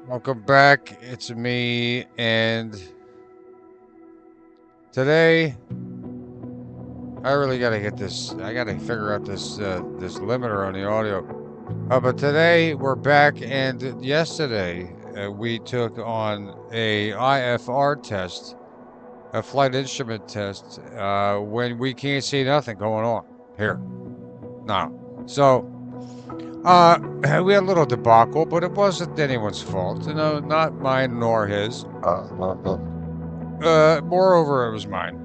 Welcome back. It's me, and today I really got to get this. I got to figure out this limiter on the audio. But today we're back, and yesterday we took on a IFR test, a flight instrument test, when we can't see nothing going on here now. So we had a little debacle, but it wasn't anyone's fault. Not mine nor his. Moreover, it was mine.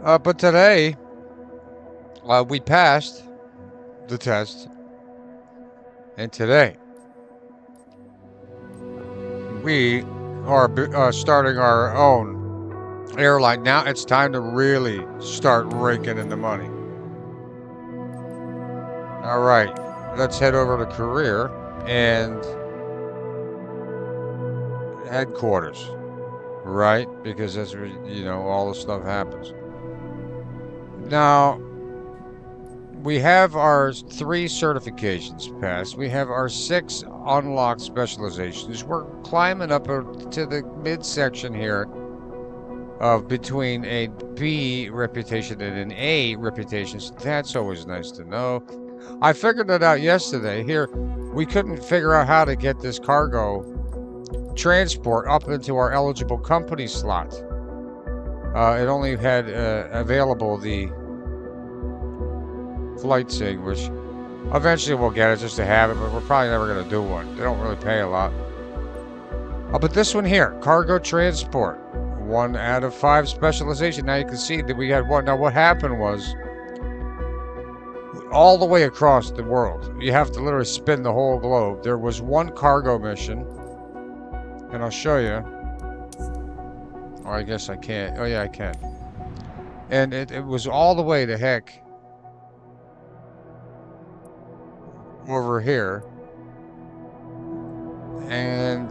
But today, we passed the test, and today we are starting our own airline. Now it's time to really start raking in the money. All right, let's head over to career and headquarters, right? Because that's where, all the stuff happens. Now, we have our 3 certifications passed. We have our 6 unlocked specializations. We're climbing up to the midsection here of between a B reputation and an A reputation. So that's always nice to know. I figured it out yesterday. Here, we couldn't figure out how to get this cargo transport up into our eligible company slot. It only had available the flight sig, which eventually we'll get it just to have it, but we're probably never going to do one. They don't really pay a lot. But this one here, cargo transport, 1 out of 5 specialization. Now you can see that we had 1. Now what happened was, all the way across the world, you have to literally spin the whole globe. There was 1 cargo mission, and I'll show you. Or I guess I can't. Oh yeah, I can. And it was all the way to heck over here. And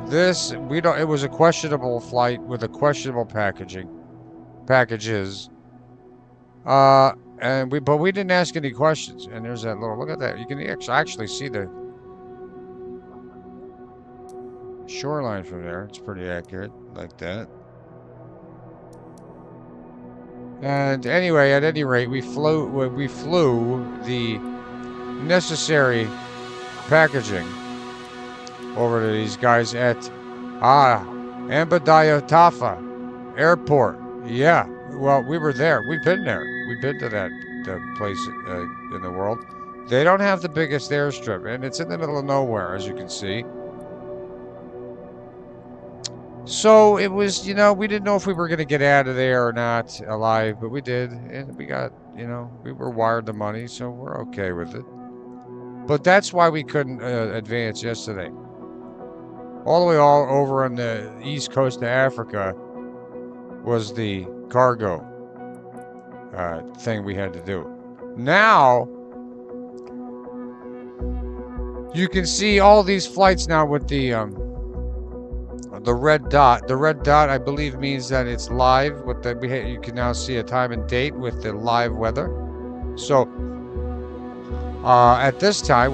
this, it was a questionable flight with a questionable packages. But we didn't ask any questions. And there's that little, look at that. You can actually see the shoreline from there. It's pretty accurate, like that. And anyway, at any rate, we flew the necessary packaging over to these guys at Ambedaya Tafa Airport. Yeah, well, we were there. We've been there. We've been to that place in the world. They don't have the biggest airstrip, and it's in the middle of nowhere, as you can see. So it was, we didn't know if we were going to get out of there or not alive, but we did, and we got, we were wired the money, so we're okay with it. But that's why we couldn't advance yesterday. All the way over on the east coast of Africa was the cargo thing we had to do. Now, you can see all these flights now with the red dot. The red dot, I believe, means that it's live. You can now see a time and date with the live weather. So, at this time,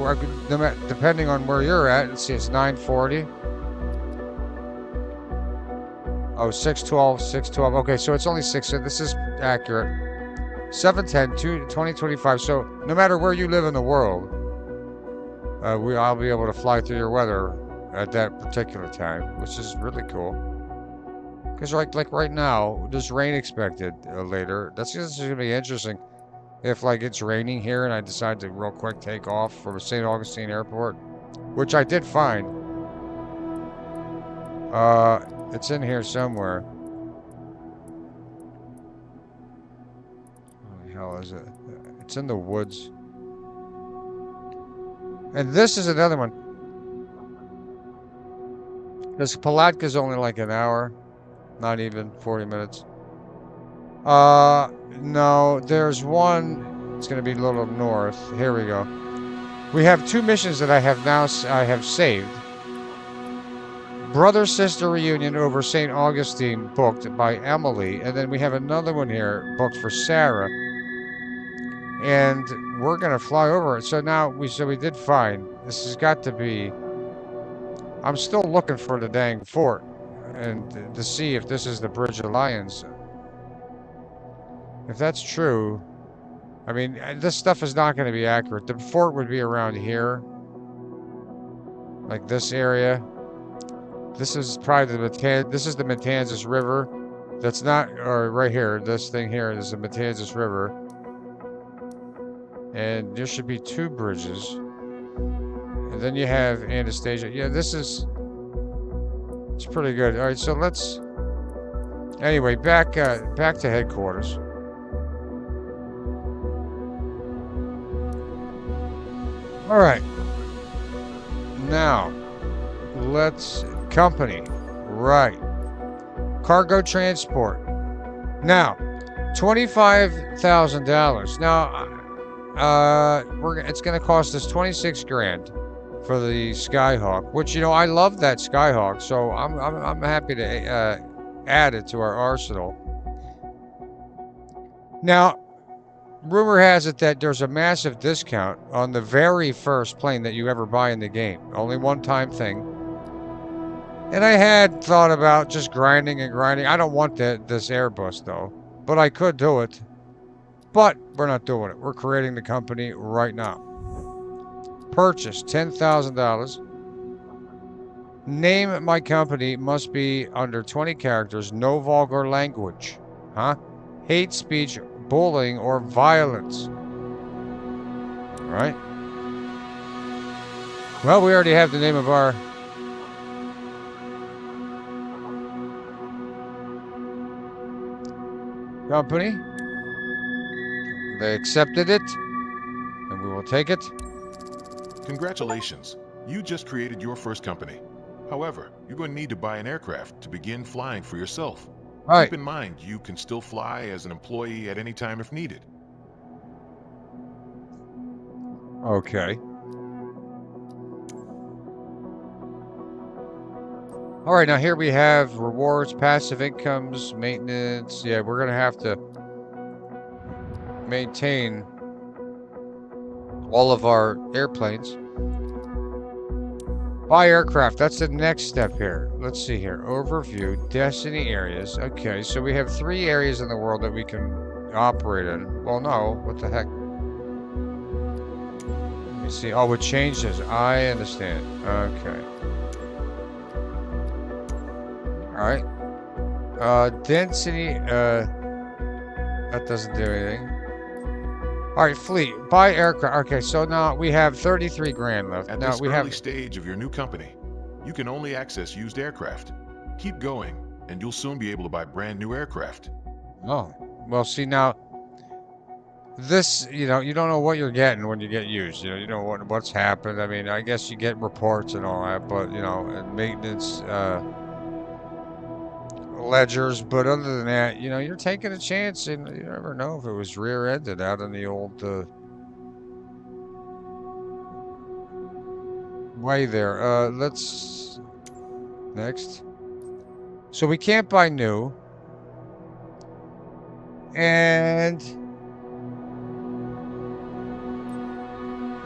depending on where you're at, let's see, it's 9:40. Oh, 6:12. Okay, so it's only 6. So this is accurate. 7:10/2025. So no matter where you live in the world, I'll be able to fly through your weather at that particular time, which is really cool. Because like right now, there's rain expected later. This is going to be interesting. If it's raining here and I decide to real quick take off from St. Augustine Airport, which I did find. It's in here somewhere. What the hell is it? It's in the woods. And this is another one. This Palatka's only like an hour. Not even 40 minutes. No, there's one. It's going to be a little north. Here we go. We have 2 missions that I have saved. Brother-sister reunion over St. Augustine booked by Emily. And then we have another one here booked for Sarah. And we're gonna fly over it. So now we did find this has got to be. I'm still looking for the dang fort, and to see if this is the Bridge of Lions. If that's true, I mean this stuff is not going to be accurate. The fort would be around here, like this area. This is probably this is the Matanzas River. That's not, or right here. This thing here is the Matanzas River. And there should be 2 bridges. And then you have Anastasia. Yeah, it's pretty good. All right, so let's, anyway, back to headquarters. All right. Now, company, right. Cargo transport. Now, $25,000. Now, it's going to cost us 26 grand for the Skyhawk, which, you know, I love that Skyhawk, so I'm happy to add it to our arsenal. Now, rumor has it that there's a massive discount on the very first plane that you ever buy in the game. Only one-time thing. And I had thought about just grinding and grinding. I don't want this Airbus, though, but I could do it. But we're not doing it. We're creating the company right now. Purchase $10,000. Name my company must be under 20 characters, no vulgar language. Huh? Hate speech, bullying, or violence. All right. Well, we already have the name of our company. They accepted it, and we will take it. Congratulations. You just created your first company. However, you're going to need to buy an aircraft to begin flying for yourself. Right. Keep in mind, you can still fly as an employee at any time if needed. Okay. All right, now here we have rewards, passive incomes, maintenance. Yeah, we're going to have to maintain all of our airplanes. Buy aircraft. That's the next step here. Let's see here. Overview, destiny areas. Okay, so we have 3 areas in the world that we can operate in. Well, no. What the heck? Let me see. Oh, it changes. I understand. Okay. All right. Density. That doesn't do anything. All right, fleet. Buy aircraft. Okay, so now we have 33 grand left. At this early stage of your new company, you can only access used aircraft. Keep going, and you'll soon be able to buy brand new aircraft. Oh, well, see now, this, you know, you don't know what you're getting when you get used. You know what's happened. I mean, I guess you get reports and all that, but, you know, and maintenance, ledgers, but other than that, you know, you're taking a chance, and you never know if it was rear-ended out in the old way there. Let's next. So we can't buy new, and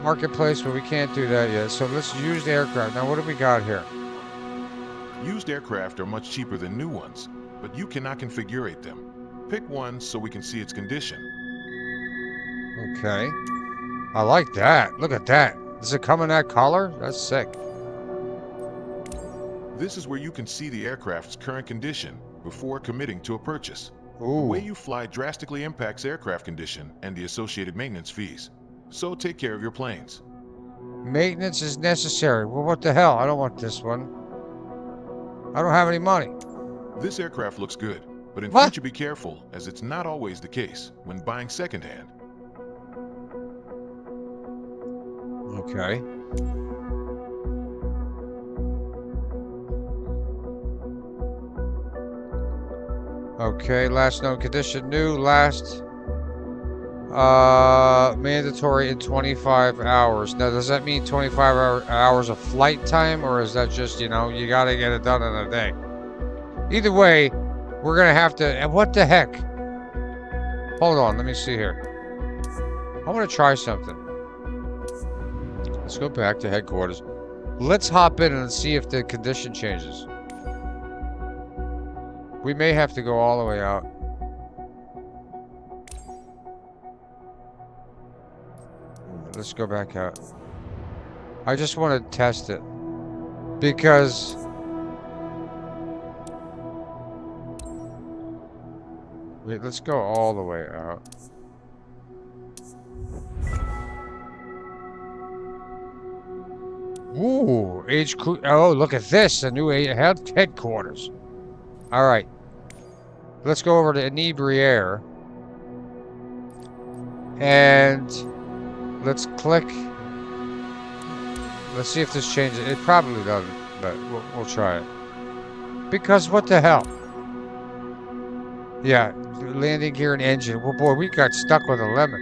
marketplace, but we can't do that yet. So let's use the aircraft. Now, what do we got here? Used aircraft are much cheaper than new ones, but you cannot configure them. Pick one so we can see its condition. Okay. I like that. Look at that. Does it come in that color? That's sick. This is where you can see the aircraft's current condition before committing to a purchase. Ooh. The way you fly drastically impacts aircraft condition and the associated maintenance fees. So take care of your planes. Maintenance is necessary. Well, what the hell? I don't want this one. I don't have any money. This aircraft looks good, but in future be careful, as it's not always the case when buying secondhand. Okay. Okay, last known condition, new, last, mandatory in 25 hours. Now, does that mean 25 hours of flight time, or is that just, you know, you got to get it done in a day? Either way, we're going to have to, and what the heck? Hold on, let me see here. I want to try something. Let's go back to headquarters. Let's hop in and see if the condition changes. We may have to go all the way out. Let's go back out. I just want to test it. Because... Wait, let's go all the way out. Ooh, HQ. Oh, look at this. A new headquarters. All right. Let's go over to InebriAir. And let's click. Let's see if this changes. It probably doesn't, but we'll try it. Because what the hell? Yeah, landing gear and engine. Well, boy, we got stuck with a lemon.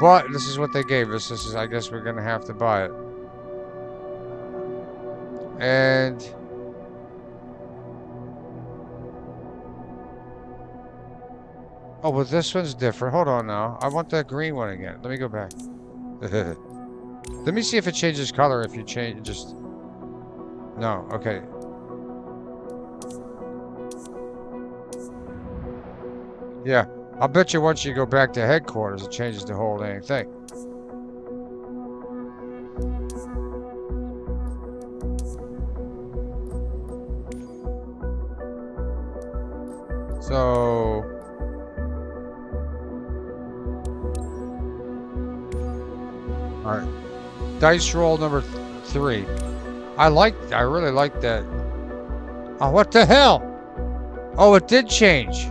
But this is what they gave us. This is, I guess we're going to have to buy it. And... Oh, but this one's different. Hold on now. I want that green one again. Let me go back. Let me see if it changes color if you change just... No, okay. Yeah, I'll bet you once you go back to headquarters, it changes the whole dang thing. So... Alright. Dice roll number 3. I really like that. Oh, what the hell? Oh, it did change.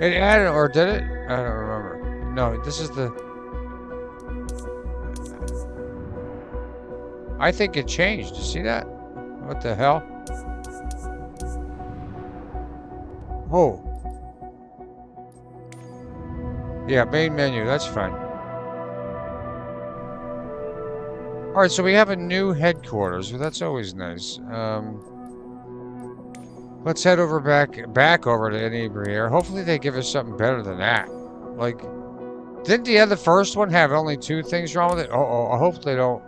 It added, or did it? I don't remember. No, this is the... I think it changed. You see that? What the hell? Oh. Yeah, main menu. That's fine. Alright, so we have a new headquarters. Well, that's always nice. Let's head over back over to InebriAir. Hopefully they give us something better than that. Like, didn't the first one have only 2 things wrong with it? Oh, I hope they don't.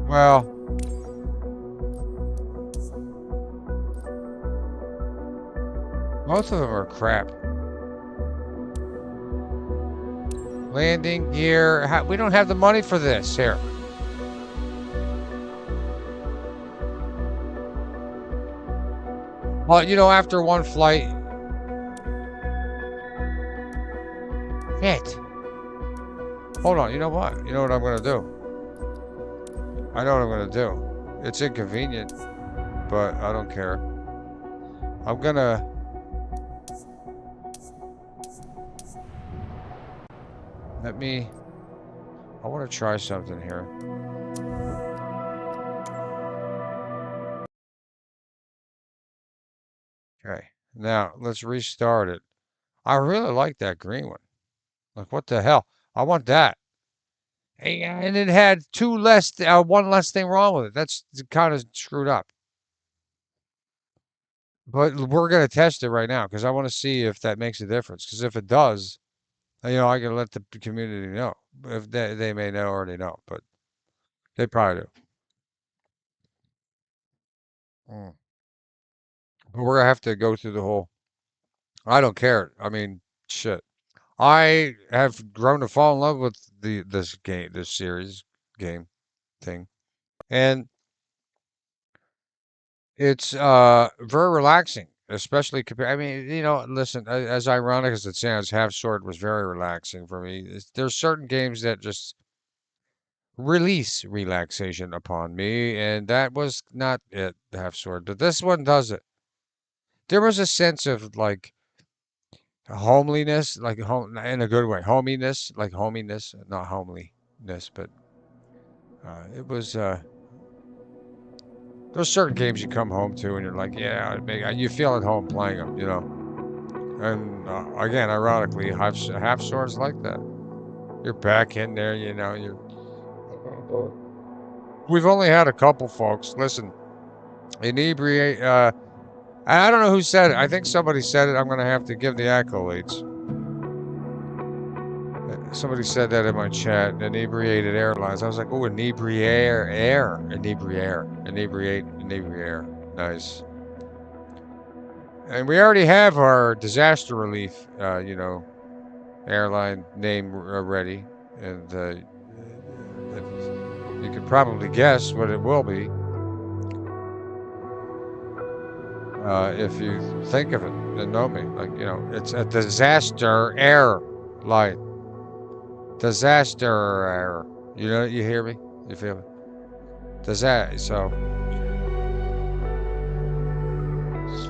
Well. Both of them are crap. Landing gear. We don't have the money for this. Here. Well, you know, after one flight... Shit. Hold on, you know what? You know what I'm going to do? I know what I'm going to do. It's inconvenient, but I don't care. I'm going to... I want to try something here. Okay, now let's restart it. I really like that green one. Like, what the hell? I want that. And it had one less thing wrong with it. That's kind of screwed up. But we're going to test it right now because I want to see if that makes a difference. Because if it does, you know, I can let the community know. If they may already know, but they probably do. But we're gonna have to go through the whole. I don't care. I mean, shit. I have grown to fall in love with this series game thing, and it's very relaxing, especially compared. I mean, you know, listen, as ironic as it sounds, Half Sword was very relaxing for me. There's certain games that just release relaxation upon me, and that was not it, Half Sword. But this one does it. There was a sense of like homeliness, like home in a good way, hominess, like hominess, not homeliness, but it was. There's certain games you come home to and you're like, yeah, you feel at home playing them, you know. And again, ironically, half swords like that. You're back in there, you know. We've only had a couple folks. Listen, inebriate. I don't know who said it. I think somebody said it. I'm going to have to give the accolades. Somebody said that in my chat. Inebriated airlines. I was like, oh, InebriAir, air, InebriAir, InebriAir. Nice. And we already have our disaster relief, airline name ready, and you could probably guess what it will be if you think of it and know me. Like, it's a disaster airline. Disaster air. You hear me? You feel me? Disaster. So,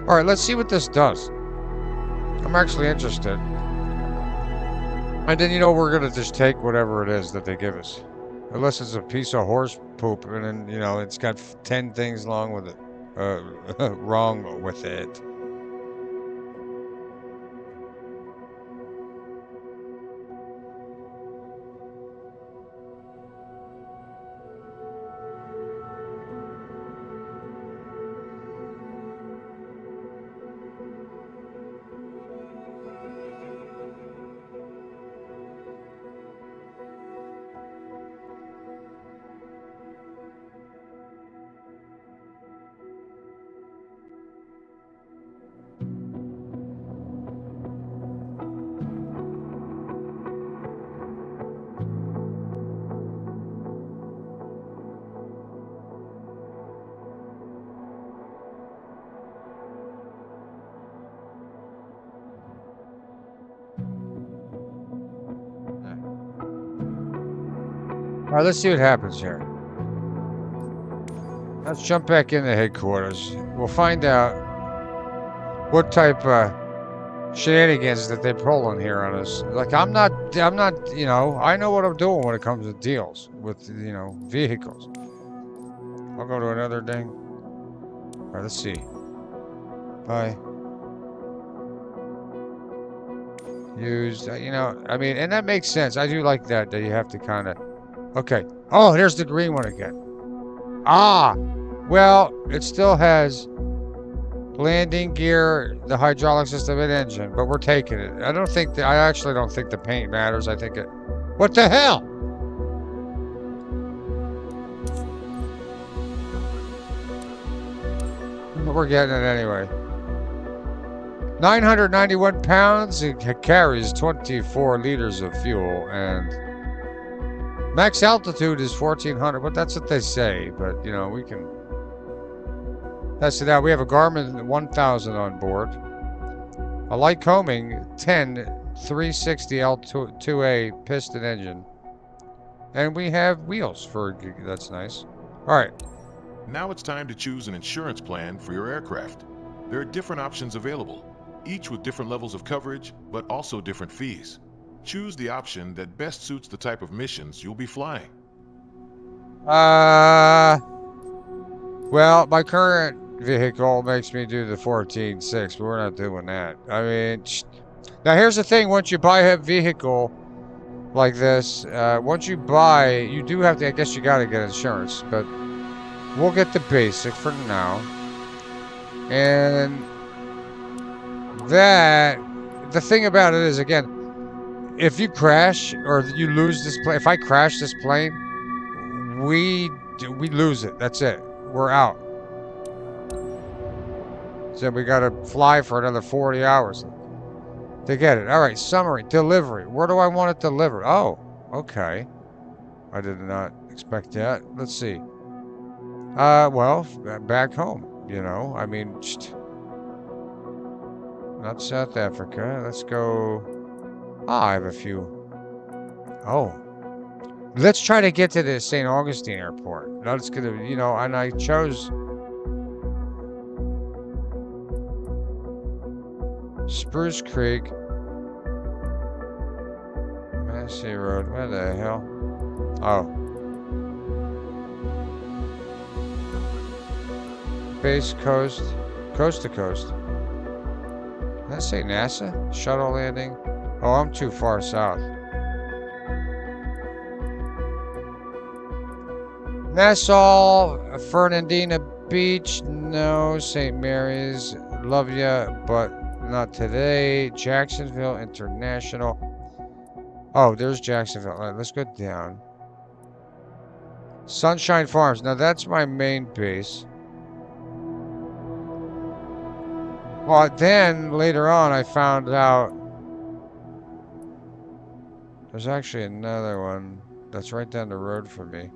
all right, let's see what this does. I'm actually interested. And then, we're going to just take whatever it is that they give us. Unless it's a piece of horse poop and then, it's got 10 things wrong with it. Wrong with it. All right, let's see what happens here. Let's jump back into headquarters. We'll find out what type of shenanigans that they pull in here on us. Like, I'm not, I know what I'm doing when it comes to deals with, vehicles. I'll go to another thing. All right, let's see. Bye. Used, and that makes sense. I do like that you have to kind of, okay. Oh, there's the green one again. Ah, well, it still has landing gear, the hydraulic system, and engine, but we're taking it. I actually don't think the paint matters. I think it, what the hell? We're getting it anyway. 991 pounds, it carries 24 liters of fuel, and max altitude is 1,400, but that's what they say, but, we can test it out. We have a Garmin 1000 on board, a Lycoming 10 360 L2A piston engine, and we have wheels that's nice. All right. Now it's time to choose an insurance plan for your aircraft. There are different options available, each with different levels of coverage, but also different fees. Choose the option that best suits the type of missions you'll be flying. Well, my current vehicle makes me do the 14.6, but we're not doing that. I mean, now here's the thing. Once you buy a vehicle like this, once you buy, you do have to, I guess you got to get insurance, but we'll get the basic for now. And the thing about it is, again, if you crash or you lose this plane, if I crash this plane, we lose it. That's it. We're out. So we got to fly for another 40 hours to get it. All right, summary, delivery. Where do I want it delivered? Oh, okay. I did not expect that. Let's see. Well, back home, I mean, not South Africa. Let's go. I have a few. Oh. Let's try to get to the St. Augustine airport. Now it's going to, and I chose Spruce Creek. Massey Road. Where the hell? Oh. Base Coast. Coast to Coast. Did that say NASA? Shuttle landing? Oh, I'm too far south. Nassau, Fernandina Beach, no. St. Mary's, love you, but not today. Jacksonville International. Oh, there's Jacksonville. All right, let's go down. Sunshine Farms. Now that's my main base. But then later on, I found out there's actually another one that's right down the road from me.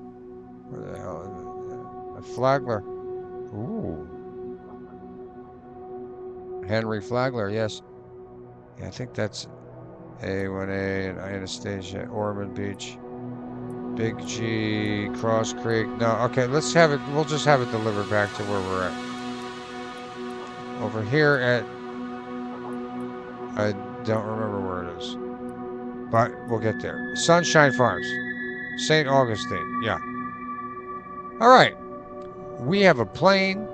Where the hell is it? A Flagler. Ooh. Henry Flagler, yes. Yeah, I think that's A1A and Anastasia, Ormond Beach. Big G, Cross Creek. No, okay, let's have it. We'll just have it delivered back to where we're at. Over here at, I don't remember where it is, but we'll get there. Sunshine Farms, St. Augustine. Yeah. All right. We have a plane,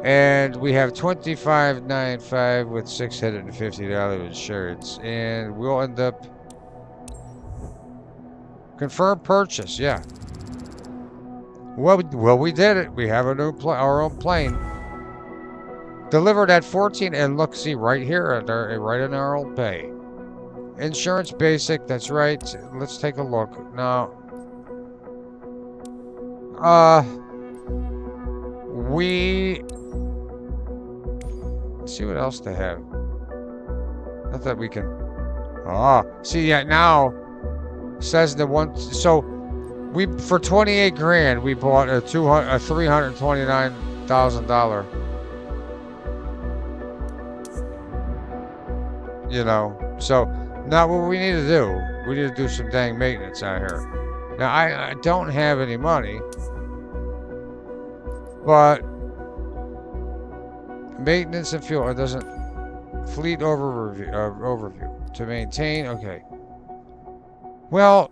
and we have $25.95 with $650 insurance, and we'll end up confirm purchase. Yeah. Well, we did it. We have our own plane. Delivered at 14, and look, see right here, at right in our old bay. Insurance basic, that's right. Let's take a look. Now, let's see what else they have. Not that we can, see, yeah, now, says the one, so, for 28 grand, we bought a $329,000. You know, so now what we need to do, we need to do some dang maintenance out here. Now, I don't have any money, but maintenance and fuel, it doesn't, fleet overview, to maintain, okay. Well,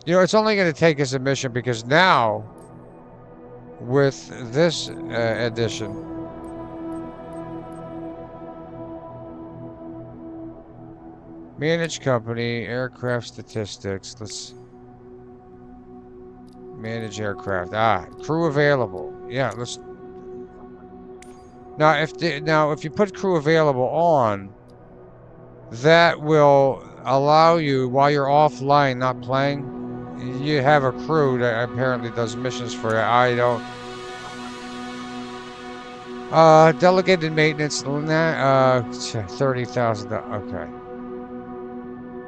you know, it's only going to take us a mission because now, with this addition, manage company, aircraft statistics. Let's manage aircraft. Crew available. Yeah, let's. Now, if you put crew available on, that will allow you while you're offline, not playing. You have a crew that apparently does missions for you. I don't. Delegated maintenance. 30,000. Okay.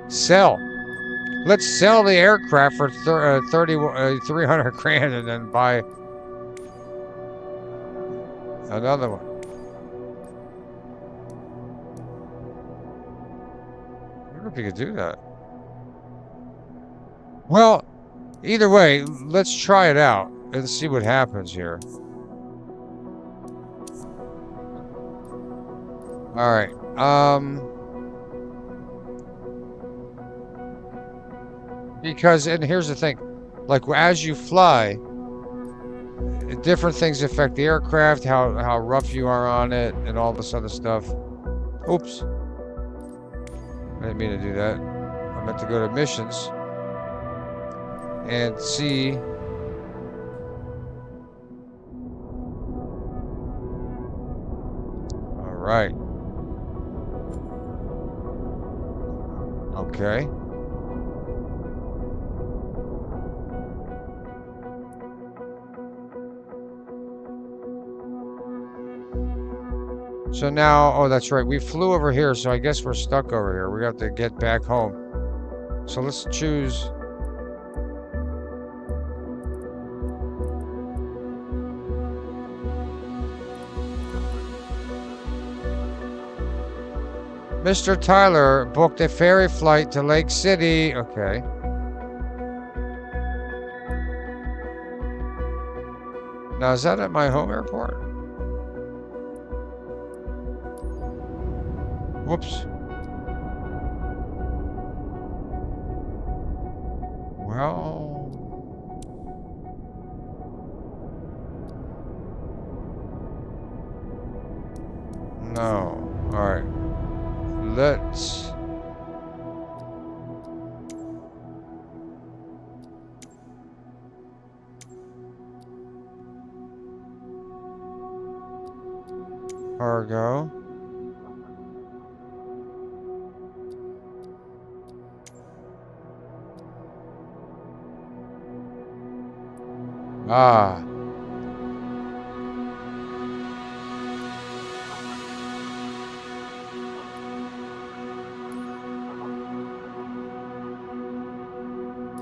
Sell. Let's sell the aircraft for 300 grand and then buy another one. I wonder if you could do that. Well, either way, let's try it out and see what happens here. All right. Because, and here's the thing, like as you fly, different things affect the aircraft, how rough you are on it, and all this other stuff. Oops. I didn't mean to do that. I meant to go to missions and see. All right. Okay. So now, oh, that's right. We flew over here, so I guess we're stuck over here. We have to get back home. So let's choose. Mr. Tyler booked a ferry flight to Lake City. Okay. Now, is that at my home airport? Whoops. Well, no. All right. Let's. cargo. Ah.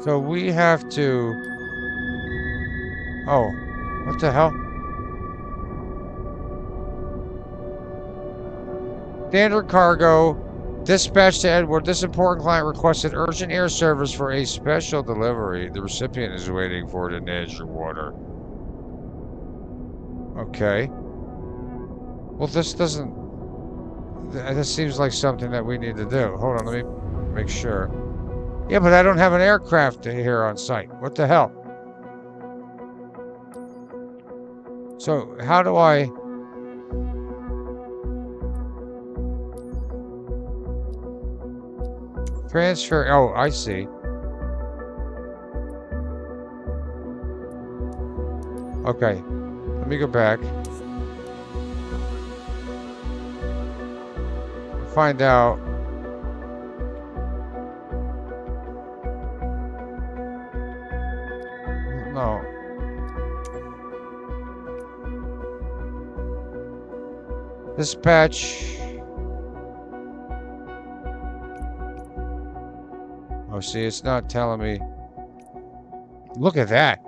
So we have to... Oh, what the hell? Standard cargo. Dispatch to Edward. This important client requested urgent air service for a special delivery. The recipient is waiting for it in Edgewater. Okay. Well, this doesn't... This seems like something that we need to do. Hold on, let me make sure. Yeah, but I don't have an aircraft here on site. What the hell? So, how do I... Transfer... Oh, I see. Okay. Let me go back. Find out... No. Dispatch. Oh, see, it's not telling me. Look at that.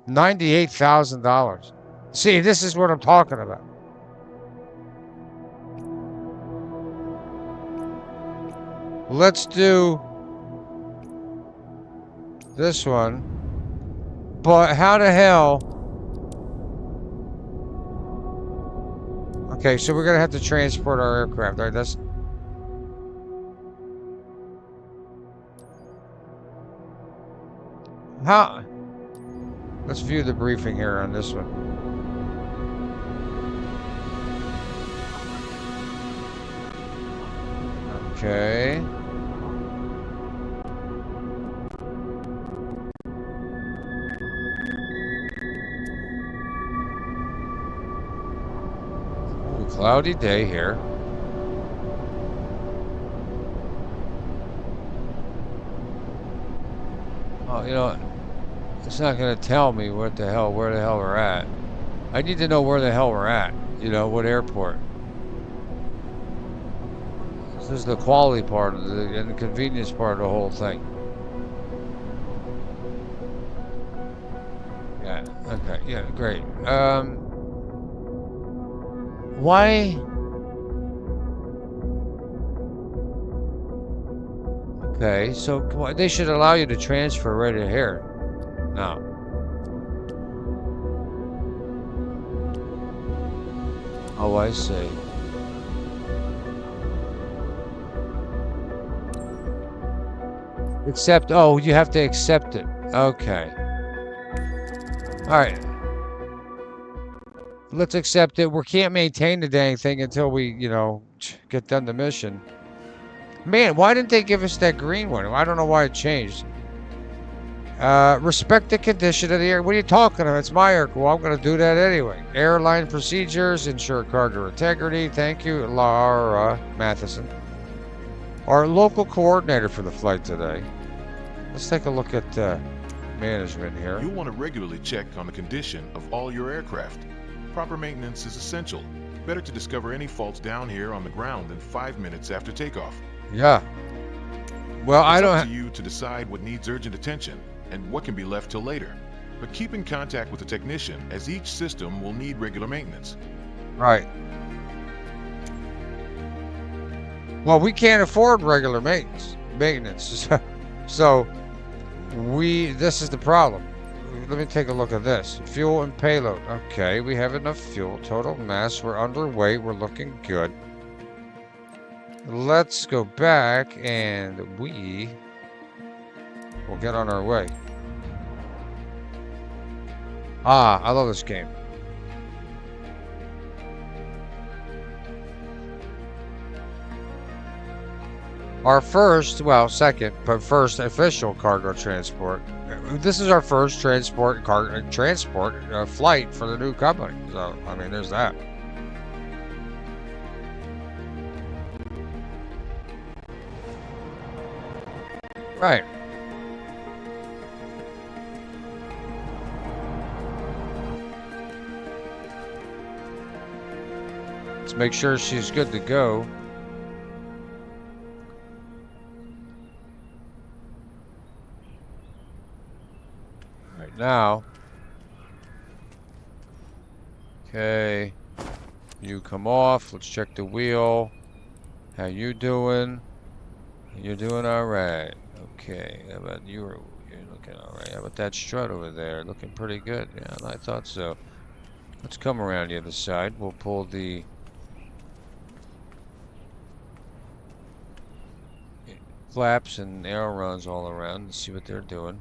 $98,000. See, this is what I'm talking about. Let's do this one. But how the hell? Okay, so we're gonna have to transport our aircraft. All right, that's... How? Let's view the briefing here on this one. Okay. Ooh, cloudy day here. Oh, you know, it's not going to tell me where the hell we're at. I need to know where the hell we're at. You know, what airport. This is the quality part of and the convenience part of the whole thing. Yeah, okay, yeah, great. Why? Okay, so they should allow you to transfer right here. No. Oh, I see. Accept. Oh, you have to accept it. Okay. All right. Let's accept it. We can't maintain the dang thing until we, you know, get done the mission. Man, why didn't they give us that green one? I don't know why it changed. Respect the condition of the air. What are you talking about? It's my aircraft. Well, I'm going to do that anyway. Airline procedures, ensure cargo integrity. Thank you, Laura Matheson. Our local coordinator for the flight today. Let's take a look at management here. You'll want to regularly check on the condition of all your aircraft. Proper maintenance is essential. Better to discover any faults down here on the ground than 5 minutes after takeoff. Yeah. Well, it's I don't. It's up to you to decide what needs urgent attention and what can be left till later. But keep in contact with the technician, as each system will need regular maintenance. Right. Well, we can't afford regular maintenance. So this is the problem. Let me take a look at this. Fuel and payload. Okay, we have enough fuel. Total mass. We're underweight. We're looking good. Let's go back and we'll get on our way. Ah, I love this game. Our first, well, second, but first official cargo transport. This is our first flight for the new company. So, I mean, there's that. Right. Let's make sure she's good to go. Right now. Okay. You come off. Let's check the wheel. How you doing? You're doing all right. Okay. How about you're looking all right. How about that strut over there? Looking pretty good. Yeah, I thought so. Let's come around the other side. We'll pull the flaps and ailerons all around and see what they're doing.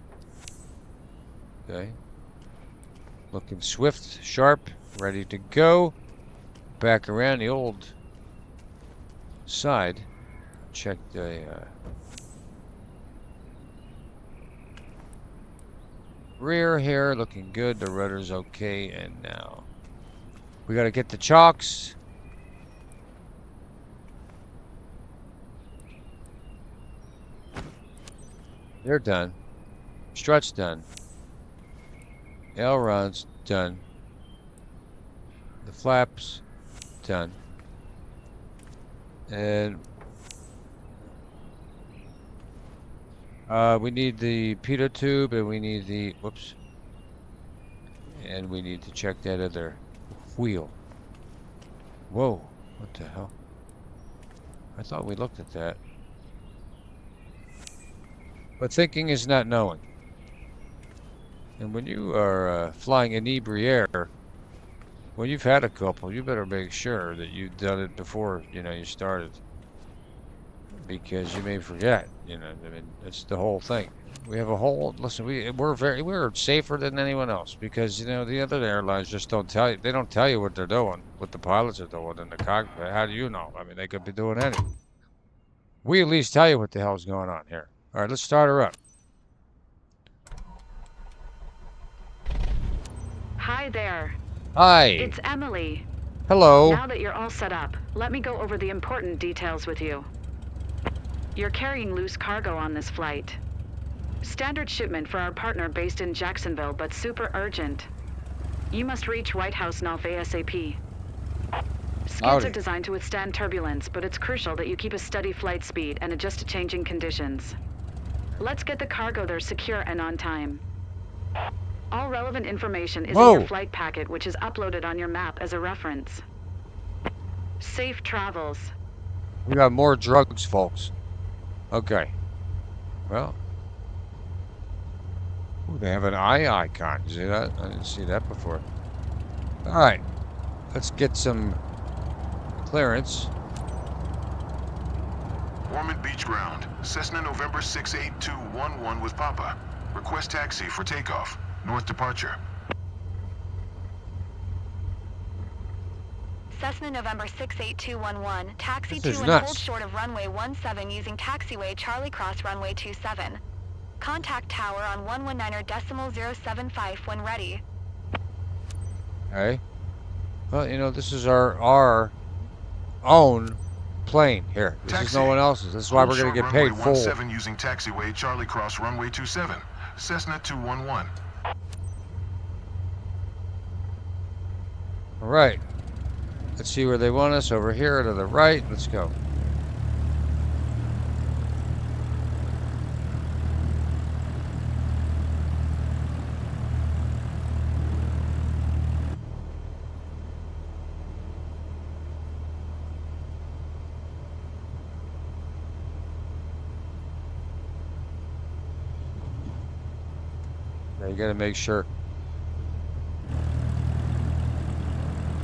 Okay. Looking swift, sharp, ready to go. Back around the old side. Check the rear here, looking good. The rudder's okay, and now we gotta get the chocks. They're done. Strut's done. Aileron's done. The flaps done. And we need the pitot tube, and we need the whoops. And we need to check that other wheel. Whoa, what the hell? I thought we looked at that. But thinking is not knowing. And when you are flying InebriAir, when you've had a couple, you better make sure that you've done it before, you started. Because you may forget, I mean, it's the whole thing. We have a whole, listen, we're safer than anyone else because, the other airlines just don't tell you, they don't tell you what they're doing, what the pilots are doing in the cockpit. How do you know? I mean, they could be doing anything. We at least tell you what the hell's going on here. All right, let's start her up. Hi there. Hi. It's Emily. Hello. Now that you're all set up, let me go over the important details with you. You're carrying loose cargo on this flight. Standard shipment for our partner based in Jacksonville, but super urgent. You must reach White House North ASAP. Skids are designed to withstand turbulence, but it's crucial that you keep a steady flight speed and adjust to changing conditions. Let's get the cargo there secure and on time. All relevant information is in your flight packet, which is uploaded on your map as a reference. Safe travels. We got more drugs, folks. Okay. Well. Ooh, they have an eye icon. You see that? I didn't see that before. All right. Let's get some clearance. Ormond Beach ground. Cessna November 68211 with Papa. Request taxi for takeoff. North departure. Cessna November 68211, taxi This is to and nuts. hold short of runway 17 using taxiway Charlie Cross runway 27. Contact tower on 119.075 when ready. Okay. Well, this is our own plane here. This is no one else's. This is why we're going to get paid full. Runway 17 using taxiway Charlie Cross runway 27. Cessna 211. All right. Let's see where they want us. Over here to the right. Let's go. Now you got to make sure.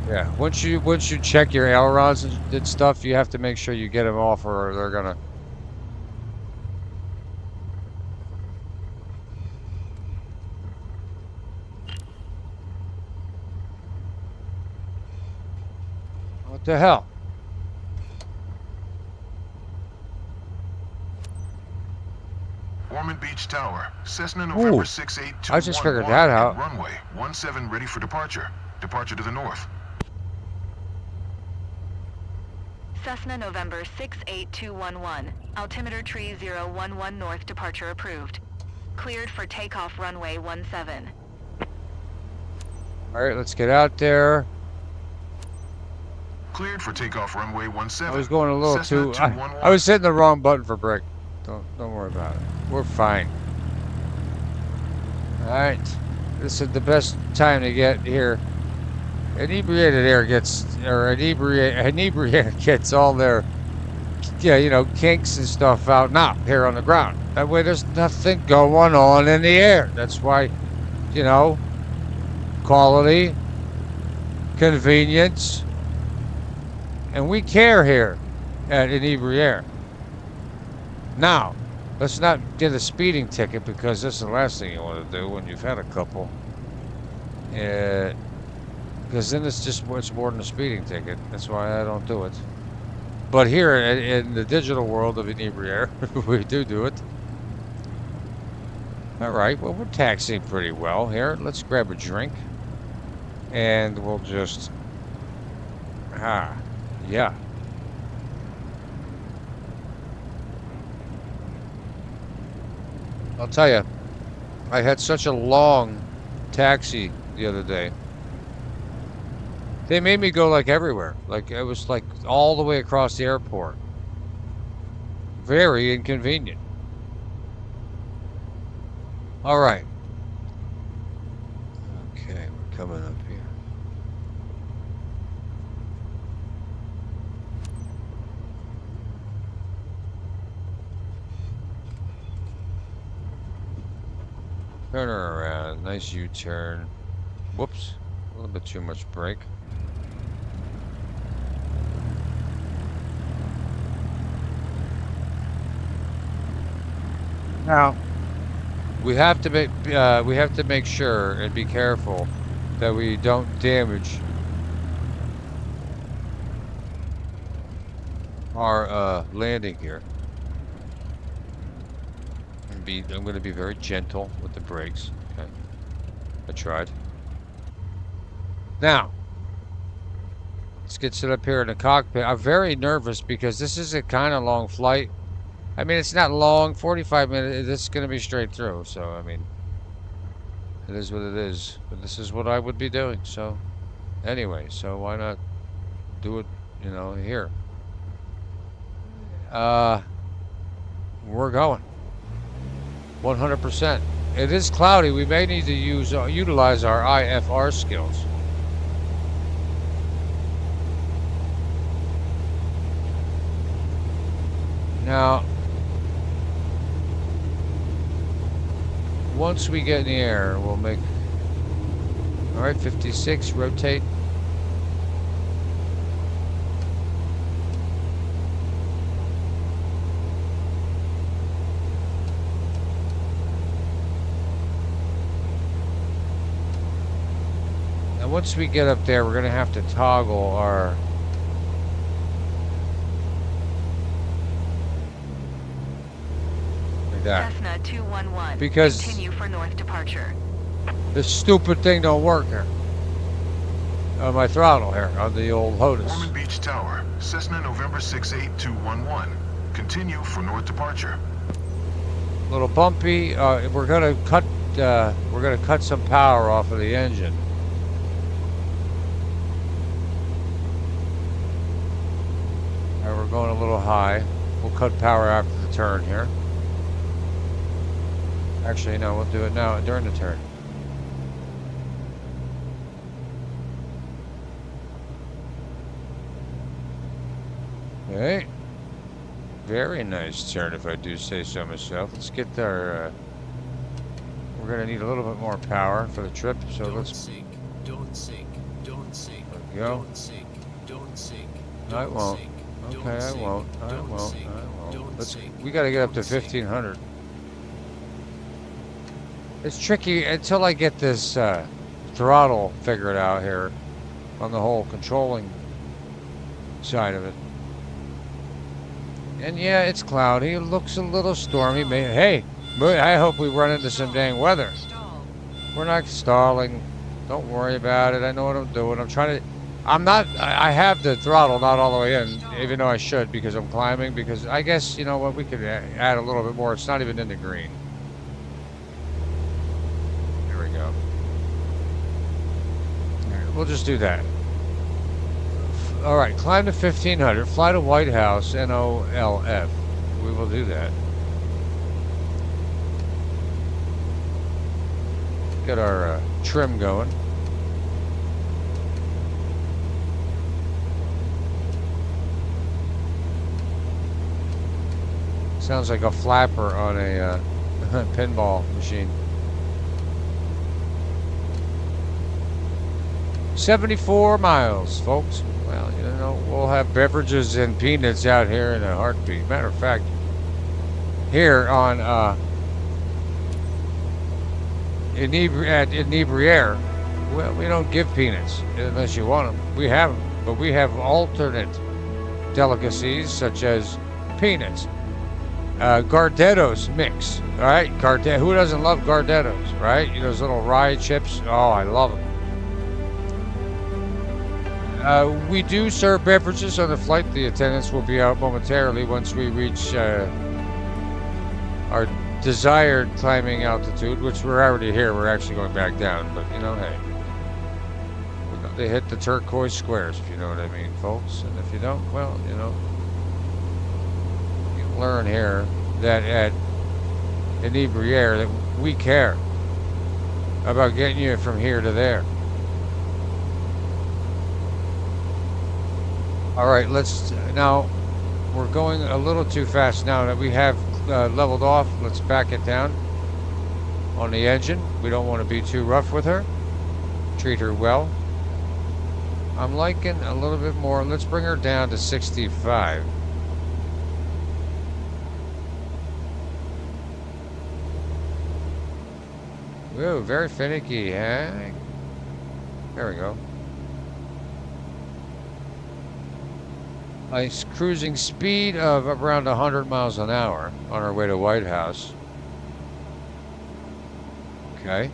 Yeah, once you check your ailerons and stuff, you have to make sure you get them off, or they're gonna. What the hell? Ormond Beach Tower. Cessna November 68211. I just figured that out. Runway 17 ready for departure. Departure to the north. Cessna November 68211. Altimeter tree 011 north, departure approved. Cleared for takeoff runway 17. All right, let's get out there. Cleared for takeoff runway 17. I was going a little Cessna too. I was hitting the wrong button for brake. Don't worry about it. We're fine. All right, this is the best time to get here. Inebriated air gets, or InebriAir gets all their, kinks and stuff out now here on the ground. That way, there's nothing going on in the air. That's why, quality, convenience, and we care here at InebriAir. Now, let's not get a speeding ticket, because that's the last thing you want to do when you've had a couple. Because then it's more than a speeding ticket. That's why I don't do it. But here in the digital world of InebriAir, we do it. All right, well, we're taxiing pretty well here. Let's grab a drink. And we'll just... yeah. I'll tell you, I had such a long taxi the other day. They made me go like everywhere. Like it was like all the way across the airport. Very inconvenient. All right. Okay, we're coming up here. Turn her around. Nice U-turn. Whoops. A little bit too much brake. Now, we have to make sure and be careful that we don't damage our landing here. I'm going to be very gentle with the brakes. Okay, I tried. Now, let's get set up here in the cockpit. I'm very nervous because this is a kind of long flight. I mean, it's not long, 45 minutes. It's going to be straight through. So, I mean, it is what it is. But this is what I would be doing. So, anyway, so why not do it, here? We're going. 100%. It is cloudy. We may need to utilize our IFR skills. Now, once we get in the air, we'll make... All right, 56, rotate. Once we get up there, we're going to have to toggle our... Like that. Cessna 211. Because continue for north departure. This stupid thing don't work here. On my throttle here, on the old Lotus. Ormond Beach Tower, Cessna November 68211. Continue for north departure. A little bumpy. We're going to cut some power off of the engine. We're going a little high. We'll cut power after the turn here. Actually, no, we'll do it now during the turn. Okay. Very nice turn, if I do say so myself. Let's get our... we're going to need a little bit more power for the trip, so let's... Sink, don't sink, don't sink, there we go. don't sink, don't sink, I won't. sink. Okay, I won't. We got to get up to 1500. It's tricky until I get this throttle figured out here on the whole controlling side of it. And yeah, it's cloudy. It looks a little stormy. Hey, I hope we run into some dang weather. We're not stalling. Don't worry about it. I know what I'm doing. I'm trying to... I'm not, I have the throttle not all the way in, even though I should because I'm climbing, because I guess, you know what, we could add a little bit more. It's not even in the green. There we go. All right, we'll just do that. All right, climb to 1500, fly to White House, NOLF. We will do that. Get our trim going. Sounds like a flapper on a pinball machine. 74 miles, folks. Well, you know, we'll have beverages and peanuts out here in a heartbeat. Matter of fact, here on at InebriAir, well, we don't give peanuts unless you want them. We have them, but we have alternate delicacies such as peanuts. Gardettos mix, all right? Who doesn't love Gardettos, right? You know, those little rye chips. Oh, I love them. We do serve beverages on the flight. The attendants will be out momentarily once we reach our desired climbing altitude, which we're already here. We're actually going back down, but you know, hey, they hit the turquoise squares, if you know what I mean, folks. And if you don't, well, you know, you learn here that at InebriAir that we care about getting you from here to there. All right, let's now. We're going a little too fast now that we have leveled off. Let's back it down on the engine. We don't want to be too rough with her. Treat her well. I'm liking a little bit more. Let's bring her down to 65. Whoa, very finicky, huh? There we go. A cruising speed of around 100 miles an hour on our way to White House. Okay.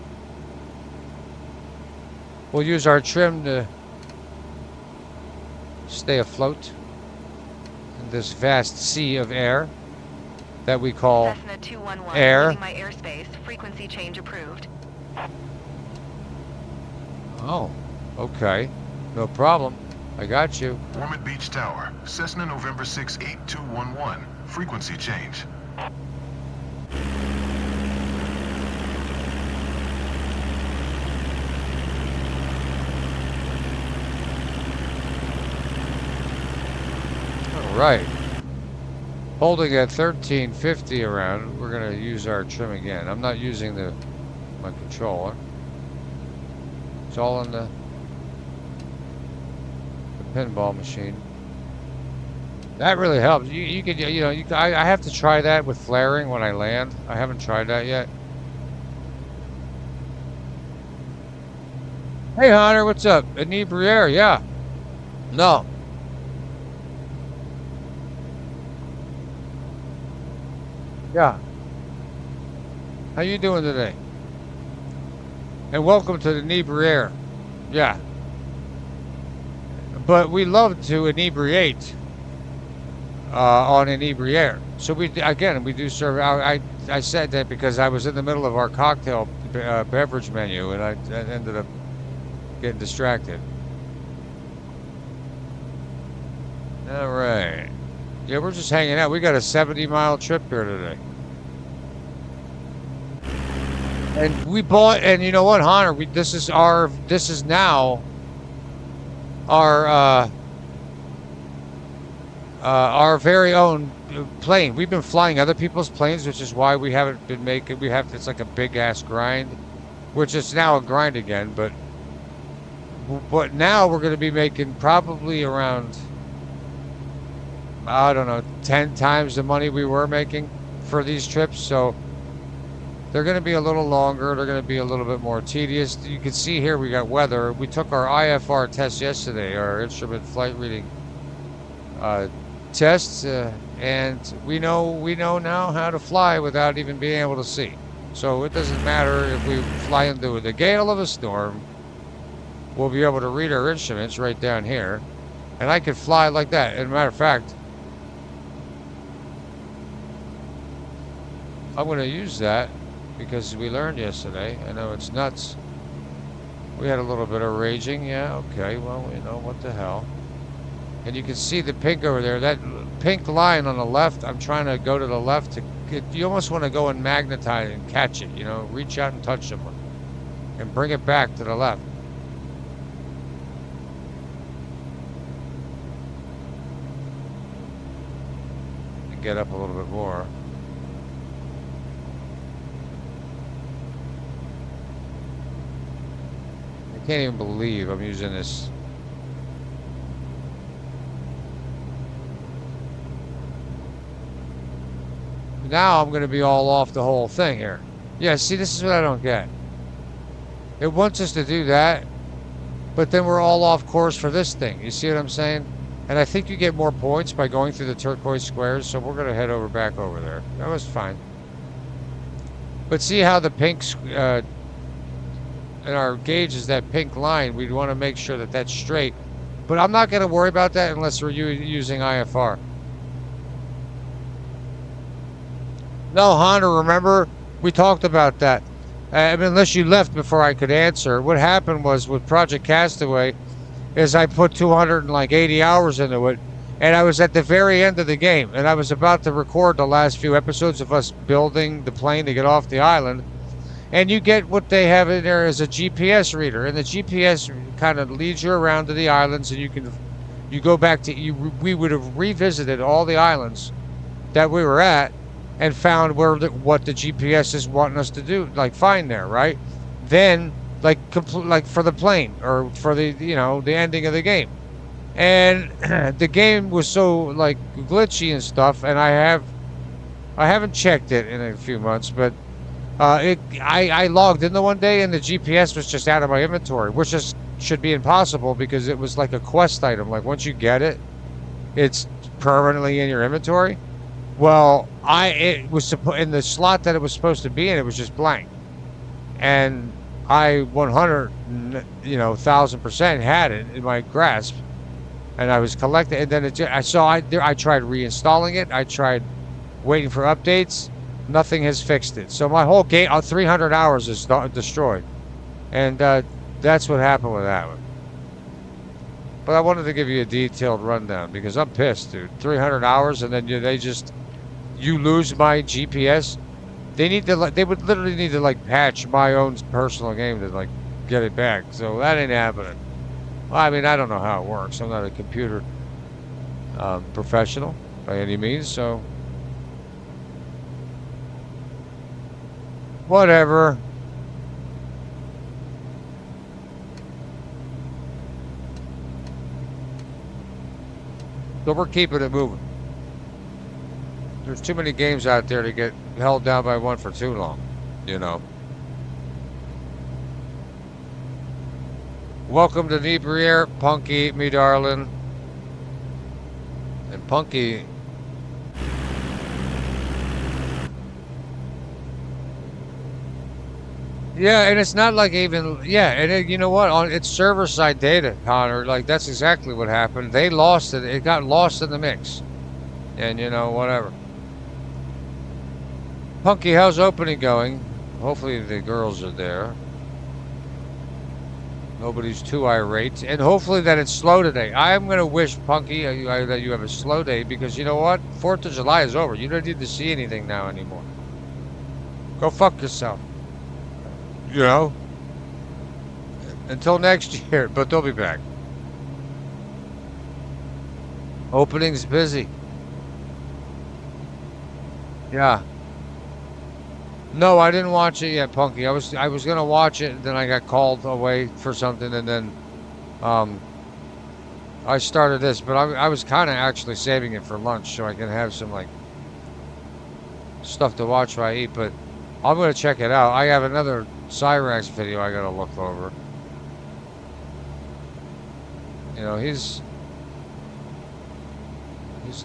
We'll use our trim to stay afloat in this vast sea of air that we call Cessna 211, air. leaving my airspace. Frequency change approved. Oh, okay. No problem. I got you. Ormond Beach Tower, Cessna November 6 8211. Frequency change. All right. Holding at 1350 around, we're going to use our trim again. I'm not using my controller. It's all in the pinball machine. That really helps. You could, you know, I have to try that with flaring when I land. I haven't tried that yet. Hey Hunter, what's up? InebriAir, yeah. No. Yeah. How you doing today? And welcome to the InebriAir. Yeah. But we love to inebriate on InebriAir. So we do serve. I said that because I was in the middle of our cocktail beverage menu and I ended up getting distracted. All right. Yeah, we're just hanging out. We got a 70-mile trip here today. And we bought, and you know what, Hunter? This is now our very own plane. We've been flying other people's planes, which is why we haven't been making. It's like a big ass grind, which is now a grind again. But now we're going to be making probably around, I don't know, 10 times the money we were making for these trips. So they're going to be a little longer. They're going to be a little bit more tedious. You can see here we got weather. We took our IFR test yesterday, our instrument flight reading tests, and we know now how to fly without even being able to see. So it doesn't matter if we fly into the gale of a storm. we'll be able to read our instruments right down here. And I could fly like that. As a matter of fact, I'm going to use that because we learned yesterday. I know it's nuts. We had a little bit of raging. Yeah, okay. Well, you know, what the hell. And you can see the pink over there. That pink line on the left, I'm trying to go to the left to get, you almost want to go and magnetize and catch it, you know, reach out and touch someone and bring it back to the left. And get up a little bit more. I can't even believe I'm using this. Now I'm going to be all off the whole thing here. Yeah, see, this is what I don't get. It wants us to do that, but then we're all off course for this thing. You see what I'm saying? And I think you get more points by going through the turquoise squares, so we're going to head over back over there. That was fine. But see how the pink, and our gauge is that pink line. We'd want to make sure that that's straight. But I'm not going to worry about that unless we're using IFR. No, Hunter, remember? We talked about that. I mean, unless you left before I could answer. What happened was with Project Castaway is I put 280 hours into it, and I was at the very end of the game, and I was about to record the last few episodes of us building the plane to get off the island, and you get what they have in there as a GPS reader, and the GPS kind of leads you around to the islands, and you go back to, we would have revisited all the islands that we were at, and found what the GPS is wanting us to do, like find there, right? Then, like for the plane or for the the ending of the game, and the game was so like glitchy and stuff, and I haven't checked it in a few months, but I logged in the one day and the GPS was just out of my inventory, which should be impossible because it was like a quest item. Like once you get it, it's permanently in your inventory. Well, it was in the slot that it was supposed to be in, it was just blank. And I 1,000% had it in my grasp. And I was collecting, and then I tried reinstalling it. I tried waiting for updates. Nothing has fixed it. So my whole game, 300 hours is destroyed. And that's what happened with that one. But I wanted to give you a detailed rundown because I'm pissed, dude. 300 hours and then you lose my GPS. They would literally need to like patch my own personal game to like get it back. So that ain't happening. Well, I mean, I don't know how it works. I'm not a computer professional by any means. So whatever. So we're keeping it moving. There's too many games out there to get held down by one for too long, Welcome to InebriAir, Punky, me darling. And Punky. Yeah, and it's not like even, and you know what? It's server-side data, Connor. Like, that's exactly what happened. They lost it. It got lost in the mix. And, whatever. Punky, how's opening going? Hopefully the girls are there. Nobody's too irate. And hopefully that it's slow today. I'm going to wish, Punky, that you have a slow day because you know what? 4th of July is over. You don't need to see anything now anymore. Go fuck yourself. Until next year, but they'll be back. Opening's busy. Yeah. No, I didn't watch it yet, Punky. I was gonna watch it, and then I got called away for something, and then I started this, but I was kind of actually saving it for lunch so I can have some like stuff to watch while I eat. But I'm gonna check it out. I have another Cyrax video I gotta look over. He's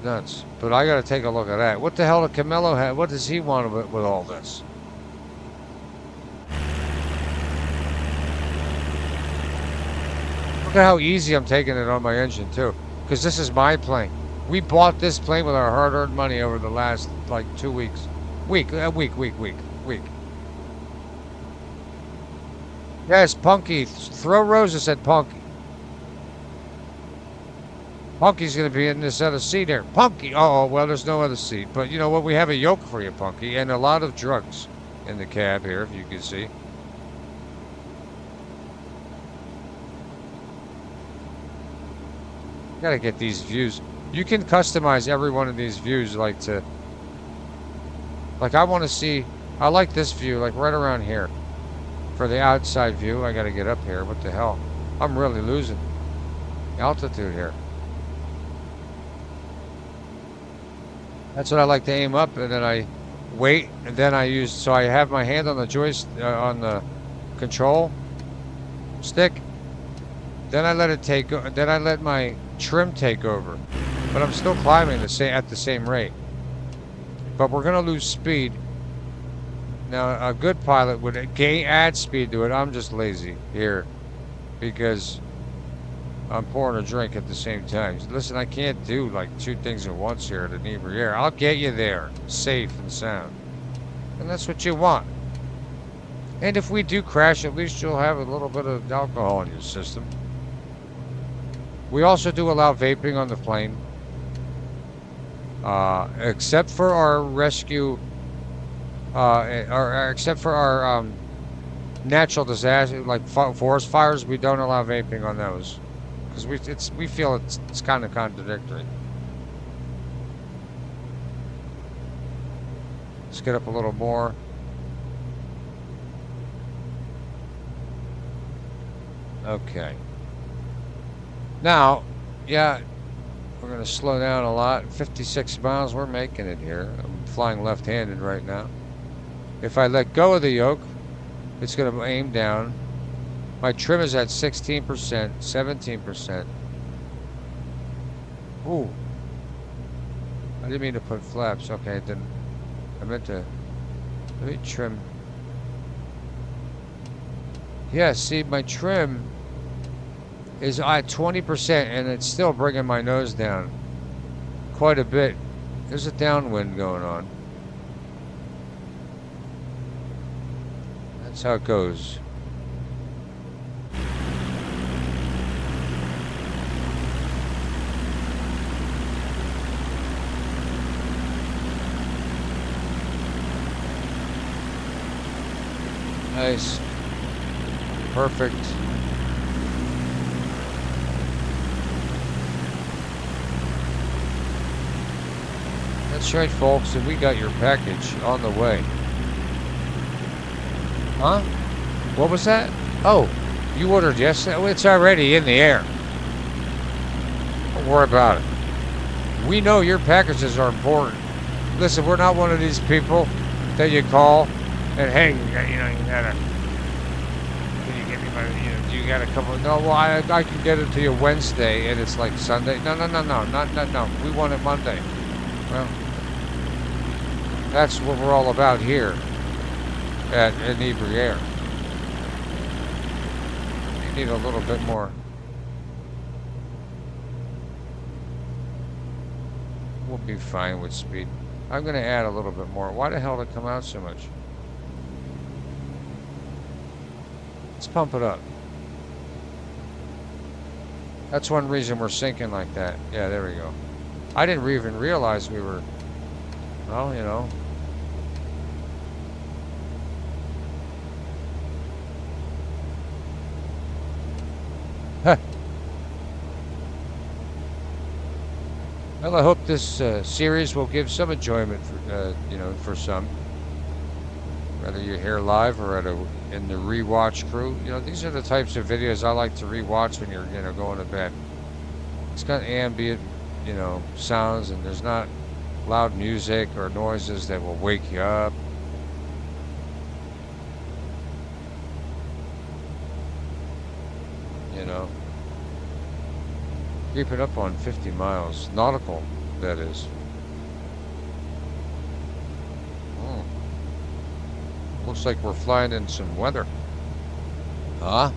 nuts. But I gotta take a look at that. What the hell did Camelo have? What does he want with all this? Look at how easy I'm taking it on my engine too, because this is my plane. We bought this plane with our hard-earned money over the last like 2 weeks. Week. Yes, Punky. Throw roses at Punky. Punky's gonna be in this other seat here. Punky. Oh, well, there's no other seat. But you know what? We have a yoke for you, Punky, and a lot of drugs in the cab here, if you can see. Gotta get these views. You can customize every one of these views, like I want to see. I like this view, like right around here. For the outside view, I gotta get up here. What the hell? I'm really losing altitude here. That's what I like to aim up, and then I wait, and then I use. So I have my hand on the joystick, on the control stick. Then I let it take. Then I let my trim take over, but I'm still climbing at the same rate. But we're gonna lose speed. Now a good pilot would add speed to it. I'm just lazy here because I'm pouring a drink at the same time. Listen, I can't do like 2 things at once here at InebriAir. I'll get you there, safe and sound, and that's what you want. And if we do crash, at least you'll have a little bit of alcohol in your system. We also do allow vaping on the plane, except for our rescue, or except for our natural disaster like forest fires. We don't allow vaping on those because we feel it's kind of contradictory. Let's get up a little more. Okay. Now, yeah, we're going to slow down a lot. 56 miles, we're making it here. I'm flying left-handed right now. If I let go of the yoke, it's going to aim down. My trim is at 16%, 17%. Ooh. I didn't mean to put flaps. Okay, then I meant to, let me trim. Yeah, see, my trim is at 20%, and it's still bringing my nose down quite a bit. There's a downwind going on. That's how it goes. Nice. Perfect. That's right, folks, and we got your package on the way. Huh? What was that? Oh, you ordered yesterday? Oh, it's already in the air. Don't worry about it. We know your packages are important. Listen, we're not one of these people that you call and, hey, you gotta, can you get me my, you got a couple, no, well, I can get it to you Wednesday, and it's like Sunday. No, no. We want it Monday. Well, that's what we're all about here at InebriAir. You need a little bit more. We'll be fine with speed. I'm going to add a little bit more. Why the hell did it come out so much? Let's pump it up. That's one reason we're sinking like that. Yeah, there we go. I didn't even realize we were, well, you know. Huh. Well, I hope this series will give some enjoyment for, for some. Whether you're here live or in the rewatch crew. These are the types of videos I like to rewatch when you're, going to bed. It's got ambient, sounds, and there's not loud music or noises that will wake you up. Creeping up on 50 miles, nautical, that is. Looks like we're flying in some weather. Huh?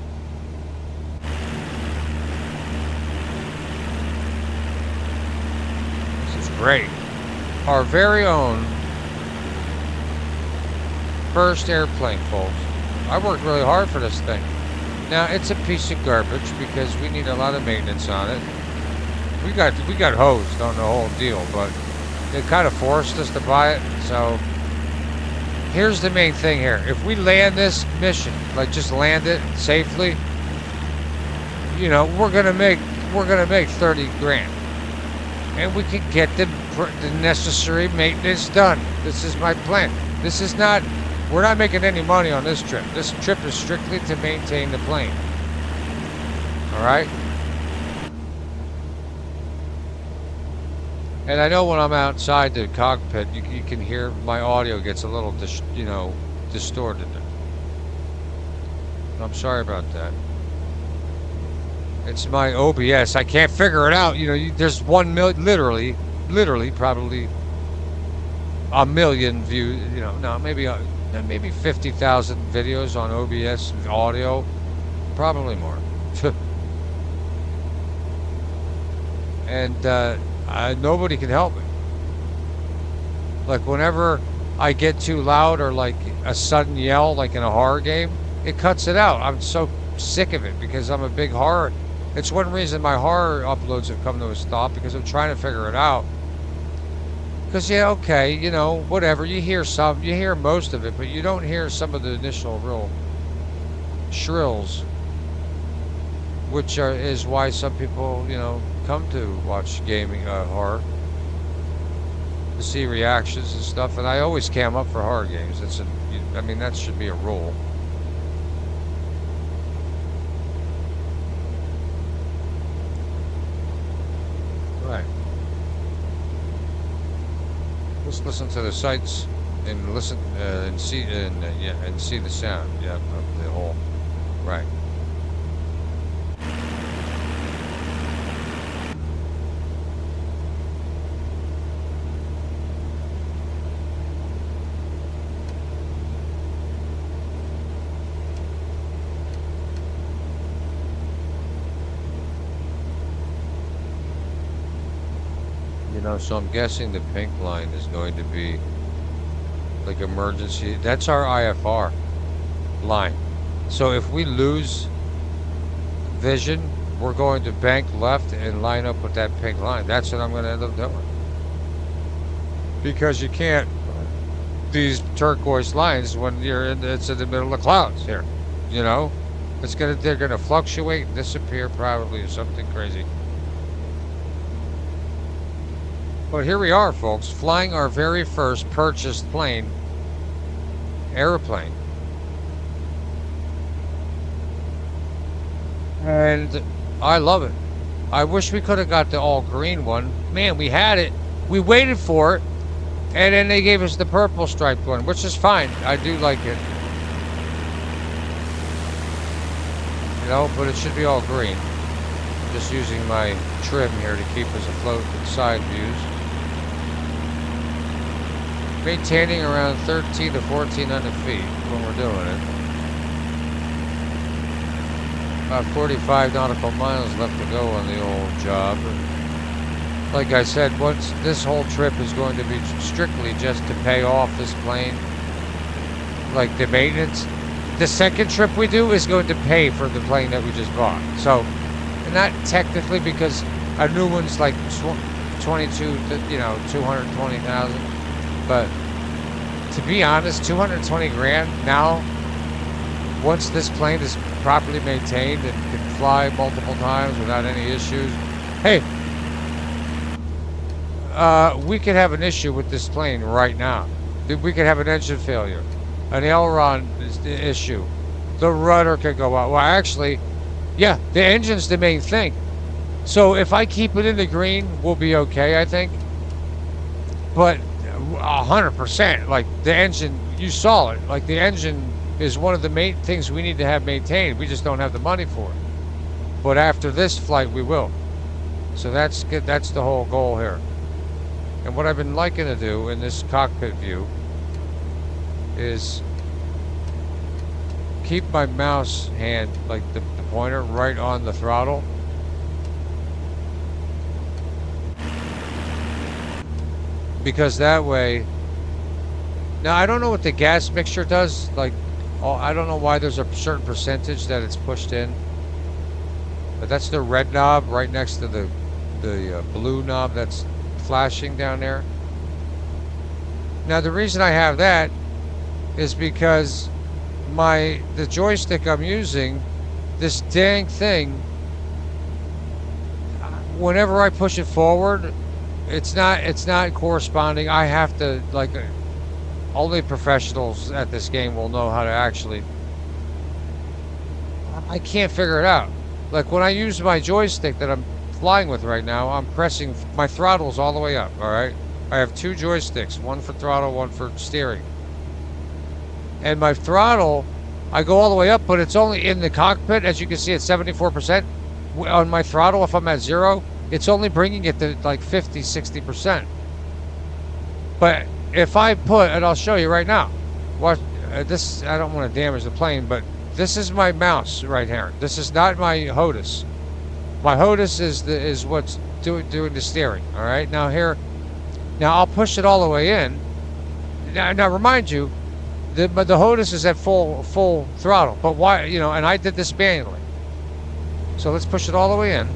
great. Our very own first airplane, folks. I worked really hard for this thing. Now, it's a piece of garbage because we need a lot of maintenance on it. We got hosed on the whole deal, but they kind of forced us to buy it. So here's the main thing here. If we land this mission, like just land it safely, you know, we're gonna make 30 grand. And we can get the necessary maintenance done. This is my plan. This is not, we're not making any money on this trip. This trip is strictly to maintain the plane. All right? And I know when I'm outside the cockpit, you can hear my audio gets a little, distorted. I'm sorry about that. It's my OBS. I can't figure it out. You know, there's 1 million, literally, probably a million views. You know, no, maybe 50,000 videos on OBS audio, probably more. And nobody can help me. Like whenever I get too loud or like a sudden yell, like in a horror game, it cuts it out. I'm so sick of it because I'm a big horror. It's one reason my horror uploads have come to a stop, because I'm trying to figure it out. Because, yeah, okay, you know, whatever. You hear most of it, but you don't hear some of the initial real shrills, which is why some people, you know, come to watch gaming, horror, to see reactions and stuff. And I always cam up for horror games. I mean, that should be a rule. Right. Let's listen to the sights and listen and see and see the sound. Yeah, of the whole. Right. So I'm guessing the pink line is going to be like emergency. That's our IFR line. So if we lose vision, we're going to bank left and line up with that pink line. That's what I'm going to end up doing. Because you can't, these turquoise lines, when it's in the middle of clouds here, you know, they're going to fluctuate and disappear probably or something crazy. But here we are, folks, flying our very first purchased airplane. And I love it. I wish we could have got the all green one. Man, we had it. We waited for it. And then they gave us the purple striped one, which is fine. I do like it. You know, but it should be all green. Just using my trim here to keep us afloat with side views. Maintaining around 13 to 1,400 feet when we're doing it. About 45 nautical miles left to go on the old job. Like I said, once this whole trip is going to be strictly just to pay off this plane, like the maintenance. The second trip we do is going to pay for the plane that we just bought. So, not technically, because a new one's like 220,000. But to be honest, 220 grand now, once this plane is properly maintained and can fly multiple times without any issues. Hey, we could have an issue with this plane right now. We could have an engine failure, an aileron issue. The rudder could go out. Well, actually, yeah, the engine's the main thing. So if I keep it in the green, we'll be okay, I think. But 100%, like the engine, you saw it. Like the engine is one of the main things we need to have maintained. We just don't have the money for it. But after this flight, we will. So that's good. That's the whole goal here. And what I've been liking to do in this cockpit view is keep my mouse hand, like the pointer, right on the throttle. because that way. Now I don't know what the gas mixture does. Like, I don't know why there's a certain percentage that it's pushed in. But that's the red knob right next to the blue knob that's flashing down there. Now the reason I have that is because the joystick I'm using, this dang thing, whenever I push it forward, it's not corresponding. I have to, like, only professionals at this game will know how to actually. I can't figure it out. Like when I use my joystick that I'm flying with right now, I'm pressing my throttles all the way up. All right, I have two joysticks, one for throttle, one for steering. And my throttle, I go all the way up, but it's only in the cockpit. As you can see, it's 74%. On my throttle, if I'm at 0, it's only bringing it to like 50, 60%. But if I put, and I'll show you right now, watch this. I don't want to damage the plane, but this is my mouse right here. This is not my HOTAS. My HOTAS is what's doing the steering. All right, now I'll push it all the way in. Now remind you, the HOTAS is at full throttle. But why, and I did this manually. So let's push it all the way in.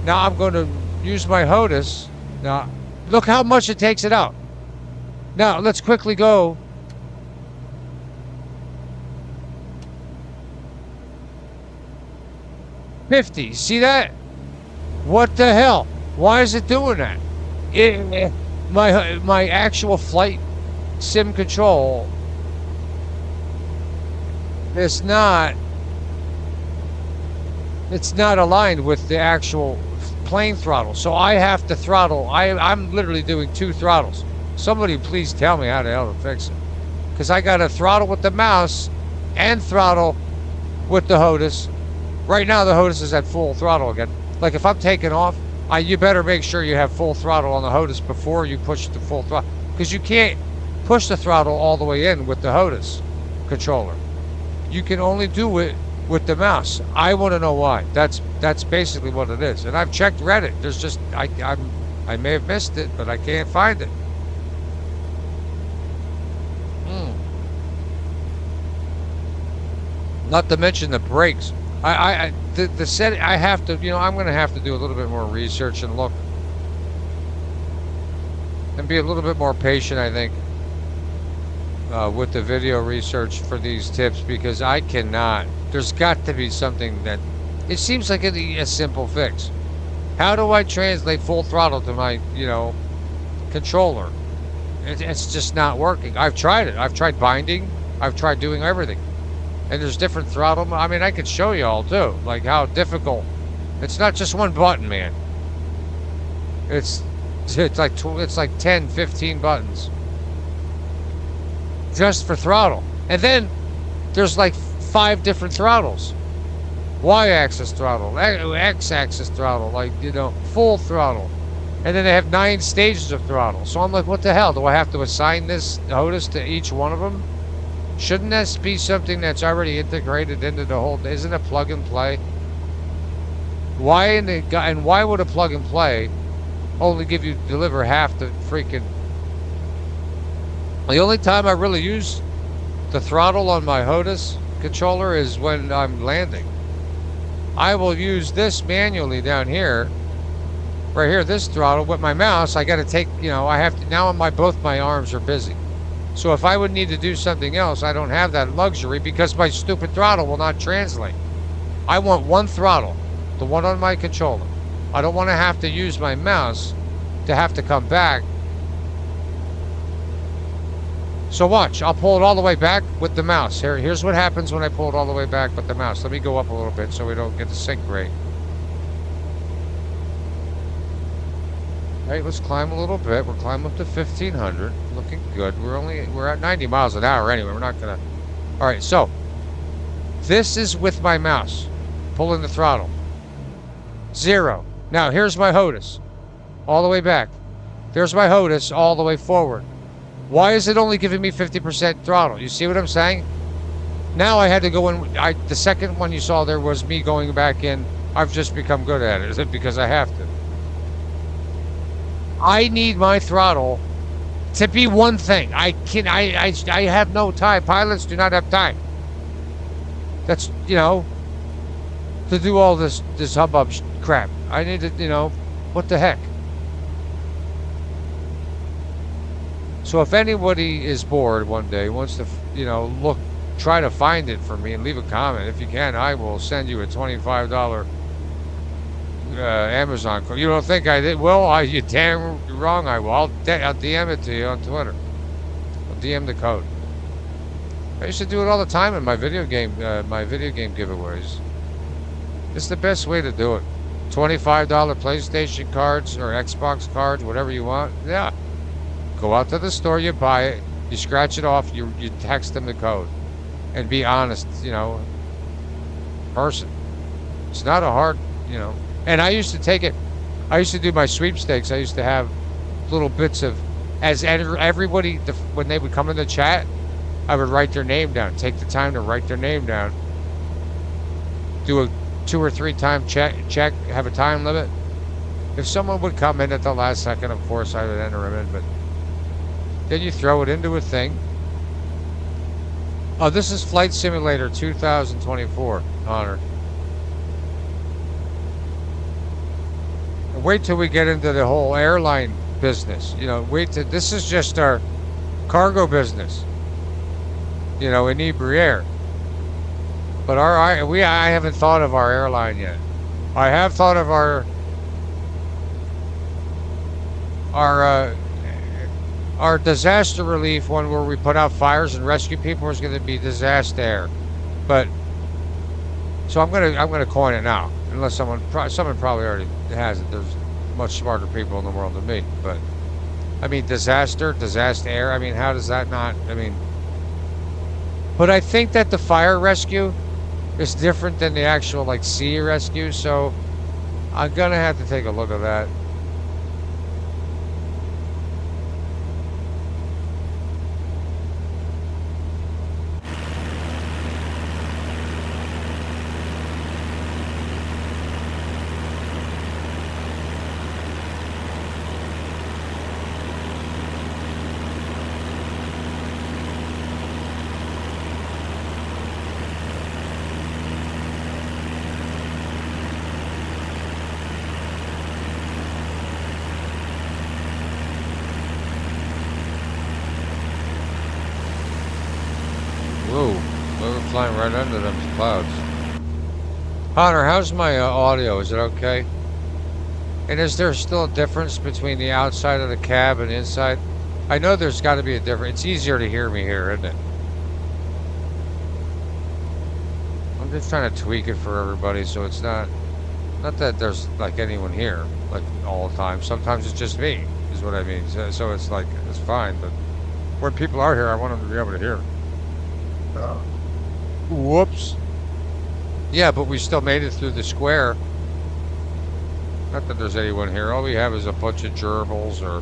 Now I'm going to use my HOTAS. Now look how much it takes it out. Now let's quickly go. $50. See that? What the hell? Why is it doing that? My actual flight sim control is not. It's not aligned with the actual plane throttle, so I have to throttle. I'm literally doing 2 throttles. Somebody please tell me how the hell to fix it, because I got to throttle with the mouse and throttle with the HOTAS. Right now the HOTAS is at full throttle again. Like if I'm taking off, you better make sure you have full throttle on the HOTAS before you push the full throttle, because you can't push the throttle all the way in with the HOTAS controller. You can only do it with the mouse. I want to know why. That's basically what it is. And I've checked Reddit. There's just I may have missed it, but I can't find it. Not to mention the brakes. The set. I have to. I'm going to have to do a little bit more research and look, and be a little bit more patient, I think, with the video research for these tips, because I cannot. There's got to be something that. It seems like a simple fix. How do I translate full throttle to my, controller? It's just not working. I've tried it. I've tried binding. I've tried doing everything. And there's different throttle. I mean, I could show you all too, like how difficult. It's not just one button, man. It's like 10, 15 buttons just for throttle. And then there's like 5 different throttles. Y-axis throttle, X-axis throttle, like, full throttle. And then they have 9 stages of throttle. So I'm like, what the hell? Do I have to assign this HOTAS to each one of them? Shouldn't this be something that's already integrated into the whole? Isn't it plug and play? Why would a plug and play only deliver half the freaking? The only time I really use the throttle on my HOTAS controller is when I'm landing. I will use this manually down here, right here, this throttle with my mouse. I got to take, I have to now. Both my arms are busy. So if I would need to do something else, I don't have that luxury because my stupid throttle will not translate. I want one throttle, the one on my controller. I don't want to have to use my mouse to have to come back. So watch, I'll pull it all the way back with the mouse. Here's what happens when I pull it all the way back with the mouse. Let me go up a little bit so we don't get the sync rate. All right, let's climb a little bit. We're climbing up to 1500. Looking good. We're at 90 miles an hour anyway. We're not gonna. All right, so this is with my mouse pulling the throttle. 0. Now here's my HOTAS, all the way back. There's my HOTAS all the way forward. Why is it only giving me 50% throttle? You see what I'm saying? Now I had to go in. The second one you saw there was me going back in. I've just become good at it because I have to. I need my throttle to be one thing. I have no time. Pilots do not have time. That's, to do all this hubbub crap. I need to, what the heck? So if anybody is bored one day, wants to, try to find it for me and leave a comment. If you can, I will send you a $25 Amazon code. You don't think I did? Well, you damn wrong I will. I'll DM it to you on Twitter. I'll DM the code. I used to do it all the time in my video game giveaways. It's the best way to do it. $25 PlayStation cards or Xbox cards, whatever you want. Yeah. Go out to the store, you buy it, you scratch it off, you text them the code. And be honest, person. It's not a hard, And I used to take it, I used to do my sweepstakes. I used to have little bits of, as everybody, when they would come in the chat, I would write their name down. Take the time to write their name down. Do a 2 or 3 time check, have a time limit. If someone would come in at the last second, of course, I would enter them in, but then you throw it into a thing. Oh, this is Flight Simulator 2024, Honor. Wait till we get into the whole airline business. This is just our cargo business. InebriAir. But I haven't thought of our airline yet. I have thought of our disaster relief one where we put out fires and rescue people is going to be DisasterAir. But so I'm gonna coin it now, unless someone probably already has it. There's much smarter people in the world than me. But I mean, DisasterAir. I mean, how does that not? I mean, but I think that the fire rescue is different than the actual sea rescue. So I'm gonna have to take a look at that. Flying right under them clouds. Hunter, how's my audio? Is it okay? And is there still a difference between the outside of the cab and inside? I know there's got to be a difference. It's easier to hear me here, isn't it? I'm just trying to tweak it for everybody so it's not that there's anyone here all the time. Sometimes it's just me, is what I mean. So it's it's fine, but when people are here, I want them to be able to hear. Whoops. Yeah, but we still made it through the square. Not that there's anyone here. All we have is a bunch of gerbils or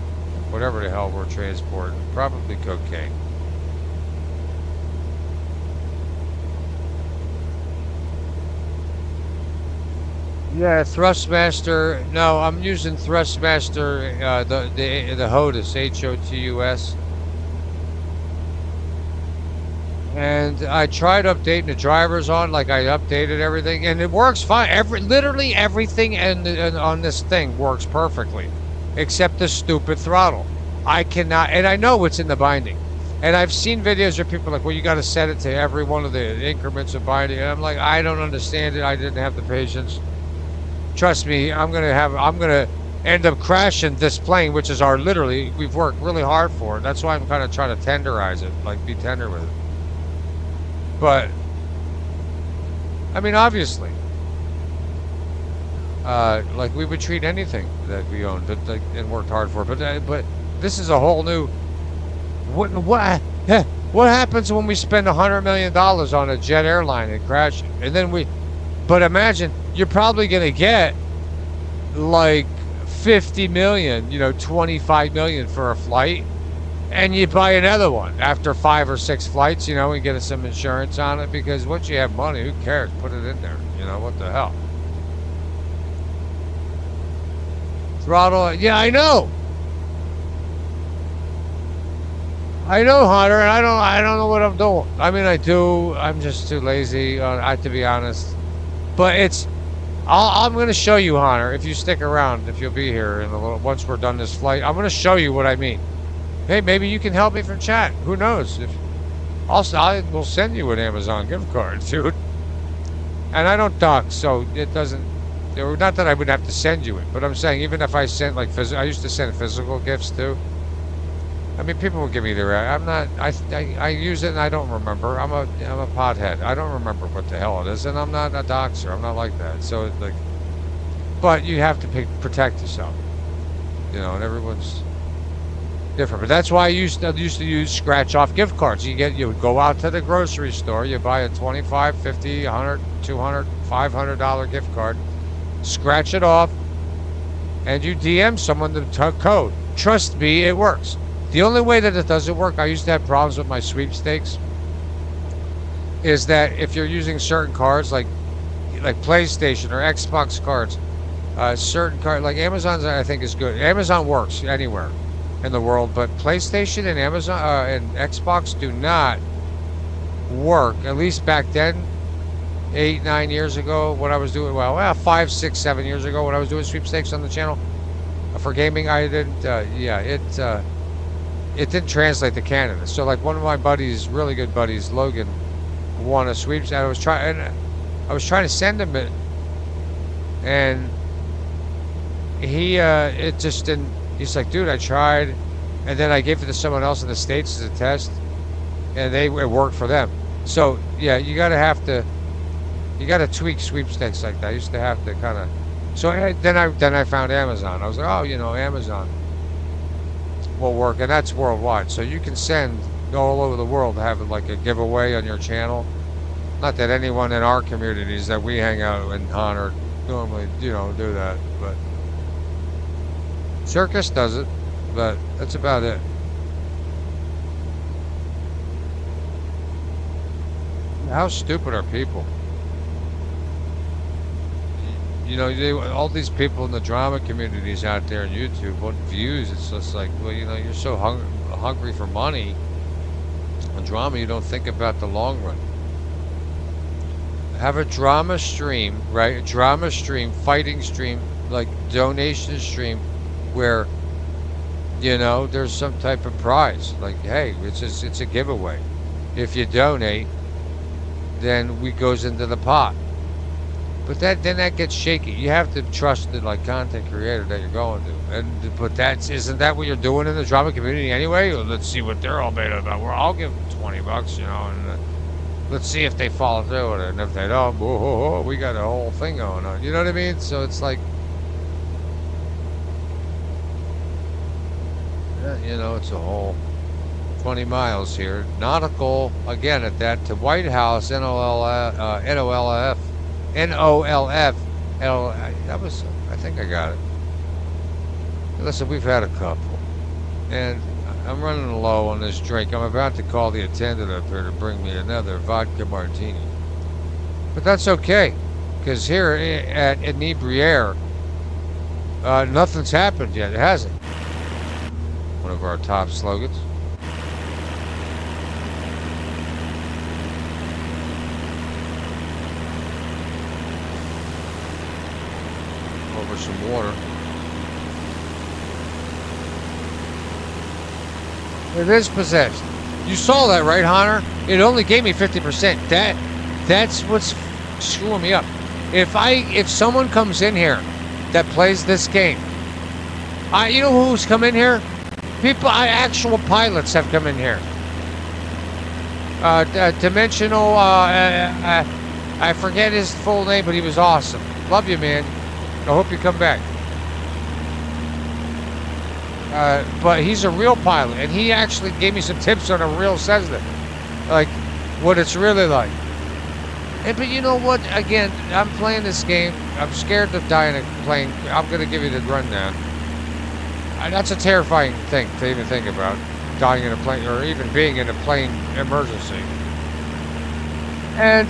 whatever the hell we're transporting. Probably cocaine. Yeah, Thrustmaster. No, I'm using Thrustmaster, the HOTUS, HOTUS. And I tried updating the drivers on, I updated everything, and it works fine. Literally everything on this thing works perfectly, except the stupid throttle. I cannot, and I know it's in the binding. And I've seen videos where people are like, well, you got to set it to every one of the increments of binding. And I'm like, I don't understand it. I didn't have the patience. Trust me, I'm gonna end up crashing this plane, which is we've worked really hard for it. That's why I'm kind of trying to tenderize it, be tender with it. But I mean, obviously, we would treat anything that we owned and worked hard for. But this is a whole new. What happens when we spend $100 million on a jet airline and crash it? And then but imagine you're probably gonna get 50 million, 25 million for a flight. And you buy another one after 5 or 6 flights, and get some insurance on it, because once you have money, who cares? Put it in there, what the hell? Throttle, yeah, I know. I know, Hunter, and I don't know what I'm doing. I mean, I do. I'm just too lazy, to be honest. But I'm going to show you, Hunter, if you stick around, if you'll be here in a little, once we're done this flight. I'm going to show you what I mean. Hey, maybe you can help me from chat. Who knows? If also, I will send you an Amazon gift card, dude. And I don't dock, so it doesn't. Not that I would have to send you it, but I'm saying even if I sent like I used to send physical gifts too. I mean, people will give me their. I'm not. I use it and I don't remember. I'm a pothead. I don't remember what the hell it is, and I'm not a doxer. I'm not like that. So it's like, but you have to protect yourself, you know. And everyone's different. But that's why I used to use scratch off gift cards. You go out to the grocery store, you buy a $25, $50, $100, $200, $500 gift card, scratch it off, and you DM someone the code. Trust me, it works. The only way that it doesn't work, I used to have problems with my sweepstakes, is that if you're using certain cards like PlayStation or Xbox cards, certain cards like Amazon's I think is good. Amazon works anywhere in the world, but PlayStation and Amazon and Xbox do not work. At least back then, 8, 9 years ago when I was doing 5, 6, 7 years ago when I was doing sweepstakes on the channel for gaming, I didn't. It didn't translate to Canada. So like one of my buddies, really good buddies, Logan, won a sweepstakes. I was trying to send him it, and it just didn't. He's like, dude, I tried, and then I gave it to someone else in the States as a test, and it worked for them. So yeah, you gotta tweak sweepstakes like that. I used to have to kind of. So then I found Amazon. I was like, oh, Amazon will work, and that's worldwide. So you can send all over the world to have like a giveaway on your channel. Not that anyone in our communities that we hang out and honor normally, do that, but Circus does it, but that's about it. How stupid are people? All these people in the drama communities out there on YouTube want views. It's just like, well, you're so hungry for money. On drama, you don't think about the long run. Have a drama stream, right? A drama stream, fighting stream, like donation stream, where, there's some type of prize. Like, hey, it's a giveaway. If you donate, then it goes into the pot. But then that gets shaky. You have to trust the content creator that you're going to. But isn't that what you're doing in the drama community anyway? Well, let's see what they're all made about. Well, I'll give them $20, and let's see if they follow through with it. And if they don't, we got a whole thing going on. You know what I mean? So it's like, it's a whole 20 miles here. Nautical, again, at that, to White House, NOLF. That was, I think I got it. Listen, we've had a couple, and I'm running low on this drink. I'm about to call the attendant up here to bring me another vodka martini. But that's okay, because here at InebriAir, nothing's happened yet, it hasn't. One of our top slogans. Over some water. It is possessed. You saw that, right, Hunter? It only gave me 50%. That's what's screwing me up. If someone comes in here that plays this game, you know who's come in here? Actual pilots have come in here. Dimensional, I forget his full name, but he was awesome. Love you, man. I hope you come back. But he's a real pilot, and he actually gave me some tips on a real Cessna, like what it's really like. But you know what? Again, I'm playing this game. I'm scared to die in a plane. I'm going to give you the rundown. That's a terrifying thing to even think about, dying in a plane, or even being in a plane emergency. And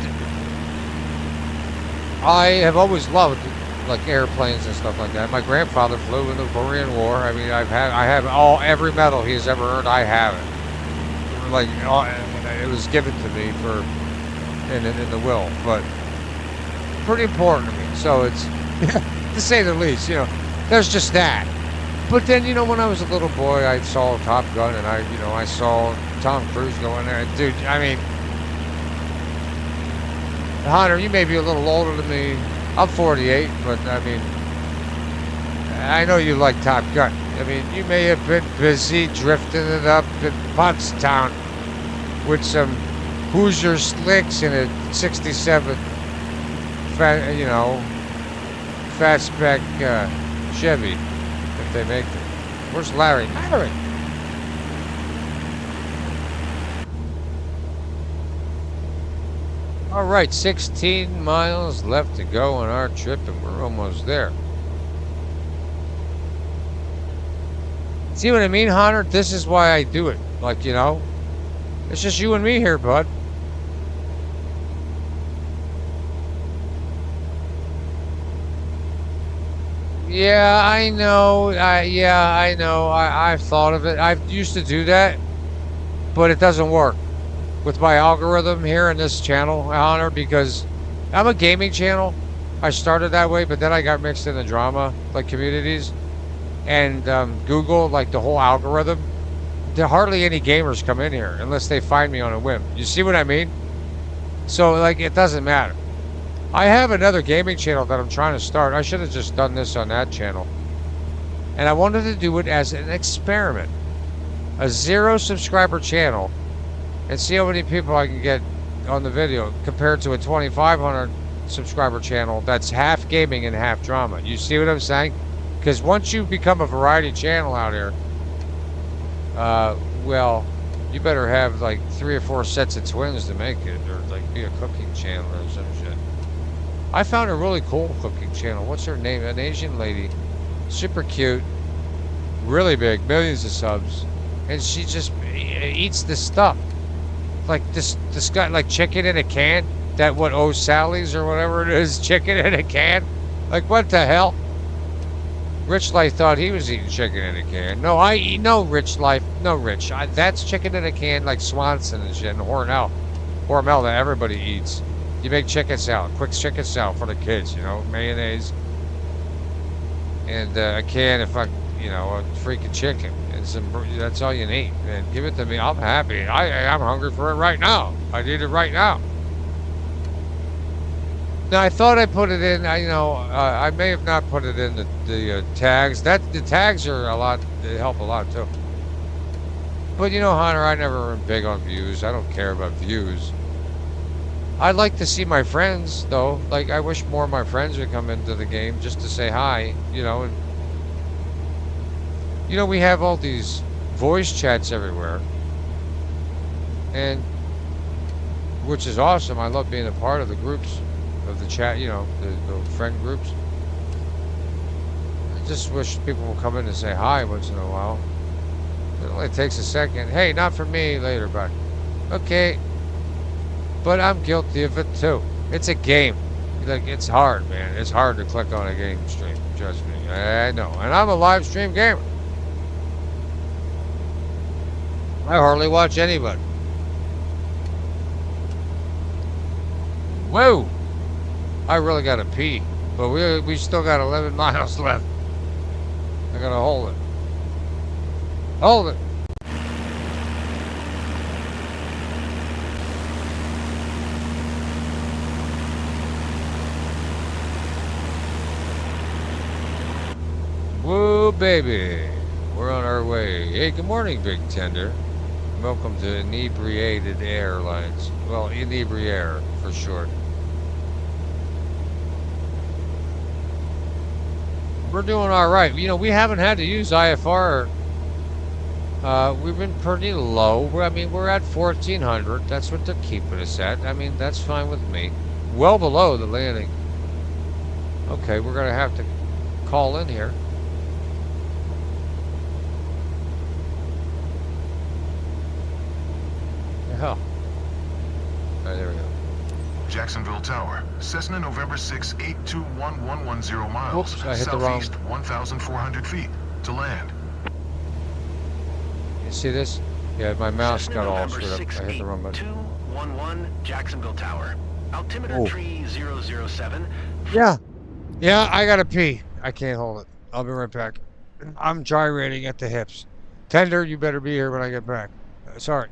I have always loved like airplanes and stuff like that. My grandfather flew in the Korean War. I mean, I have every medal he's ever earned. I have it. like it was given to me for in the will, but pretty important to me. So it's to say the least. You know, there's just that. But then, you know, when I was a little boy, I saw Top Gun, and I saw Tom Cruise going there. Dude, I mean, Hunter, you may be a little older than me. I'm 48, but I mean, I know you like Top Gun. I mean, you may have been busy drifting it up in Pottstown with some Hoosier slicks in a '67, fastback Chevy. If they make it. Where's Larry? Larry! All right, 16 miles left to go on our trip, and we're almost there. See what I mean, Hunter? This is why I do it. Like, you know, it's just you and me here, bud. Yeah, I know. I know. I've thought of it. I've used to do that, but it doesn't work with my algorithm here in this channel, Hunter, because I'm a gaming channel. I started that way, but then I got mixed in the drama, like communities, and Google, like the whole algorithm. There hardly any gamers come in here unless they find me on a whim. You see what I mean? So, like, it doesn't matter. I have another gaming channel that I'm trying to start. I should have just done this on that channel. And I wanted to do it as an experiment. A 0 subscriber channel. And see how many people I can get on the video compared to a 2,500 subscriber channel that's half gaming and half drama. You see what I'm saying? Because once you become a variety channel out here, well, you better have like 3 or 4 sets of twins to make it, or like be a cooking channel or some shit. I found a really cool cooking channel. What's her name? An Asian lady. Super cute. Really big. Millions of subs. And she just eats this stuff. Like this guy, like chicken in a can. That what, Oh Sally's or whatever it is. Chicken in a can. Like what the hell? Rich Life thought he was eating chicken in a can. No, I eat, no Rich Life. No Rich. That's chicken in a can like Swanson and shit. And Hormel that everybody eats. You make chicken salad, quick chicken salad for the kids, you know, mayonnaise, and a can of, a freaking chicken, and that's all you need. And give it to me, I'm happy. I'm hungry for it right now. I need it right now. Now, I thought I put it in, I may have not put it in the tags. The tags are a lot, they help a lot too. But you know, Hunter, I never am big on views. I don't care about views. I'd like to see my friends, though. Like, I wish more of my friends would come into the game just to say hi, you know. And, you know, we have all these voice chats everywhere. And, which is awesome. I love being a part of the groups, of the chat, you know, the friend groups. I just wish people would come in and say hi once in a while. It only takes a second. Hey, not for me, later, bye. Okay. But I'm guilty of it too. It's a game. Like, it's hard, man. It's hard to click on a game stream. Trust me. I know. And I'm a live stream gamer. I hardly watch anybody. Whoa! I really gotta pee. But we still got 11 miles left. I gotta hold it. Hold it. Whoa, baby. We're on our way. Hey, good morning, Big Tender. Welcome to Inebriated Airlines. Well, InebriAir for short. We're doing all right. You know, we haven't had to use IFR. We've been pretty low. We're at 1,400. That's what they're keeping us at. I mean, that's fine with me. Well below the landing. Okay, we're going to have to call in here. Hell. All right, there we go. Jacksonville Tower, Cessna November 6, 821110 miles, Oops, I hit the wrong. southeast 1,400 feet, to land. You see this? Yeah, my mouse Cessna got all November screwed up. I hit the wrong button. 68211 Jacksonville Tower. Altimeter Oh. tree 007. Yeah. Yeah, I gotta pee. I can't hold it. I'll be right back. I'm gyrating at the hips. Tender, you better be here when I get back. Sorry.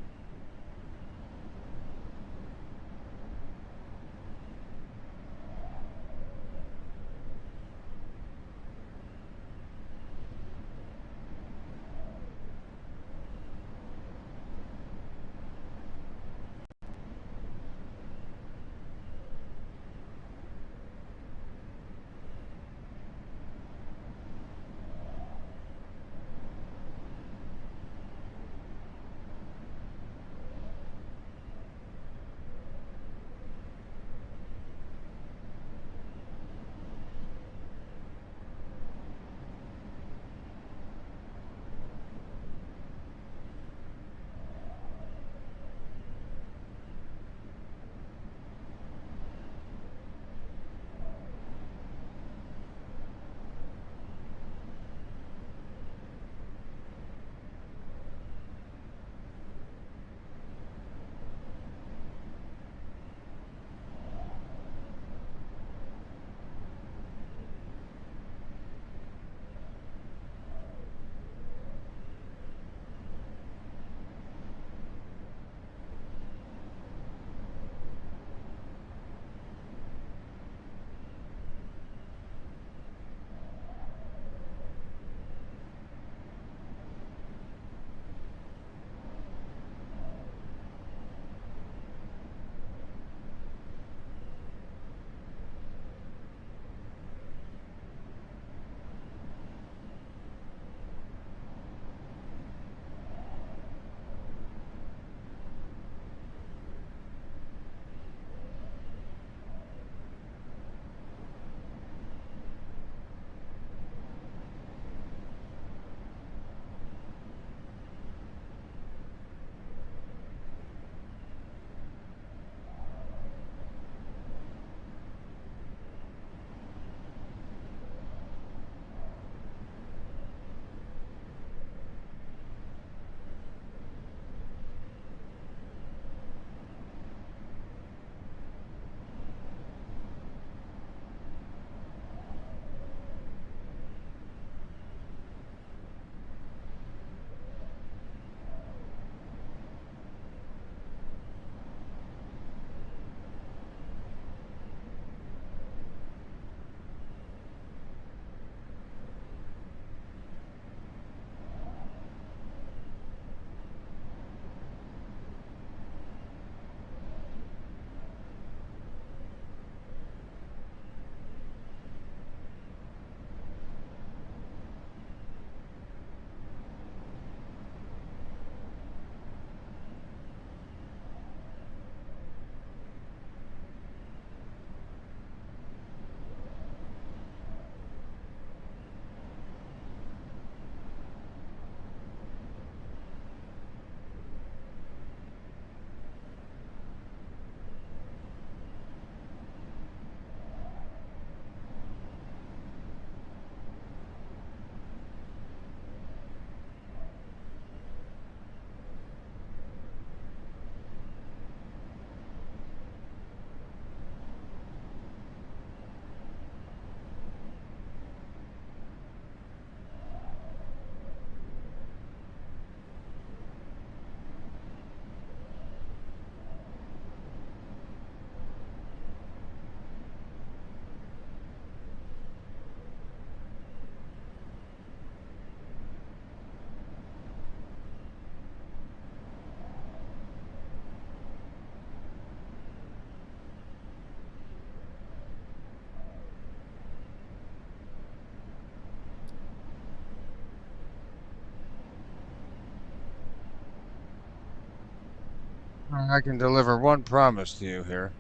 I can deliver one promise to you here.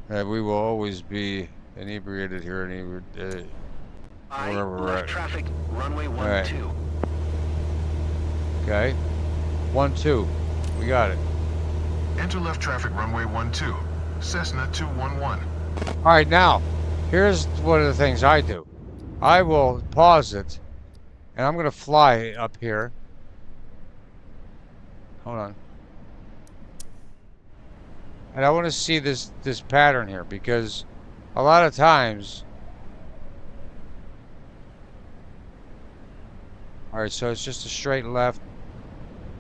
That we will always be inebriated here, wherever we're left at. traffic, runway 12. Right. Okay. 12. We got it. Enter left traffic runway 12, Cessna 211. All right, now, here's one of the things I do. I will pause it, and I'm going to fly up here, Hold on. And I want to see this pattern here, because a lot of times. All right, so it's just a straight left.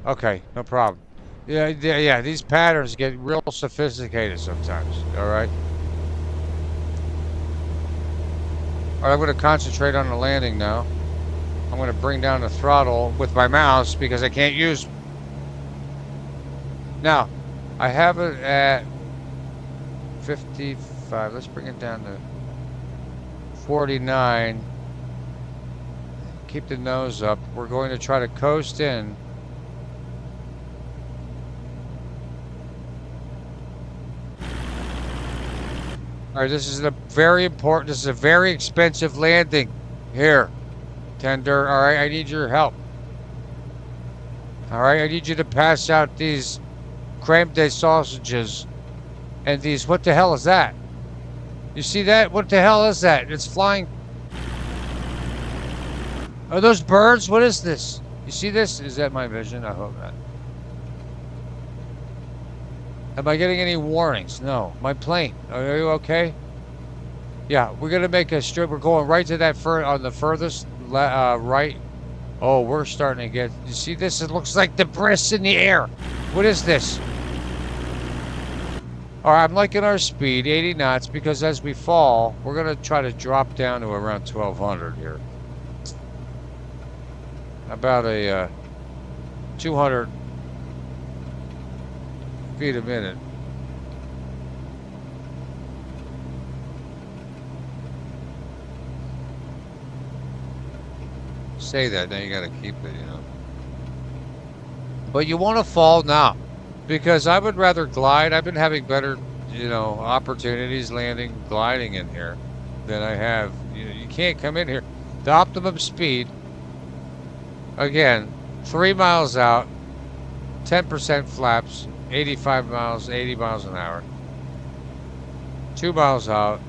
Okay, no problem. Yeah, these patterns get real sophisticated sometimes, all right? All right, I'm going to concentrate on the landing now. I'm going to bring down the throttle with my mouse because I can't use... Now, I have it at 55. Let's bring it down to 49. Keep the nose up. We're going to try to coast in. All right, this is a very important, this is a very expensive landing. Here, tender, all right, I need your help. All right, I need you to pass out these creme de sausages and these, what the hell is that? You see that? What the hell is that? It's flying. Are those birds? What is this? You see this? Is that my vision? I hope not. Am I getting any warnings? No. My plane. Are you okay? Yeah, we're gonna make a strip. We're going right to that on the furthest right. Oh, we're starting to get. You see this? It looks like debris in the air. What is this? All right, I'm liking our speed, 80 knots, because as we fall, we're gonna try to drop down to around 1200 here. About a 200 feet a minute. Say that, now you gotta keep it, you know. But you want to fall now, because I would rather glide. I've been having better, you know, opportunities gliding in here than I have. You can't come in here. The optimum speed, again, 3 miles out, 10% flaps, 85 miles, 80 miles an hour. 2 miles out,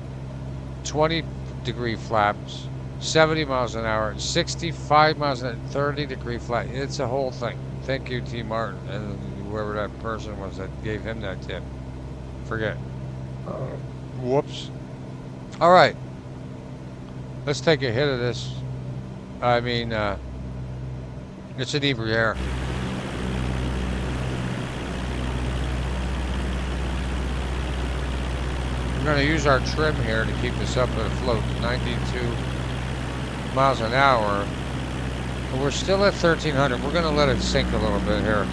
20-degree flaps, 70 miles an hour, 65 miles an hour, 30-degree flap. It's a whole thing. Thank you, T. Martin, and whoever that person was that gave him that tip. Forget. Whoops. All right. Let's take a hit of this. I mean, it's InebriAir. We're going to use our trim here to keep this up at a float, 92 miles an hour. But we're still at 1300. We're going to let it sink a little bit here.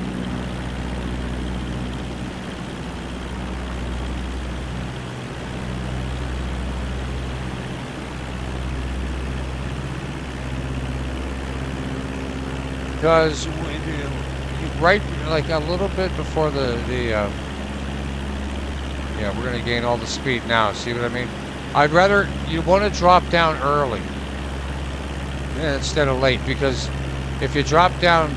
Because right, like a little bit before yeah, we're going to gain all the speed now. See what I mean? I'd rather, you want to drop down early instead of late, because if you drop down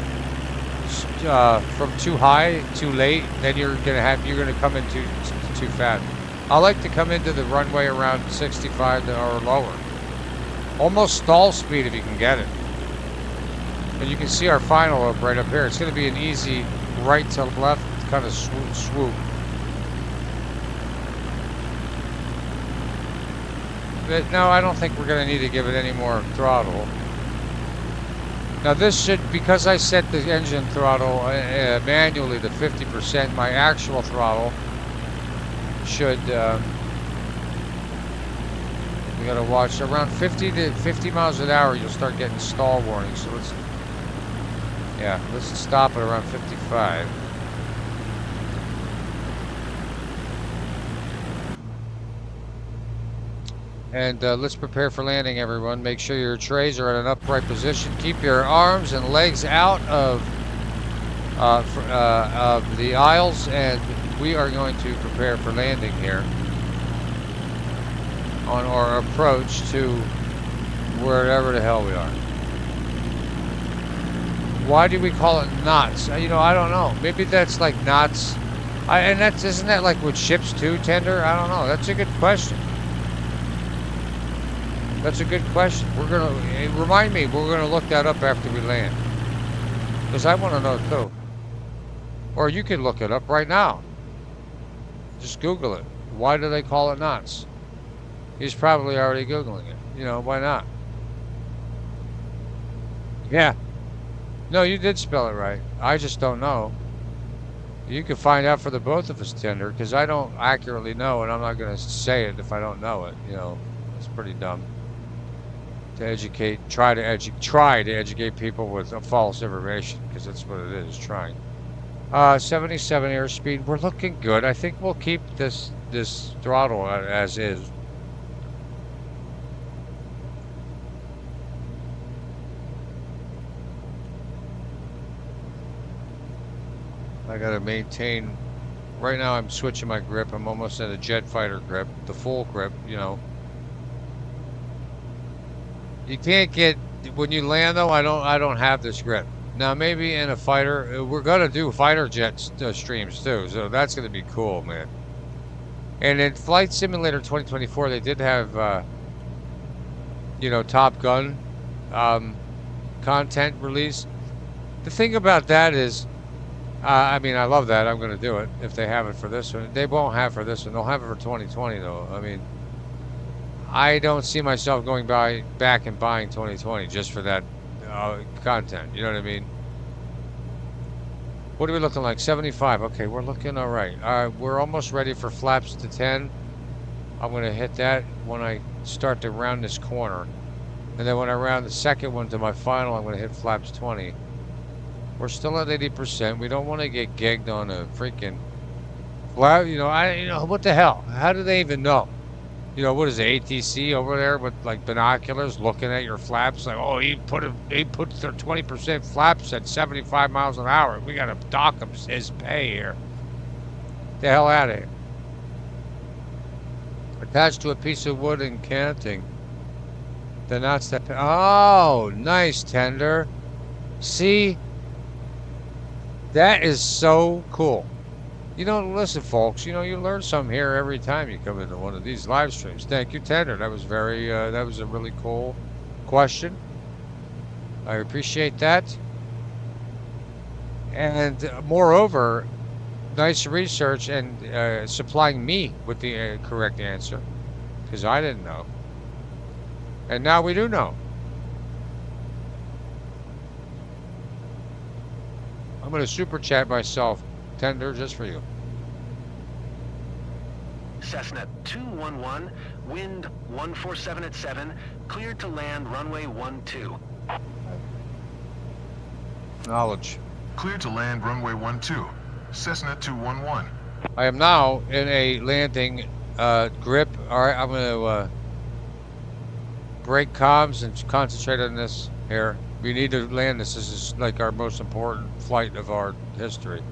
from too high, too late, then you're gonna come in too fast. I like to come into the runway around 65 or lower, almost stall speed if you can get it. And you can see our final right up here. It's going to be an easy right to left kind of swoop. But no, I don't think we're going to need to give it any more throttle. Now this should, because I set the engine throttle manually to 50%, my actual throttle should, we got to watch around 50 miles an hour, you'll start getting stall warnings. So let's stop at around 55. And let's prepare for landing, everyone. Make sure your trays are in an upright position. Keep your arms and legs out of the aisles, and we are going to prepare for landing here on our approach to wherever the hell we are. Why do we call it knots? You know, I don't know. Maybe that's like knots. Isn't that like with ships too, Tender? I don't know. That's a good question. That's a good question. Remind me, we're gonna look that up after we land, because I want to know too. Or you can look it up right now. Just Google it. Why do they call it knots? He's probably already Googling it. You know, why not? Yeah. No, you did spell it right. I just don't know. You can find out for the both of us, Tinder, because I don't accurately know, and I'm not going to say it if I don't know it. You know, it's pretty dumb to educate, try to educate people with false information, because that's what it is, trying. 77 airspeed, we're looking good. I think we'll keep this throttle as is. I gotta maintain. Right now I'm switching my grip. I'm almost at a jet fighter grip, the full grip, you know. You can't get, when you land though, I don't have this grip. Now maybe in a fighter, we're gonna do fighter jet streams too, so that's gonna be cool, man. And in Flight Simulator 2024, they did have, you know, Top Gun content released. The thing about that is, I mean, I love that. I'm going to do it if they have it for this one. They won't have for this one. They'll have it for 2020, though. I mean, I don't see myself going back and buying 2020 just for that content. You know what I mean? What are we looking like? 75. Okay, we're looking all right. We're almost ready for flaps to 10. I'm going to hit that when I start to round this corner. And then when I round the second one to my final, I'm going to hit flaps 20. We're still at 80%. We don't want to get gigged on a freaking flap. You know, what the hell? How do they even know? You know, what is it, ATC over there with like binoculars looking at your flaps? Like, oh, he put their 20% flaps at 75 miles an hour. We got to dock him his pay here. Get the hell out of here. Attached to a piece of wood and canting. The knots that. Oh, nice, Tender. See? That is so cool. You know, listen, folks, you know, you learn something here every time you come into one of these live streams. Thank you, Tender. That was that was a really cool question. I appreciate that. And moreover, nice research and supplying me with the correct answer, because I didn't know. And now we do know. I'm going to super chat myself, Tender, just for you. Cessna 211, wind 147 at 7, cleared to land runway 12. Knowledge. Cleared to land runway 12. Cessna 211. I am now in a landing grip. All right, I'm going to break comms and concentrate on this here. We need to land this. This is like our most important flight of our history.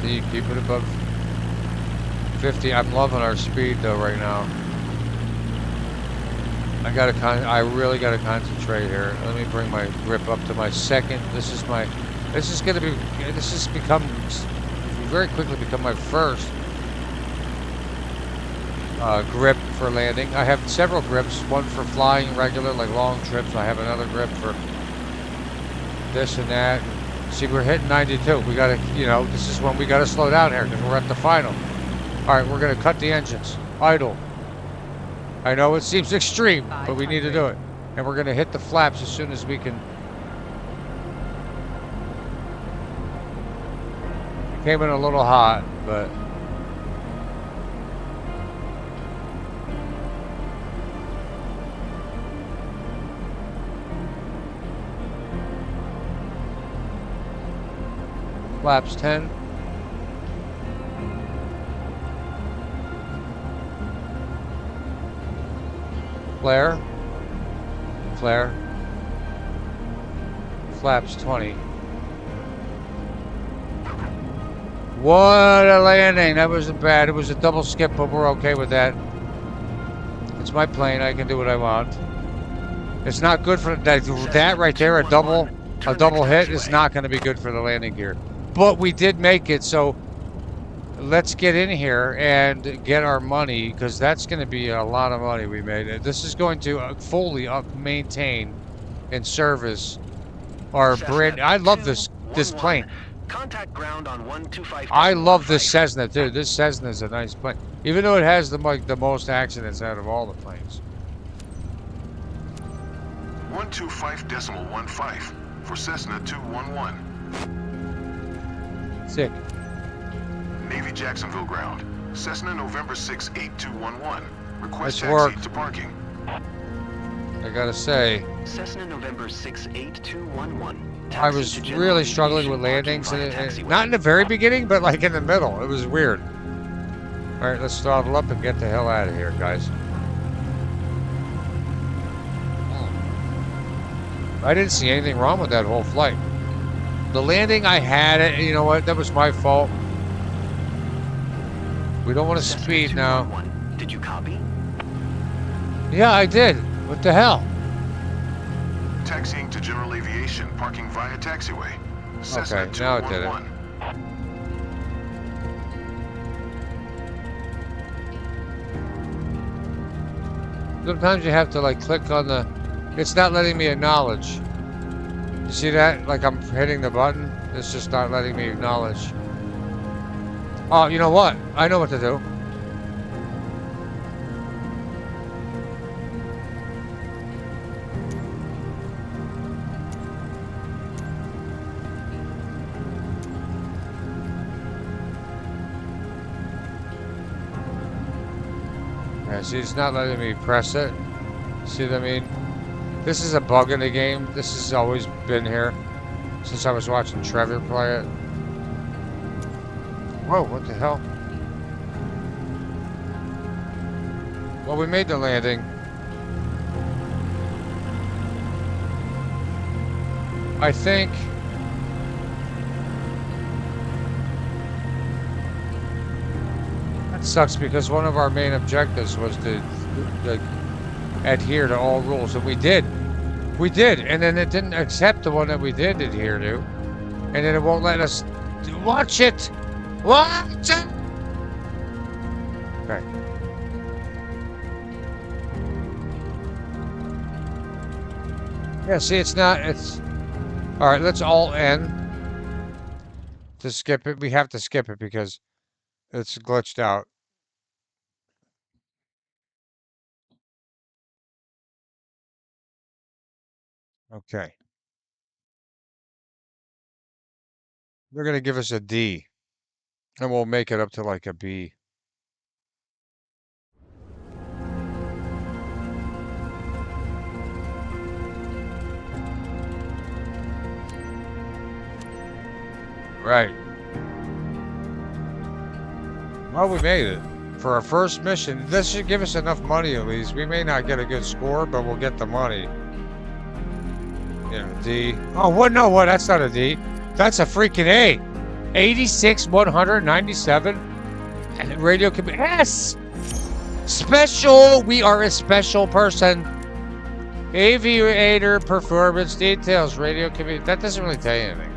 See, keep it above 50. I'm loving our speed though right now. I really gotta concentrate here. Let me bring my grip up to my second. This has very quickly become my first grip for landing. I have several grips, one for flying regular, like long trips. I have another grip for this and that. See, we're hitting 92. We gotta, you know, this is when we gotta slow down here because we're at the final. All right, we're gonna cut the engines. Idle. I know it seems extreme, but we need to do it. And we're gonna hit the flaps as soon as we can. Came in a little hot, but flaps 10. Flare. Flare. Flaps 20. What a landing. That wasn't bad. It was a double skip, but we're okay with that. It's my plane. I can do what I want. It's not good for that right there. A double hit is not going to be good for the landing gear. But we did make it, so let's get in here and get our money, because that's going to be a lot of money we made. This is going to fully maintain and service our brand. I love this plane. Contact ground on 125. I love this Cessna too. This Cessna is a nice plane, even though it has the most accidents out of all the planes. 125.15 for Cessna 211. Sick. Navy Jacksonville ground. Cessna November 6 8211. Request Nice work. taxi to parking. I gotta say, Cessna November 68211. I was really struggling with landings, not in the very beginning, but like in the middle. It was weird. All right, let's throttle up and get the hell out of here, guys. I didn't see anything wrong with that whole flight. The landing, I had it. You know what? That was my fault. We don't want to speed now. Did you copy? Yeah, I did. What the hell? Taxiing to general aviation, parking via taxiway. Cessna Okay, now it did it. 211. Sometimes you have to like click on the. It's not letting me acknowledge. You see that? Like I'm hitting the button. It's just not letting me acknowledge. Oh, you know what? I know what to do. Yeah, see, it's not letting me press it. See what I mean? This is a bug in the game. This has always been here since I was watching Trevor play it. Whoa, what the hell? Well, we made the landing. I think that sucks because one of our main objectives was to adhere to all rules, and we did. We did, and then it didn't accept the one that we did adhere to, and then it won't let us watch it. Watch it. Okay. Yeah, see, it's not. It's all right. Let's all N to skip it. We have to skip it because it's glitched out. Okay. They're going to give us a D, and we'll make it up to like a B. Right. Well, we made it. For our first mission, this should give us enough money at least. We may not get a good score, but we'll get the money. Yeah, D. Oh, what? No, what? That's not a D. That's a freaking A. 86, 197. Radio can be. Yes! Special. We are a special person. Aviator performance details. Radio can be. That doesn't really tell you anything.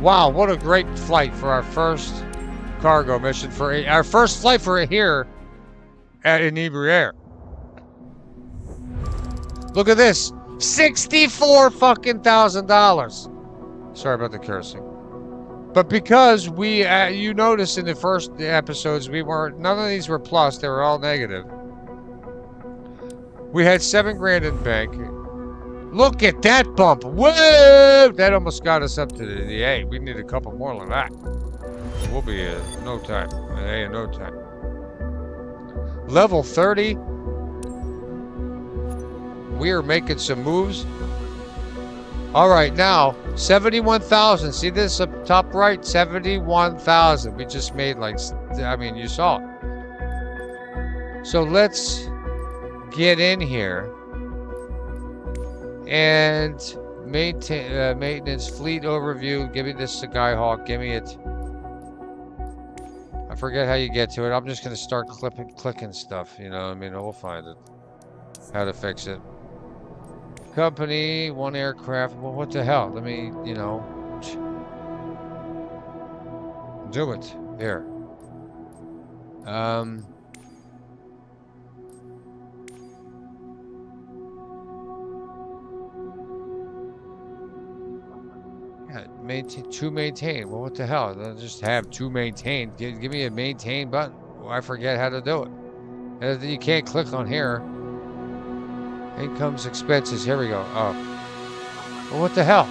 Wow, what a great flight for our first cargo mission our first flight for here at InebriAir. Look at this. $64,000. Sorry about the cursing. But because we, you notice in the first episodes, none of these were plus, they were all negative. We had $7 grand in bank. Look at that bump. Whoa! That almost got us up to the A. We need a couple more like that. We'll be in no time. An A in no time. Level 30. We are making some moves. All right, now 71,000. See this up top right? 71,000. We just made you saw it. So let's get in here and maintain maintenance fleet overview. Give me this Skyhawk. Give me it. I forget how you get to it. I'm just gonna start clicking stuff. You know, we'll find it. How to fix it. Company, one aircraft. Well, what the hell? Let me, do it. Here. Yeah, maintain. Well, what the hell? They'll just have to maintain. Give me a maintain button. Well, I forget how to do it. And you can't click on here. Incomes, expenses. Here we go. Oh. Well, what the hell?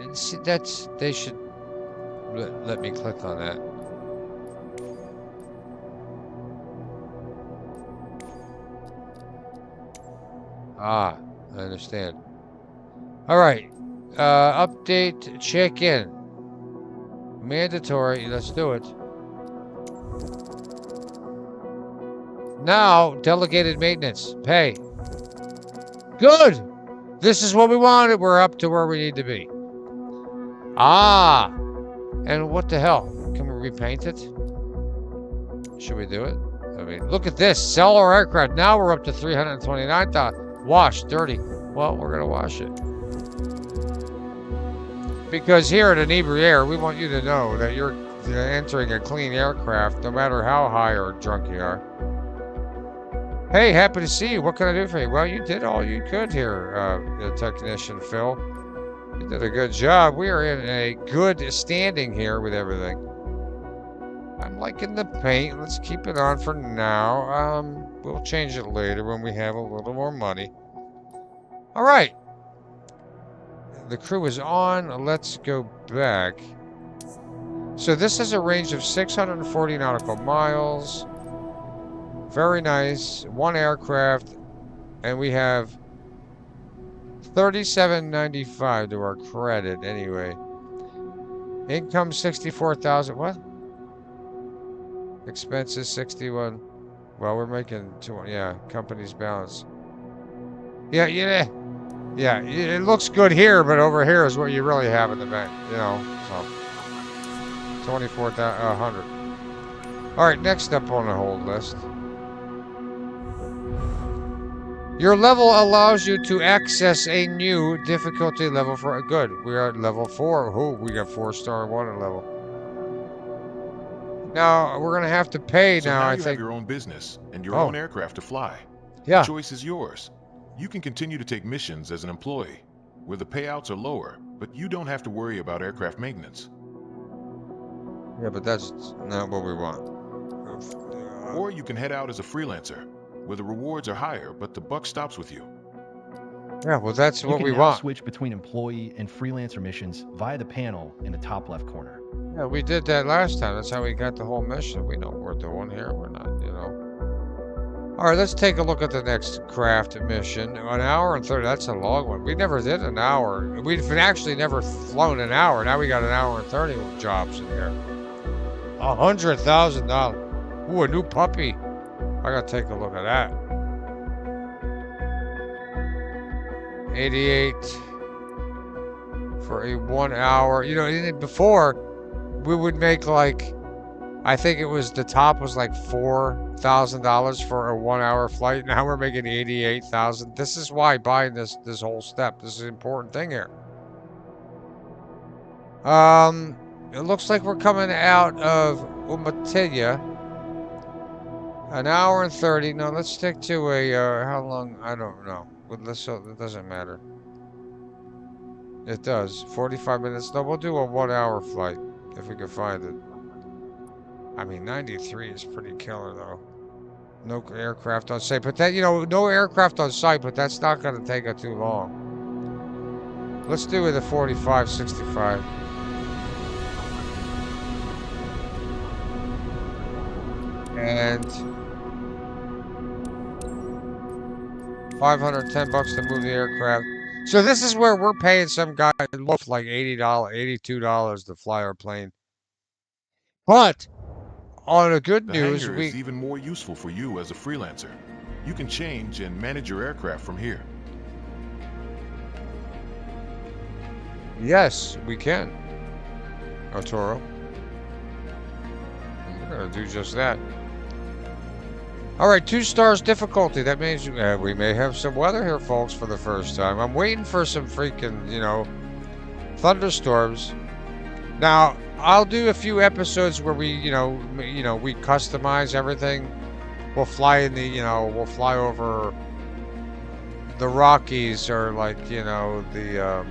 And see, they should let me click on that. Ah, I understand. All right. Update, check in. Mandatory. Let's do it. Now, delegated maintenance. Pay. Good. This is what we wanted. We're up to where we need to be. Ah. And what the hell? Can we repaint it? Should we do it? I mean, look at this. Sell our aircraft. Now we're up to 329,000. Wash, dirty. Well, we're going to wash it. Because here at InebriAir, we want you to know that you're entering a clean aircraft, no matter how high or drunk you are. Hey, happy to see you. What can I do for you? Well, you did all you could here, technician Phil. You did a good job. We are in a good standing here with everything. I'm liking the paint. Let's keep it on for now. We'll change it later when we have a little more money. All right. The crew is on. Let's go back. So this has a range of 640 nautical miles. Very nice. One aircraft. And we have $37.95 to our credit anyway. Income 64,000. What? Expenses 61. Well, we're making 2. Yeah, company's balance. Yeah. It looks good here, but over here is what you really have in the bank. You know, so 24,100. All right, next up on the hold list. Your level allows you to access a new difficulty level for good. We are at level 4. Ooh, we got 4-star water level. Now we're gonna have to pay So now. now I you think have your own business and your own aircraft to fly. Yeah. The choice is yours. You can continue to take missions as an employee, where the payouts are lower, but you don't have to worry about aircraft maintenance. Yeah, but that's not what we want. Or you can head out as a freelancer, where the rewards are higher, but the buck stops with you. Yeah, well, that's what we You can now want. switch between employee and freelancer missions via the panel in the top left corner. Yeah, we did that last time. That's how we got the whole mission. We know what we're doing here. We're not, you know. All right, let's take a look at the next craft mission. 1 hour and 30. That's a long one. We never did an hour. We've actually never flown an hour. Now we got an hour and 30 jobs in here. $100,000. Ooh, a new puppy. I gotta take a look at that. 88 for a 1 hour. You know, before we would make like, I think it was the top was like $4,000 for a 1 hour flight. Now we're making 88,000. This is why buying this whole step. This is an important thing here. It looks like we're coming out of Umatilla. 1 hour and 30. No, let's stick to a, how long? I don't know. It doesn't matter. It does. 45 minutes. No, we'll do a 1 hour flight if we can find it. I mean, 93 is pretty killer, though. No aircraft on site. But that, you know, no aircraft on site, but that's not going to take us too long. Let's do it at 45, 65. And $510 to move the aircraft. So this is where we're paying some guy like $80, $82 to fly our plane. But on a good The news, hangar is even more useful for you as a freelancer. You can change and manage your aircraft from here. Yes, we can. Arturo. We're gonna do just that. All right, 2 stars difficulty. That means we may have some weather here, folks, for the first time. I'm waiting for some freaking, you know, thunderstorms. Now, I'll do a few episodes where we, you know, we customize everything. We'll fly in the, you know, we'll fly over the Rockies or like, you know, the,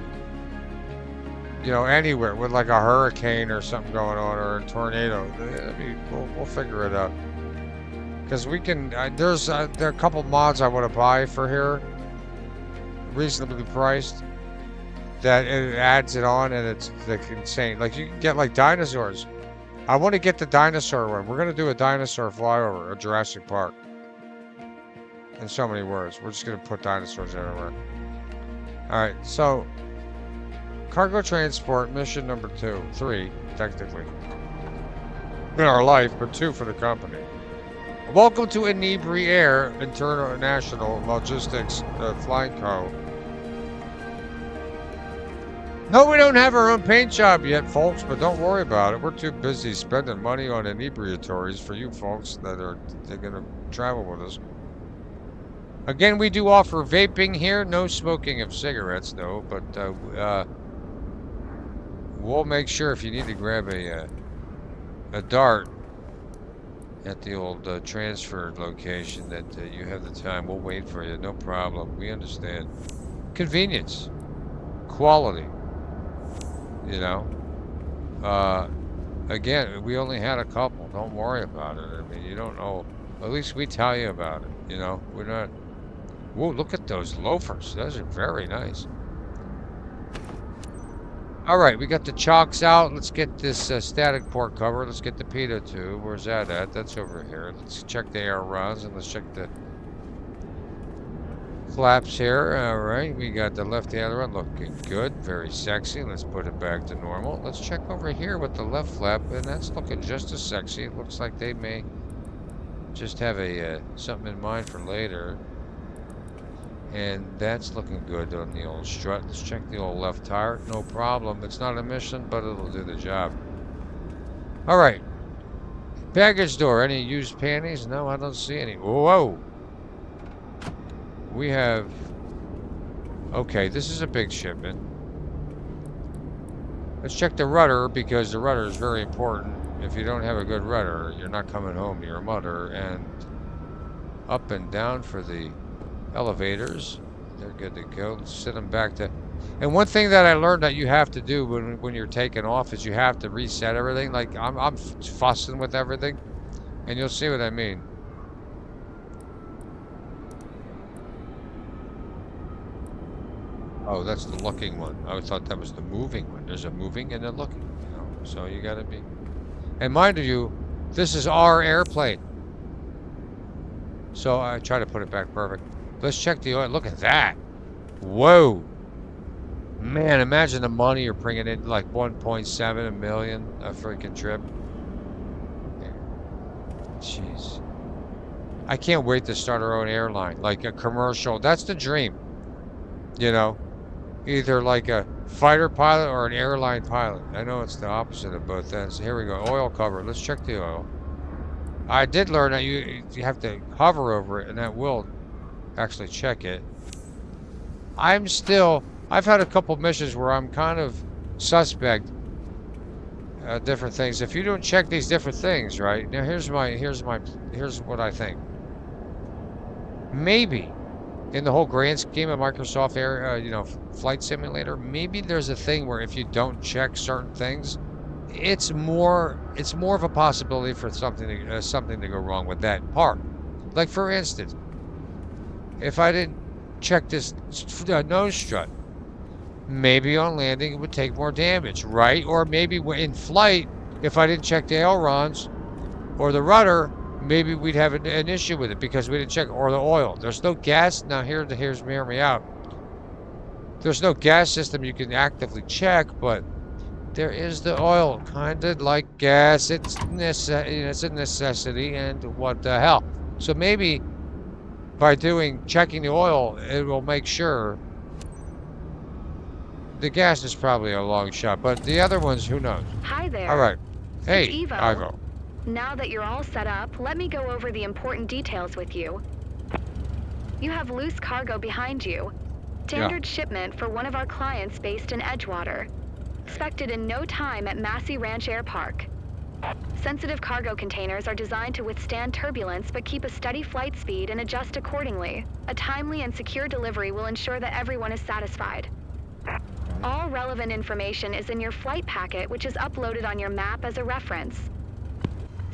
you know, anywhere with like a hurricane or something going on or a tornado. I mean, we'll figure it out. Because we can, there are a couple mods I want to buy for here, reasonably priced, that it adds it on and it's like insane. Like you can get like dinosaurs. I want to get the dinosaur one. We're going to do a dinosaur flyover at Jurassic Park. In so many words. We're just going to put dinosaurs everywhere. Alright, so cargo transport mission number 3, technically. In our life, but 2 for the company. Welcome to InebriAir International Logistics Flying Co. No, we don't have our own paint job yet, folks, but don't worry about it. We're too busy spending money on inebriatories for you folks that are going to travel with us. Again, we do offer vaping here. No smoking of cigarettes, though, but we'll make sure if you need to grab a dart at the old transfer location that you have the time. We'll wait for you. No problem. We understand. Convenience. Quality. You know. Again, we only had a couple. Don't worry about it. I mean, you don't know. At least we tell you about it. You know. We're not. Whoa, look at those loafers. Those are very nice. Alright, we got the chocks out. Let's get this static port cover. Let's get the pitot tube. Where's that at? That's over here. Let's check the air runs and let's check the flaps here. Alright, we got the left aileron looking good. Very sexy. Let's put it back to normal. Let's check over here with the left flap, and that's looking just as sexy. It looks like they may just have a something in mind for later. And that's looking good on the old strut. Let's check the old left tire. No problem. It's not a mission, but it'll do the job. Alright. Baggage door. Any used panties? No, I don't see any. Whoa! We have... Okay, this is a big shipment. Let's check the rudder, because the rudder is very important. If you don't have a good rudder, you're not coming home to your mother. And up and down for the elevators. They're good to go. Let's sit them back to... And one thing that I learned that you have to do when you're taking off is you have to reset everything. Like, I'm fussing with everything. And you'll see what I mean. Oh, that's the looking one. I thought that was the moving one. There's a moving and a looking. You know? So you gotta be... And mind you, this is our airplane. So I try to put it back perfect. Let's check the oil. Look at that. Whoa. Man, imagine the money you're bringing in, like 1.7 million a freaking trip. Jeez. I can't wait to start our own airline, like a commercial. That's the dream. You know, either like a fighter pilot or an airline pilot. I know it's the opposite of both ends. Here we go. Oil cover. Let's check the oil. I did learn that you have to hover over it, and that will actually check it. I've had a couple missions where I'm kind of suspect different things. If you don't check these different things, right? Now here's what I think. Maybe in the whole grand scheme of Microsoft Air, you know, Flight Simulator, maybe there's a thing where if you don't check certain things, it's more of a possibility for something to go wrong with that part. Like for instance, if I didn't check this nose strut, maybe on landing it would take more damage, right? Or maybe in flight, if I didn't check the ailerons or the rudder, maybe we'd have an issue with it because we didn't check, or the oil. There's no gas. Now hear me out. There's no gas system you can actively check, but there is the oil, kind of like gas. It's a necessity, and what the hell? So maybe by checking the oil, it will make sure. The gas is probably a long shot, but the other ones, who knows? Hi there. All right. Hey, It's Evo. Ivo. Now that you're all set up, let me go over the important details with you. You have loose cargo behind you. Standard shipment for one of our clients based in Edgewater. Expected in no time at Massey Ranch Air Park. Sensitive cargo containers are designed to withstand turbulence but keep a steady flight speed and adjust accordingly. A timely and secure delivery will ensure that everyone is satisfied. All relevant information is in your flight packet, which is uploaded on your map as a reference.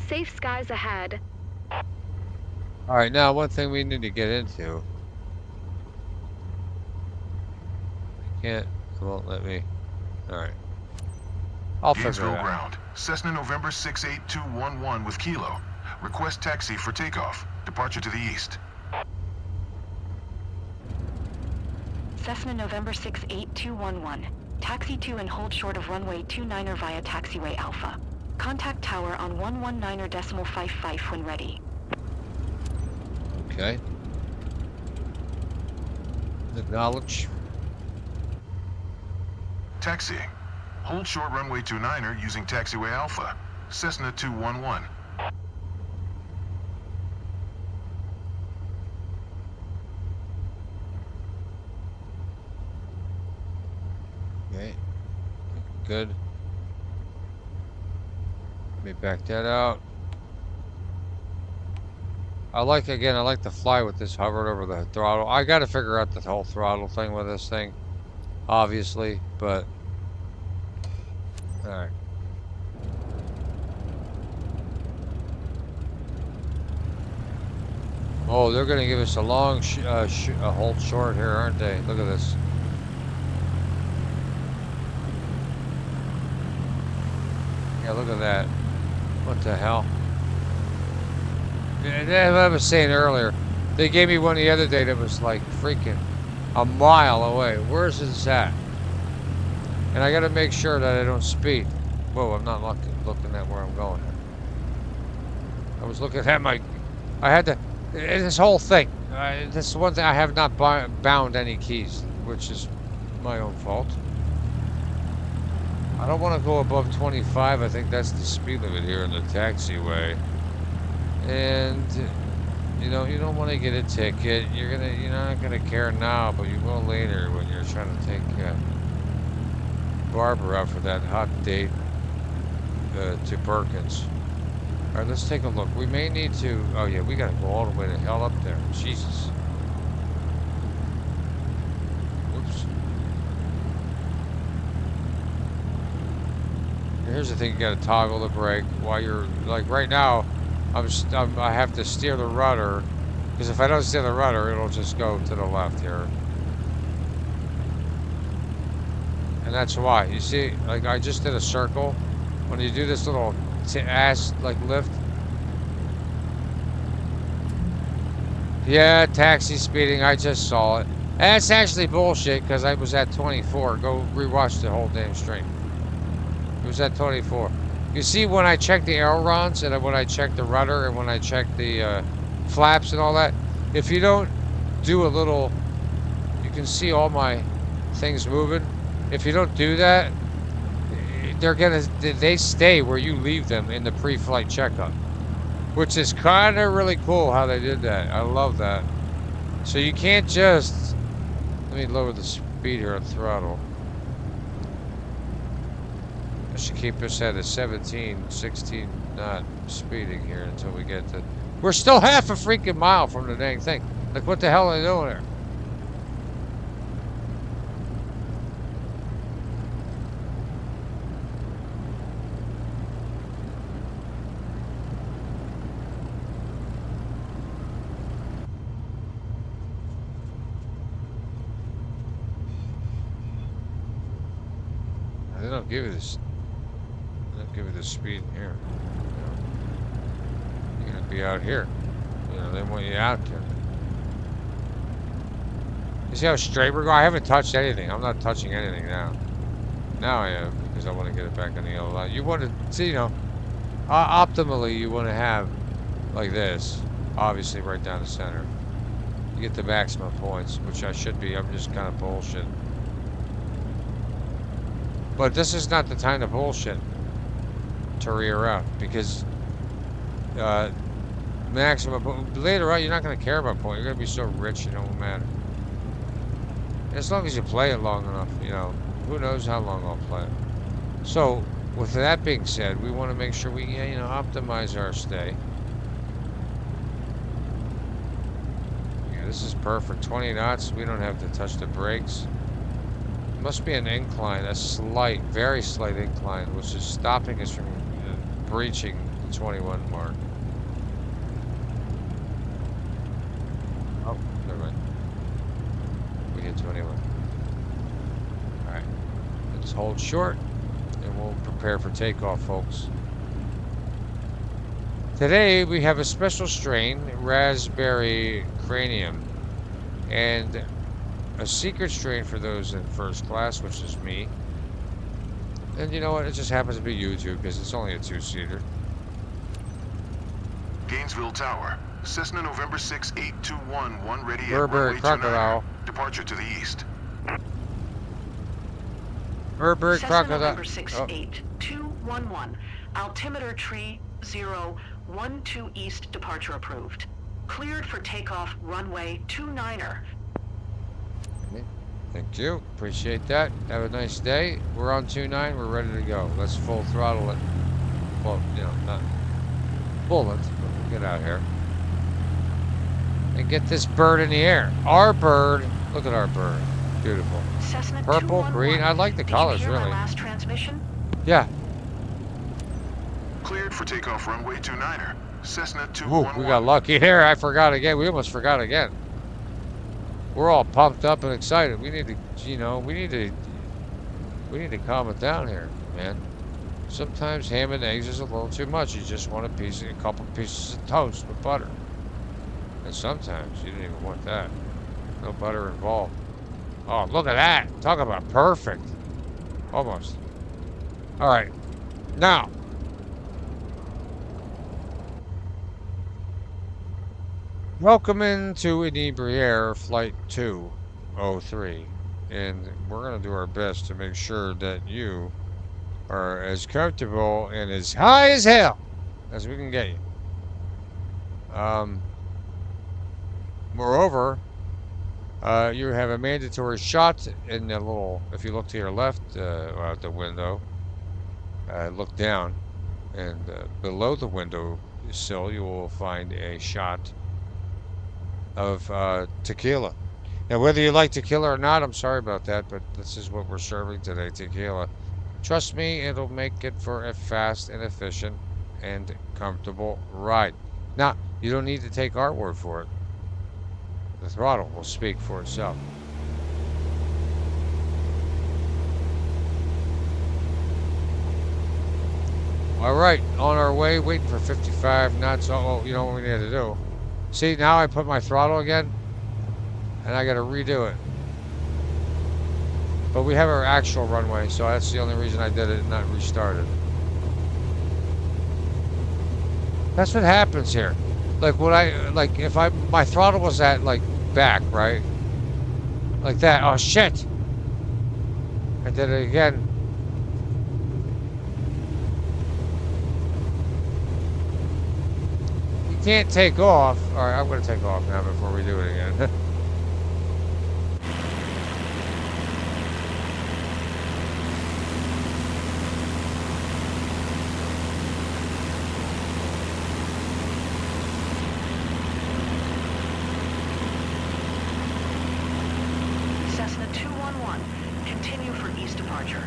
Safe skies ahead. Alright, now one thing we need to get into. Can't, it won't let me. Alright. I'll figure it Gainesville out. ground. Cessna November 68211 with Kilo. Request taxi for takeoff. Departure to the east. Cessna November 68211. Taxi to and hold short of runway 29er via taxiway Alpha. Contact tower on 119.55 when ready. Okay. Acknowledge. Taxiing. Hold short runway 29er using taxiway Alpha. Cessna 211. Okay. Good. Let me back that out. I like to fly with this hovered over the throttle. I gotta figure out the whole throttle thing with this thing, obviously, but alright. Oh, they're gonna give us a long hold short here, aren't they? Look at this. Yeah, look at that. What the hell? And that's what I was saying earlier. They gave me one the other day that was like freaking a mile away. Where's this at? And I gotta make sure that I don't speed. Whoa, I'm not looking at where I'm going. I was looking at my... I had to... This whole thing. This is one thing. I have not bound any keys, which is my own fault. I don't want to go above 25. I think that's the speed limit here in the taxiway. And you know, you don't want to get a ticket. You're not gonna care now, but you will later when you're trying to take Barbara out for that hot date to Perkins. All right, let's take a look. We may need to. Oh yeah, we gotta go all the way to hell up there. Jesus. Whoops. Here's the thing: you gotta toggle the brake while you're like right now. I have to steer the rudder, because if I don't steer the rudder, it'll just go to the left here. And that's why. You see, like I just did a circle. When you do this little ass like lift. Yeah, taxi speeding, I just saw it. And that's actually bullshit, because I was at 24. Go rewatch the whole damn stream. It was at 24. You see, when I check the ailerons and when I check the rudder and when I check the flaps and all that, if you don't do a little, you can see all my things moving. If you don't do that, they stay where you leave them in the pre-flight checkup, which is kind of really cool how they did that. I love that. So you can't just, let me lower the speed here on throttle. I should keep us at a 17, 16 knot speeding here until we get to... We're still half a freaking mile from the dang thing. Like, what the hell are they doing there? They don't give you this. Give it the speed in here. You know. You're gonna be out here. You know, they want you out there. You see how straight we're going? I haven't touched anything. I'm not touching anything now. Now I am, because I want to get it back on the yellow line. You want to see, you know, optimally you want to have like this, obviously right down the center. You get the maximum points, which I should be. I'm just kind of bullshit. But this is not the time to bullshit. To rear out, because maximum. But later on, you're not going to care about point. You're going to be so rich, it won't matter. As long as you play it long enough, you know, who knows how long I'll play it. So, with that being said, we want to make sure we, you know, optimize our stay. Yeah, this is perfect. 20 knots. We don't have to touch the brakes. It must be an incline, a slight, very slight incline, which is stopping us from breaching the 21 mark. Oh, never mind. We hit 21. Alright. Let's hold short and we'll prepare for takeoff, folks. Today we have a special strain, raspberry cranium, and a secret strain for those in first class, which is me. And you know what? It just happens to be YouTube because it's only a two-seater. Gainesville Tower. Cessna November 6 8211 1 ready at Burberry runway Crocodile. 29. Departure to the east. Burberry Cessna Crocodile. November 68211. Altimeter tree 012 east. Departure approved. Cleared for takeoff. Runway 29er. Thank you. Appreciate that. Have a nice day. We're on 29. We're ready to go. Let's full throttle it. Well, you know, not full it, but we'll get out here and get this bird in the air. Our bird. Look at our bird. Beautiful. Cessna Purple, 211. green. I like the colors, Did you hear really. my last transmission? Yeah. Cleared for takeoff runway 29er. Cessna Ooh, 211. we got lucky here. I forgot again. We almost forgot again. We're all pumped up and excited. We need to, you know, we need to calm it down here, man. Sometimes ham and eggs is a little too much. You just want a couple pieces of toast with butter. And sometimes you don't even want that. No butter involved. Oh, look at that. Talk about perfect. Almost. All right. Now. Welcome into InebriAir Flight 203. And we're going to do our best to make sure that you are as comfortable and as high as hell as we can get you. Moreover, you have a mandatory shot in the little, if you look to your left out the window, look down, and below the window sill you will find a shot of tequila. Now, whether you like tequila or not, I'm sorry about that, but this is what we're serving today, tequila. Trust me, it'll make it for a fast and efficient and comfortable ride. Now, you don't need to take our word for it. The throttle will speak for itself. All right, on our way, waiting for 55 knots. Oh, you know what we need to do? See, now I put my throttle again, and I got to redo it. But we have our actual runway, so that's the only reason I did it and not restarted. That's what happens here. Like if my throttle was at like back, right? Like that. Oh shit! I did it again. You can't take off. All right, I'm gonna take off now before we do it again. Cessna 211. Continue for east departure.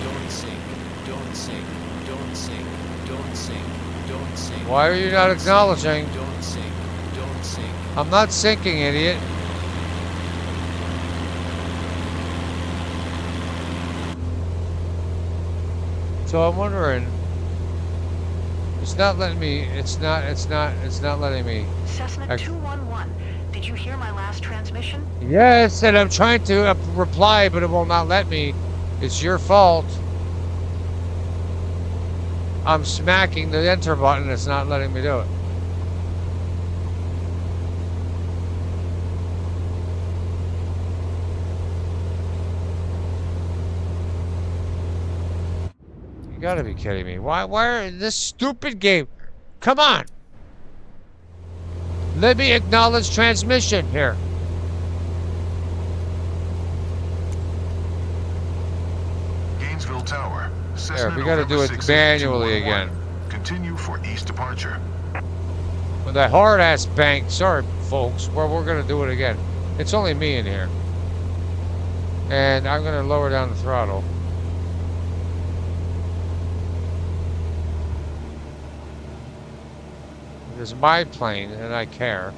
Don't sink. Don't sink. Don't sink. Don't sink. Don't sink. Why are you not acknowledging? Don't sink. Don't sink. I'm not sinking, idiot. So I'm wondering. It's not letting me. It's not letting me. Cessna 211. Did you hear my last transmission? Yes, and I'm trying to reply, but it will not let me. It's your fault. I'm smacking the enter button. It's not letting me do it. gotta be kidding me. Why are this stupid game? Come on. Let me acknowledge transmission here. Gainesville Tower. There, we gotta do it manually again. Continue for east departure. With that hard-ass bank. Sorry, folks. Well, we're gonna do it again. It's only me in here. And I'm gonna lower down the throttle. It is my plane, and I care.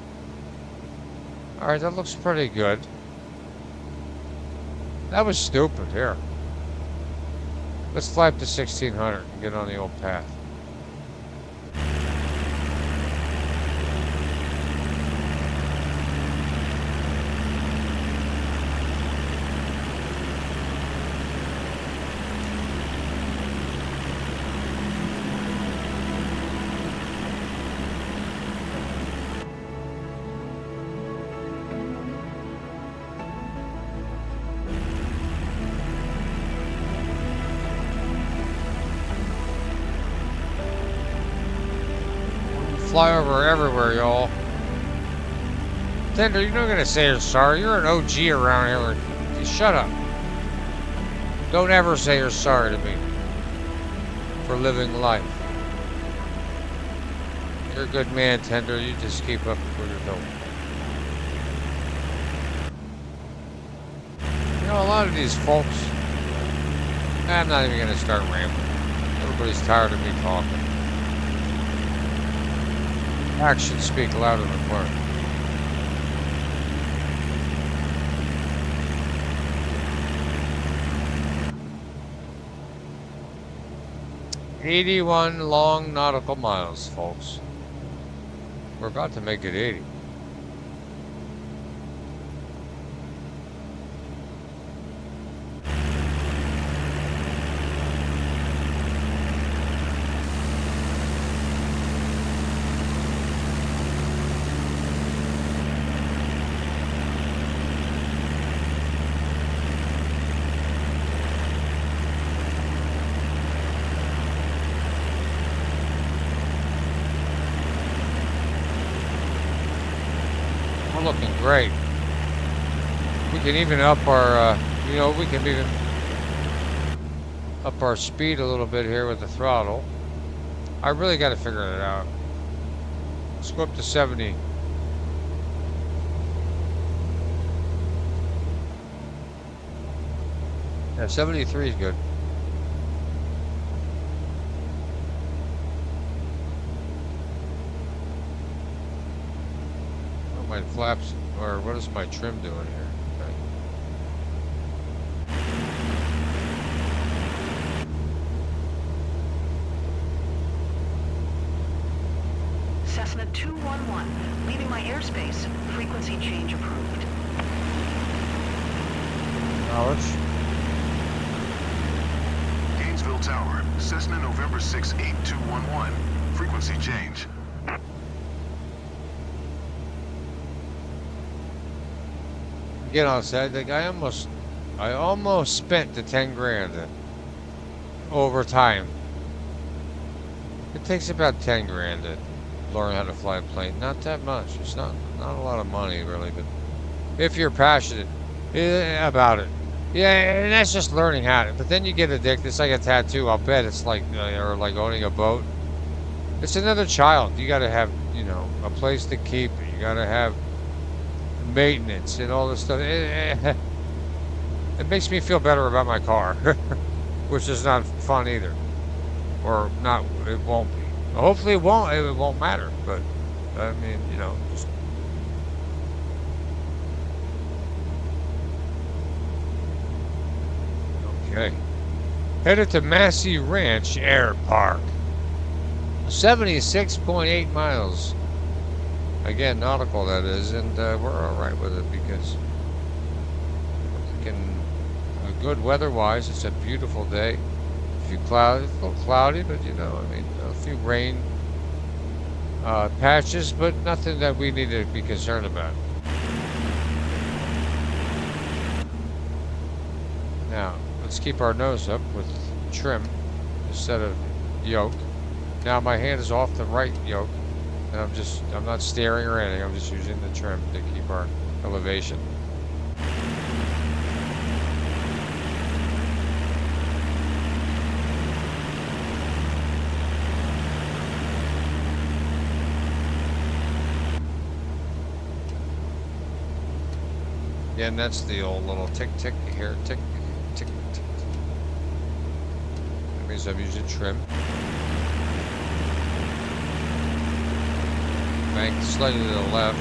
Alright, that looks pretty good. That was stupid. Here. Let's fly up to 1600 and get on the old path. Fly over everywhere, y'all. Tender, you're not gonna say you're sorry. You're an OG around here. Just shut up. Don't ever say you're sorry to me for living life. You're a good man, Tender. You just keep up with what you're doing. You know, a lot of these folks, I'm not even gonna start rambling. Everybody's tired of me talking. Actions speak louder than words. "81 long nautical miles, folks. We're about to make it 80. Looking great. We can even up our, you know, we can even up our speed a little bit here with the throttle. I really got to figure it out. Let's go up to 70. Yeah, 73 is good. My flaps, or what is my trim doing here? Okay. Cessna 211, leaving my airspace. Frequency change approved. Knowledge. Gainesville Tower. Cessna November 6 8211. Frequency change. Get on set. Like I almost spent the 10 grand over time. It takes about 10 grand to learn how to fly a plane. Not that much. It's not a lot of money really, but if you're passionate about it, yeah, and that's just learning how to. But then you get addicted. It's like a tattoo. I'll bet it's like or like owning a boat. It's another child. You got to have, you know, a place to keep it. You got to have maintenance and all this stuff. It makes me feel better about my car, which is not fun either, or not. It won't be. Hopefully, it won't matter. But I mean, you know, just okay. Headed to Massey Ranch Air Park. 76.8 miles. Again, nautical that is, and we're all right with it because we're looking good weather-wise. It's a beautiful day. A few clouds, a little cloudy, but you know, I mean, a few rain patches, but nothing that we need to be concerned about. Now, let's keep our nose up with trim. instead of yoke. Now my hand is off the right yoke, and I'm not steering or anything. I'm just using the trim to keep our elevation. Yeah, and that's the old little tick tick here, tick tick tick. That means I'm using trim. Bank slightly to the left.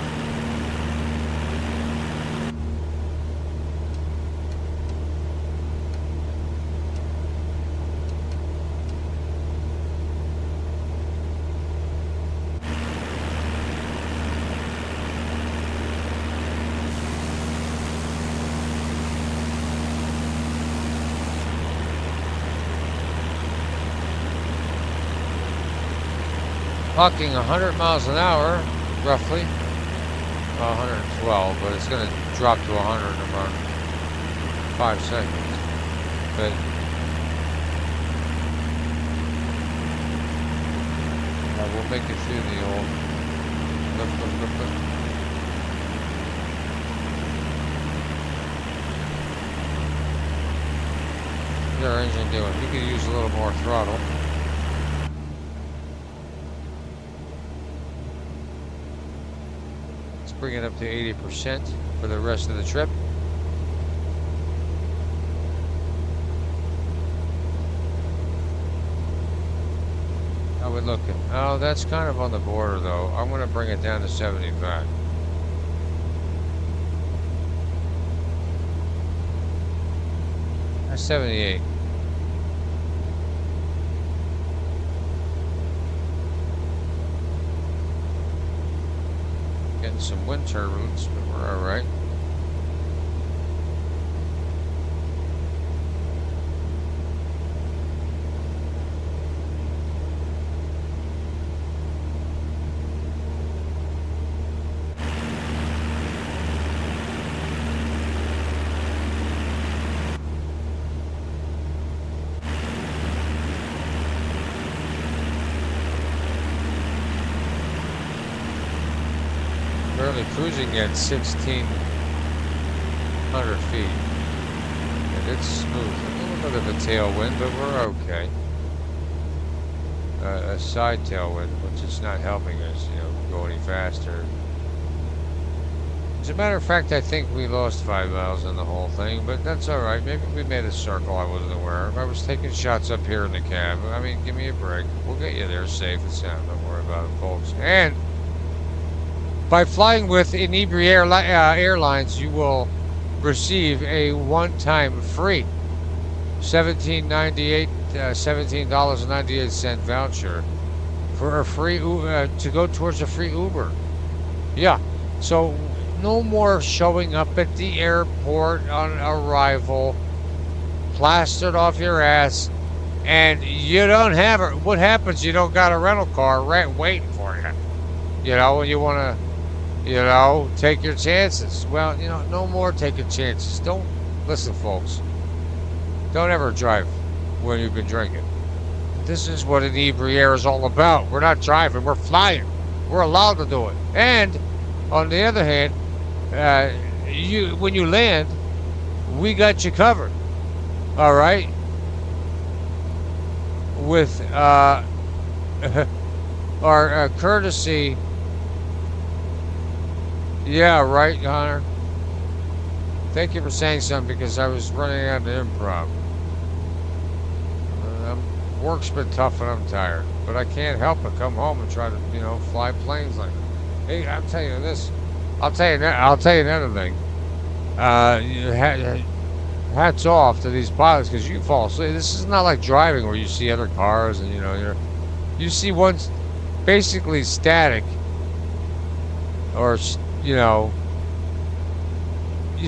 Clocking 100 miles an hour, roughly. Well, 112, but it's going to drop to 100 in about 5 seconds. But we'll make it through the old look. What's our engine doing? We could use a little more throttle. Bring it up to 80% for the rest of the trip. How we looking? Oh, that's kind of on the border though. I'm going to bring it down to 75. That's 78. Getting some wind turbulence, but we're all right. Currently cruising at 1,600 feet. And it's smooth. A little bit of a tailwind, but we're okay. A side tailwind, which is not helping us, go any faster. As a matter of fact, I think we lost 5 miles in the whole thing, but that's all right. Maybe we made a circle I wasn't aware of. I was taking shots up here in the cab. I mean, give me a break. We'll get you there safe and sound. Don't worry about it, folks. And by flying with InebriAir Airlines, you will receive a one-time free $17.98 voucher for a free to go towards a free Uber. Yeah, so no more showing up at the airport on arrival, plastered off your ass, and you don't have it. What happens? You don't got a rental car waiting for you. And you want to. Take your chances. Well, no more taking chances. Don't listen, folks. Don't ever drive when you've been drinking. This is what InebriAir is all about. We're not driving, we're flying. We're allowed to do it. And on the other hand, when you land, we got you covered. All right? With our courtesy. Yeah, right, Connor. Thank you for saying something because I was running out of improv. Work's been tough and I'm tired, but I can't help but come home and try to, fly planes like that. Hey, I'm telling you this. I'll tell you another thing. Hats off to these pilots because you fall asleep. This is not like driving where you see other cars and you see one basically static, or you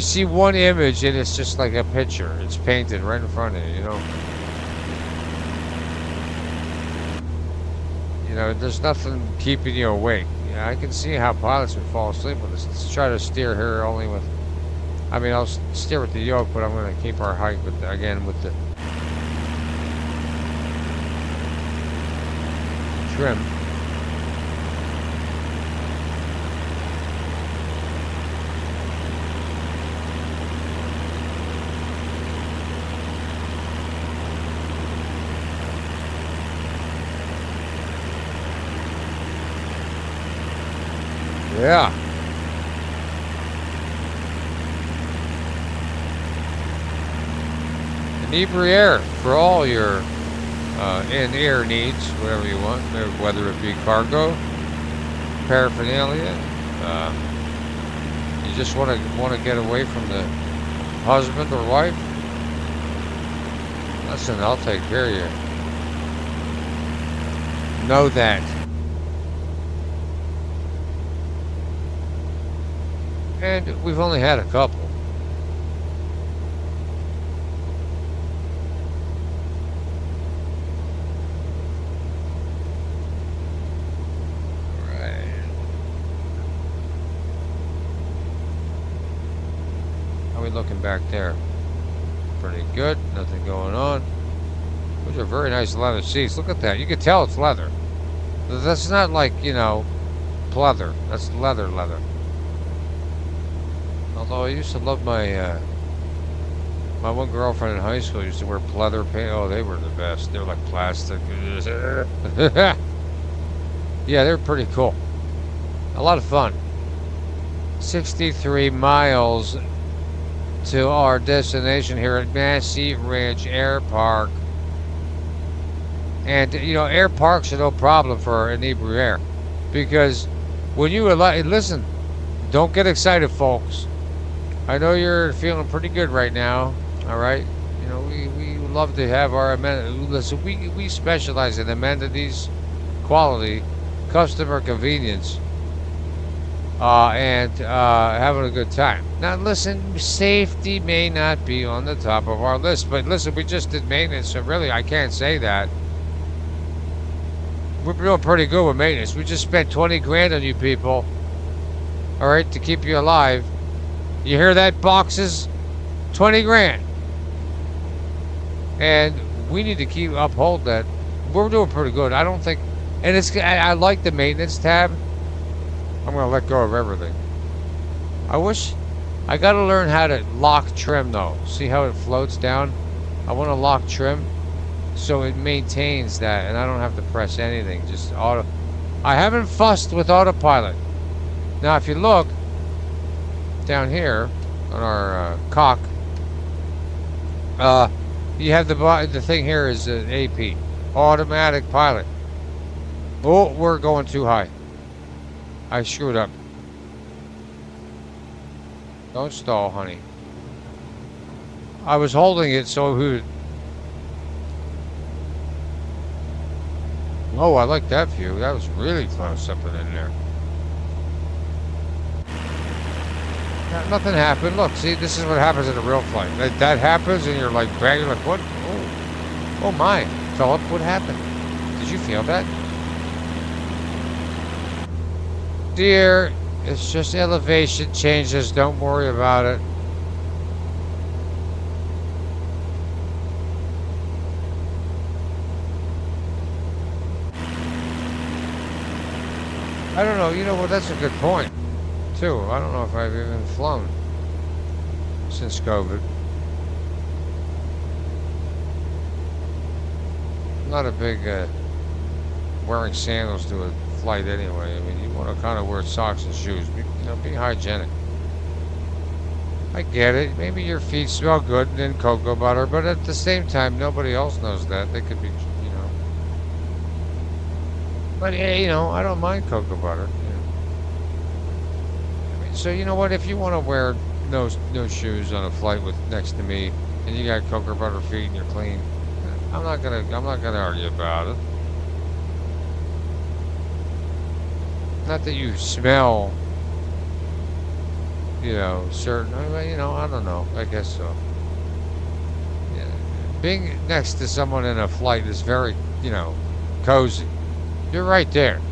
see one image and it's just like a picture. It's painted right in front of you, there's nothing keeping you awake. I can see how pilots would fall asleep with this. Let's try to steer here only with, I'll steer with the yoke, but I'm going to keep our height with the trim. Yeah. InebriAir for all your in-air needs, whatever you want, whether it be cargo, paraphernalia. You just want to get away from the husband or wife. Listen, I'll take care of you. Know that. And we've only had a couple. Looking back there, pretty good, nothing going on. Those are very nice leather seats. Look at that, you can tell it's leather. That's not like, you know, pleather. That's leather. Although I used to love my my one girlfriend in high school used to wear pleather pants. Oh, they were the best. They're like plastic. Yeah, they're pretty cool. A lot of fun. 63 miles to our destination here at Massey Ranch Air Park. And, you know, air parks are no problem for InebriAir, because when you listen, don't get excited, folks. I know you're feeling pretty good right now, all right? You know, we love to have our amenities. Listen, we specialize in amenities, quality, customer convenience, and having a good time. Now, listen, safety may not be on the top of our list, but listen, we just did maintenance, so really, I can't say that. We're doing pretty good with maintenance. We just spent 20 grand on you people, all right, to keep you alive. You hear that, boxes? 20 grand. And we need to keep uphold that. We're doing pretty good. I don't think, and I like the maintenance tab. I'm gonna let go of everything. I gotta learn how to lock trim though. See how it floats down? I want to lock trim so it maintains that and I don't have to press anything, just auto. I haven't fussed with autopilot. Now if you look down here on our cock, you have the thing here is an AP, automatic pilot. Oh, we're going too high. I screwed up. Don't stall, honey. I was holding it so he would... Oh, I like that view. That was really close up in there. Nothing happened. Look, see, this is what happens in a real flight. That happens and you're like, bang, you're like, what? Oh my. Philip, what happened? Did you feel that? Dear, it's just elevation changes. Don't worry about it. I don't know. You know what? That's a good point, too. I don't know if I've even flown since COVID. I'm not a big wearing sandals to a flight anyway. I mean, you want to kind of wear socks and shoes. Be hygienic. I get it. Maybe your feet smell good in cocoa butter, but at the same time, nobody else knows that. They could be, you know. But yeah, you know, I don't mind cocoa butter. You know. I mean, so you know what? If you want to wear no shoes on a flight with next to me, and you got cocoa butter feet and you're clean, I'm not gonna argue about it. Not that you smell, you know, certain, you know, I don't know. I guess so. Yeah. Being next to someone in a flight is very, you know, cozy. You're right there.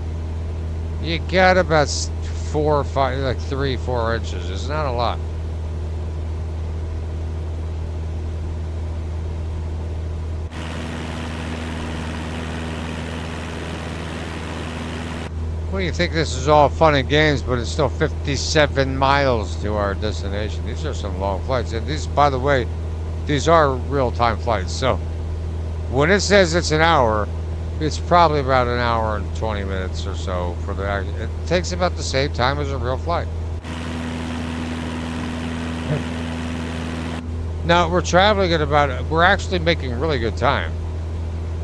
You got about 4 or 5, like 3-4 inches. It's not a lot. Well, you think this is all fun and games, but it's still 57 miles to our destination. These are some long flights. And these, by the way, these are real-time flights. So when it says it's an hour, it's probably about an hour and 20 minutes or so for the. It takes about the same time as a real flight. Now we're traveling at about. We're actually making really good time.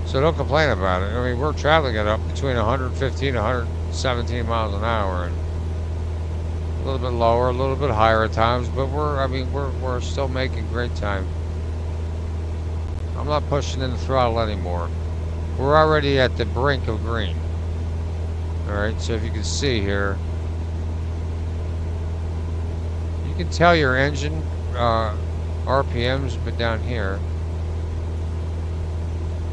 So don't complain about it. I mean, we're traveling at up between 115 and 117 miles an hour, and a little bit lower, a little bit higher at times. But we're still making great time. I'm not pushing in the throttle anymore. We're already at the brink of green. All right, so if you can see here, you can tell your engine RPMs, but down here,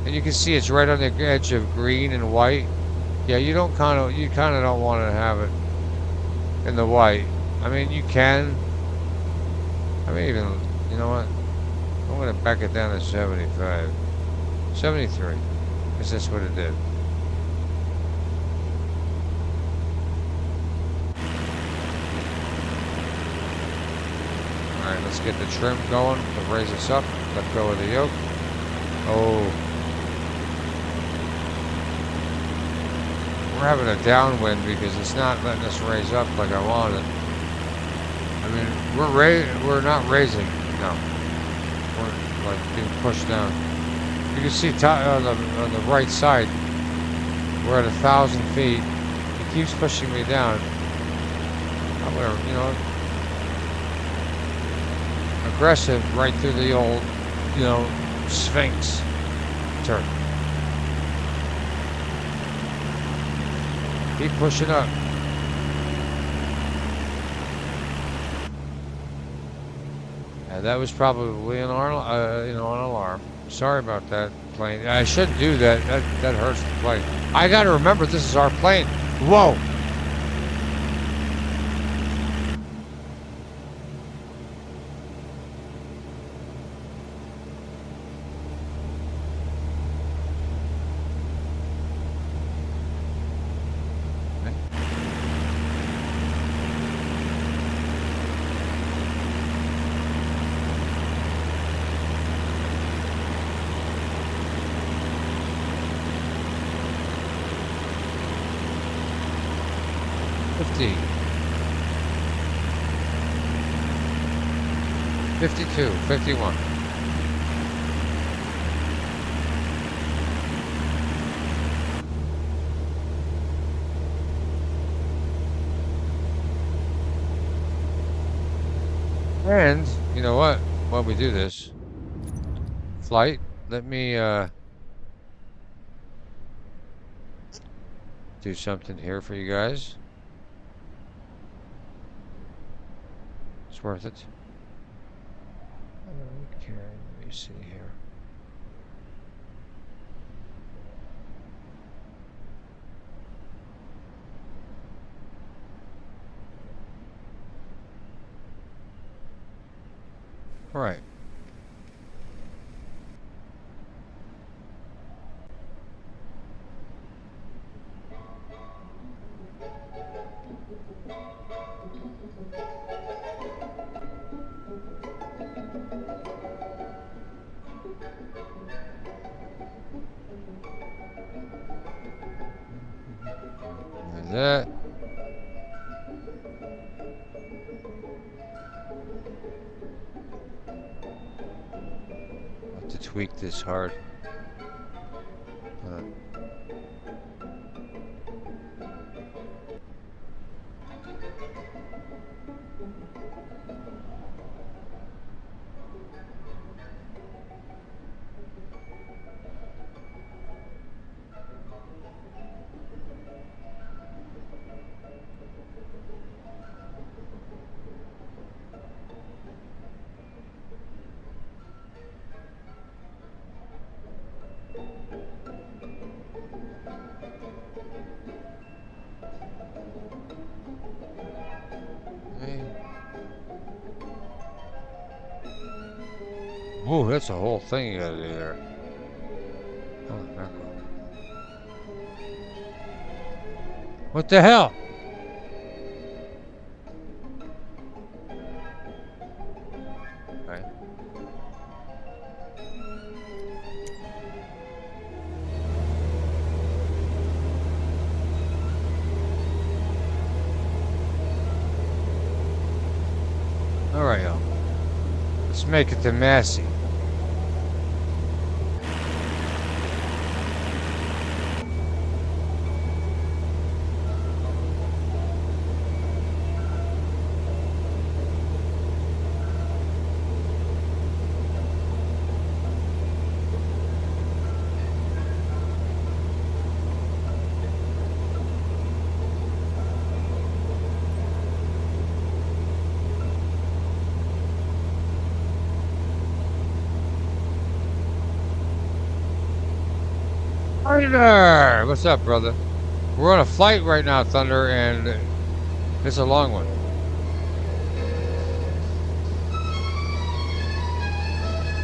and you can see it's right on the edge of green and white. Yeah, you kind of don't want to have it in the white. I mean, you can. I mean, even, you know what? I'm going to back it down to 75. 73. Because that's what it did. Alright, let's get the trim going to raise us up. Let go of the yoke. Oh. We're having a downwind because it's not letting us raise up like I wanted. I mean, we're not raising. No. We're like being pushed down. You can see on the right side, we're at 1,000 feet. It keeps pushing me down. I'm gonna, you know, aggressive right through the old, you know, Sphinx turn. Keep pushing up. And that was probably an alarm. Sorry about that plane. I shouldn't do that. That hurts the plane. I gotta remember this is our plane. Whoa! $50. 52, 51. And you know what? While we do this flight, let me do something here for you guys. It's worth it. Okay, let me see here. All right. There's that. I'll have to tweak this hard. Oh, that's a whole thing you gotta do there. Oh, mackerel. What the hell? Okay. All right, y'all. Let's make it to Massey. Thunder! What's up, brother? We're on a flight right now, Thunder, and it's a long one.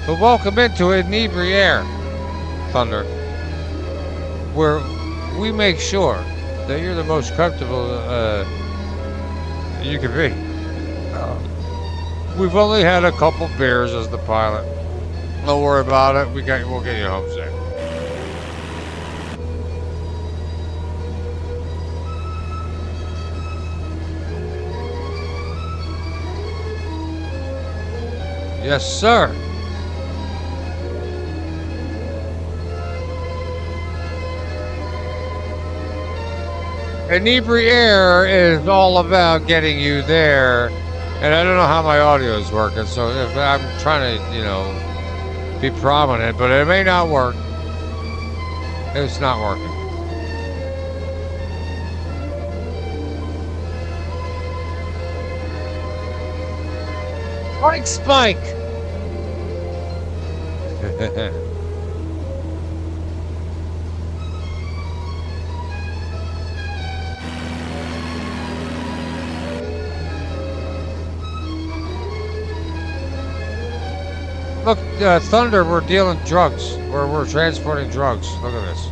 But welcome into InebriAir, Thunder, where we make sure that you're the most comfortable you can be. We've only had a couple beers as the pilot. Don't worry about it. We'll get you home safe. Yes, sir. InebriAir is all about getting you there, and I don't know how my audio is working, so if I'm trying to, you know, be prominent, but it may not work. It's not working. Spike! Look, Thunder, we're dealing drugs. We're transporting drugs. Look at this.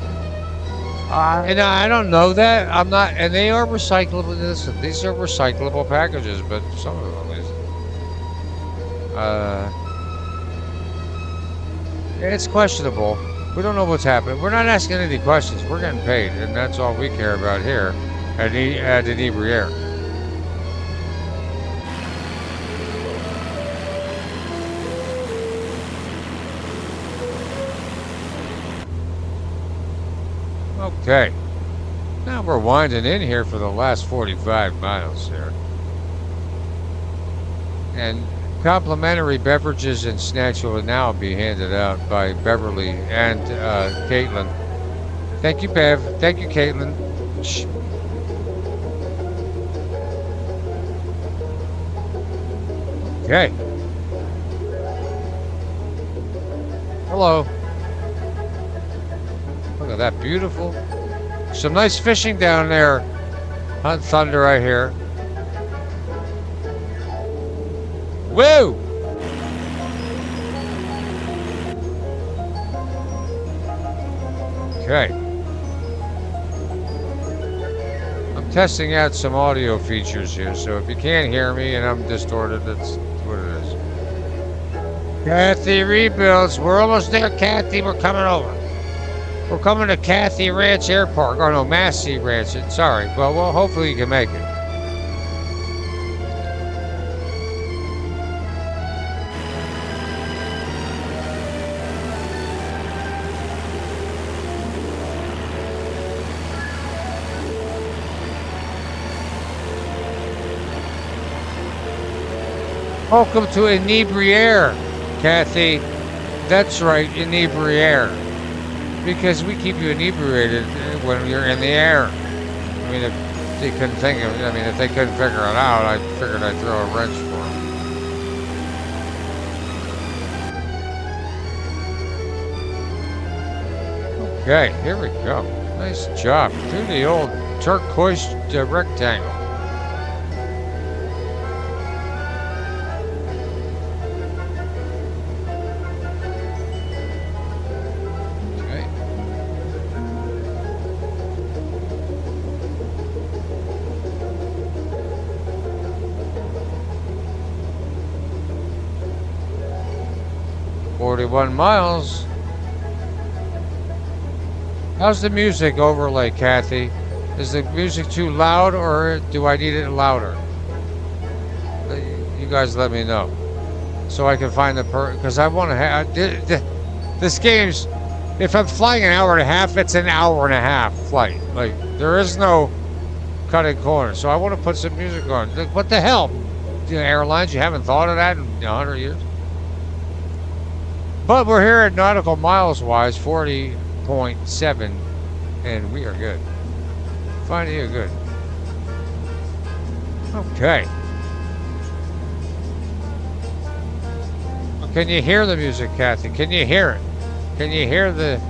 And I don't know that. I'm not, and they are recyclable. Listen, these are recyclable packages, but some of them at least. It's questionable. We don't know what's happening. We're not asking any questions. We're getting paid, and that's all we care about here at InebriAir. Okay. Now we're winding in here for the last 45 miles here. And complimentary beverages and snacks will now be handed out by Beverly and Caitlin. Thank you, Bev. Thank you, Caitlin. Shh. Okay. Hello. Look at that, beautiful. Some nice fishing down there on Thunder, I hear. Woo! Okay. I'm testing out some audio features here, so if you can't hear me and I'm distorted, that's what it is. Kathy Rebuilds. We're almost there, Kathy. We're coming over. We're coming to Kathy Ranch Airport. Oh, no, Massey Ranch. Sorry. Well, hopefully you can make it. Welcome to InebriAir, Kathy. That's right, InebriAir. Because we keep you inebriated when you're in the air. I mean, if they couldn't think of it, I mean, if they couldn't figure it out, I figured I'd throw a wrench for them. Okay, here we go. Nice job. Through the old turquoise rectangle. 41 miles. How's the music overlay, Kathy? Is the music too loud or do I need it louder? You guys let me know. So I can find the because I want to have this game's, if I'm flying an hour and a half, it's an hour and a half flight. Like, there is no cutting corners. So I want to put some music on. Like, what the hell? Airlines, you haven't thought of that in 100 years? But we're here at nautical miles wise, 40.7, and we are good. Finding you good. Okay. Can you hear the music, Kathy? Can you hear it? Can you hear the...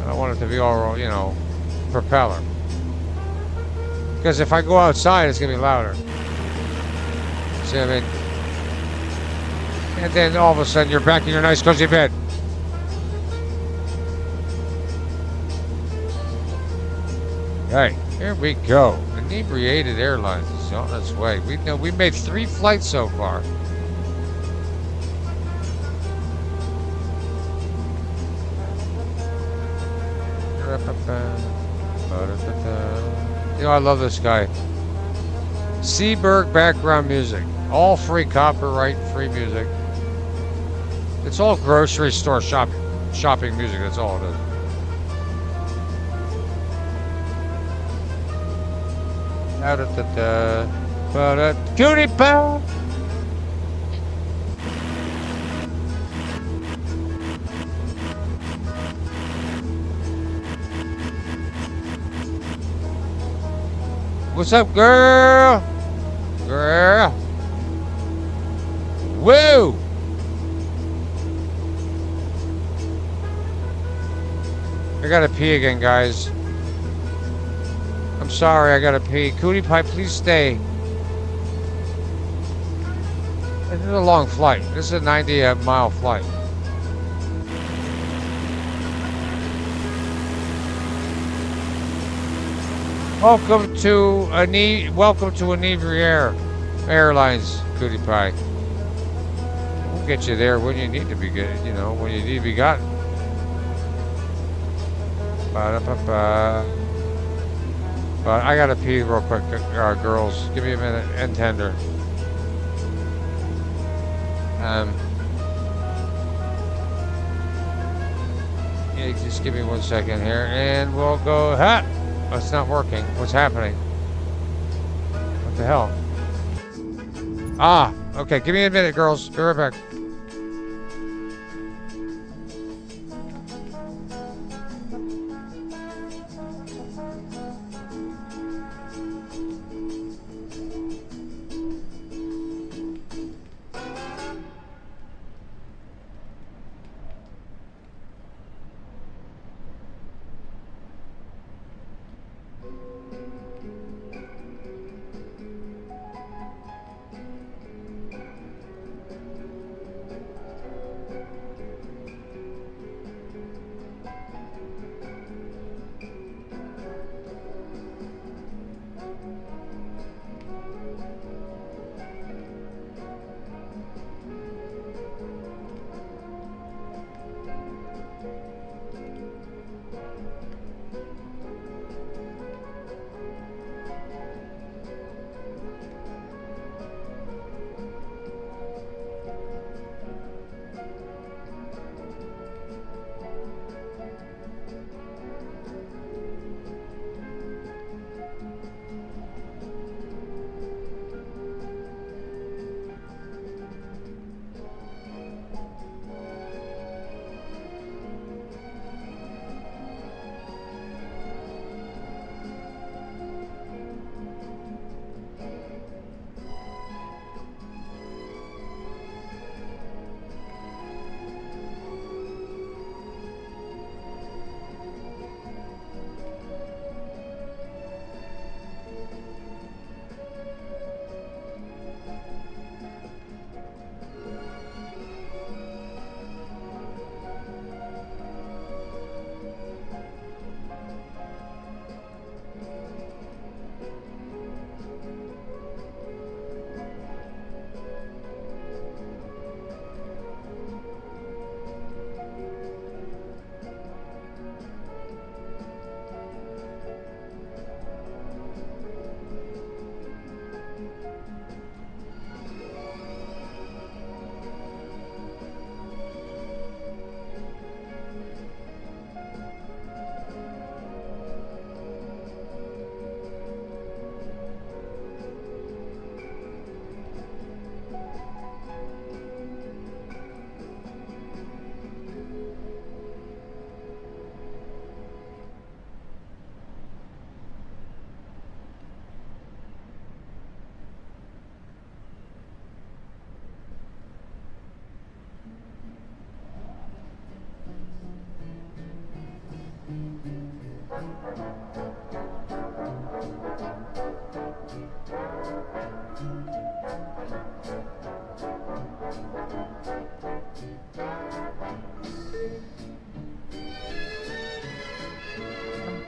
I don't want it to be all, you know, propeller. Because if I go outside, it's going to be louder. See what I mean? And then all of a sudden, you're back in your nice cozy bed. Right, here we go. Inebriated Airlines is on its way. We made 3 flights so far. You know, I love this guy. Seaberg background music. All free copyright, free music. It's all grocery store shopping music, that's all it is. Cutie pie! What's up, girl? Girl. Woo! I gotta pee again, guys. I'm sorry, I gotta pee. Cootie Pie, please stay. This is a long flight. This is a 90-mile flight. Welcome to InebriAir Airlines, Cootie Pie. We'll get you there when you need to be good, you know, when you need to be gotten. Ba-da-ba-ba. But I gotta pee real quick, girls. Give me a minute, and tender. Yeah, just give me 1 second here, and we'll go. Ha! Oh, it's not working. What's happening? What the hell? Ah, okay. Give me a minute, girls. Be right back.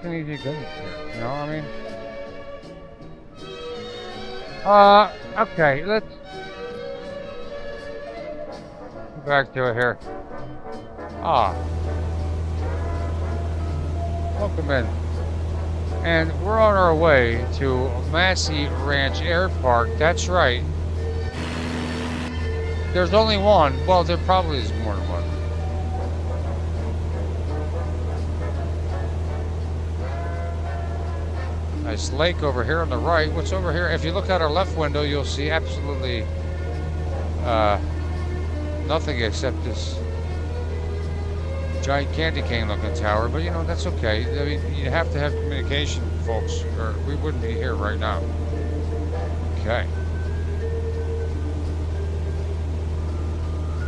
Can you go here? You know, I mean, okay, let's go back to it here. Welcome in. And we're on our way to Massey Ranch Air Park. That's right. There's only one. Well, there probably is more than one. Nice lake over here on the right. What's over here? If you look out our left window, you'll see absolutely nothing except this giant candy cane looking tower. But you know, that's okay. I mean, you have to have communication, folks, or we wouldn't be here right now. Okay.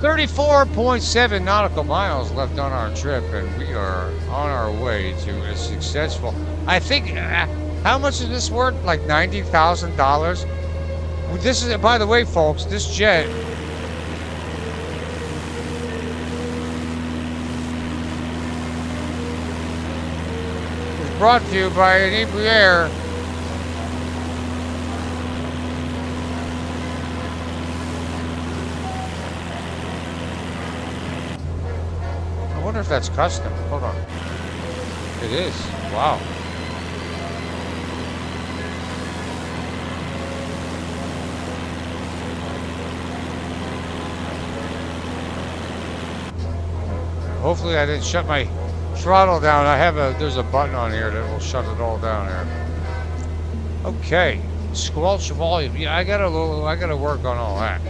34.7 nautical miles left on our trip, and we are on our way to a successful. I think. How much is this worth? Like $90,000? This is, by the way, folks, this jet is brought to you by InebriAir. I wonder if that's custom. Hold on. It is. Wow. Hopefully I didn't shut my throttle down. There's a button on here that will shut it all down here. Okay, squelch volume. Yeah, I gotta work on all that.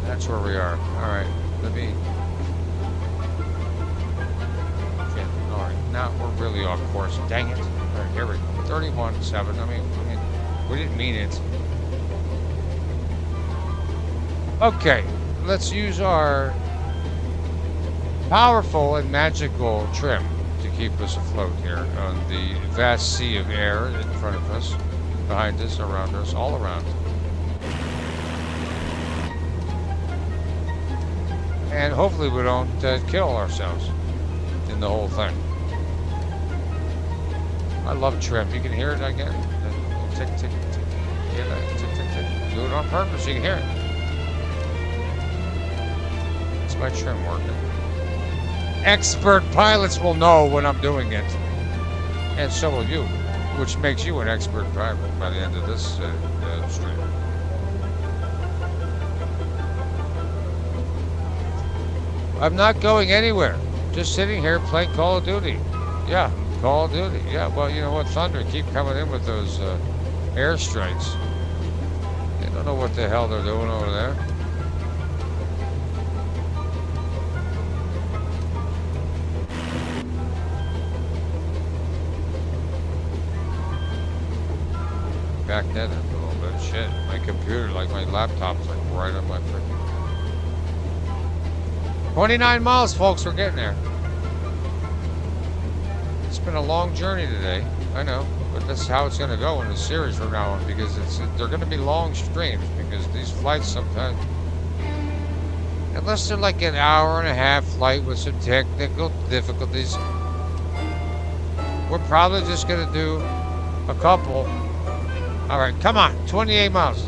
That's where we are. All right, let me. Okay, all right, now we're really off course. Dang it! All right, here we go. 31.7. I mean, we didn't mean it. Okay, let's use our powerful and magical trim to keep us afloat here on the vast sea of air in front of us, behind us, around us, all around. And hopefully we don't kill ourselves in the whole thing. I love trim. You can hear it again. Tick, tick, tick. Hear that? Tick, tick, tick. Do it on purpose. You can hear it. It's my trim working. Expert pilots will know when I'm doing it. And so will you, which makes you an expert pilot by the end of this stream. I'm not going anywhere. Just sitting here playing Call of Duty. Yeah, Call of Duty. Yeah, well, you know what? Thunder keep coming in with those airstrikes. They don't know what the hell they're doing over there. Back that up a little bit. Shit, my computer, like my laptop's like right on my freaking. 29 miles, folks, we're getting there. It's been a long journey today, I know, but that's how it's going to go in the series from now on, because they're going to be long streams, because these flights sometimes, unless they're like an hour and a half flight with some technical difficulties, we're probably just going to do a couple. All right, come on, 28 miles.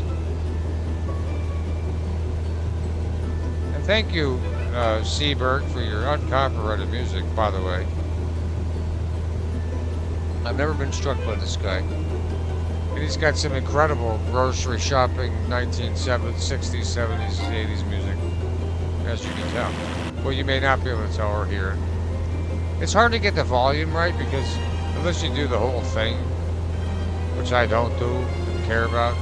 And thank you, Seabird, for your uncopyrighted music, by the way. I've never been struck by this guy. And he's got some incredible grocery shopping 1960s, 70s, 80s music, as you can tell. Well, you may not be able to tell or hear. It's hard to get the volume right, because unless you do the whole thing, which I don't do, care about,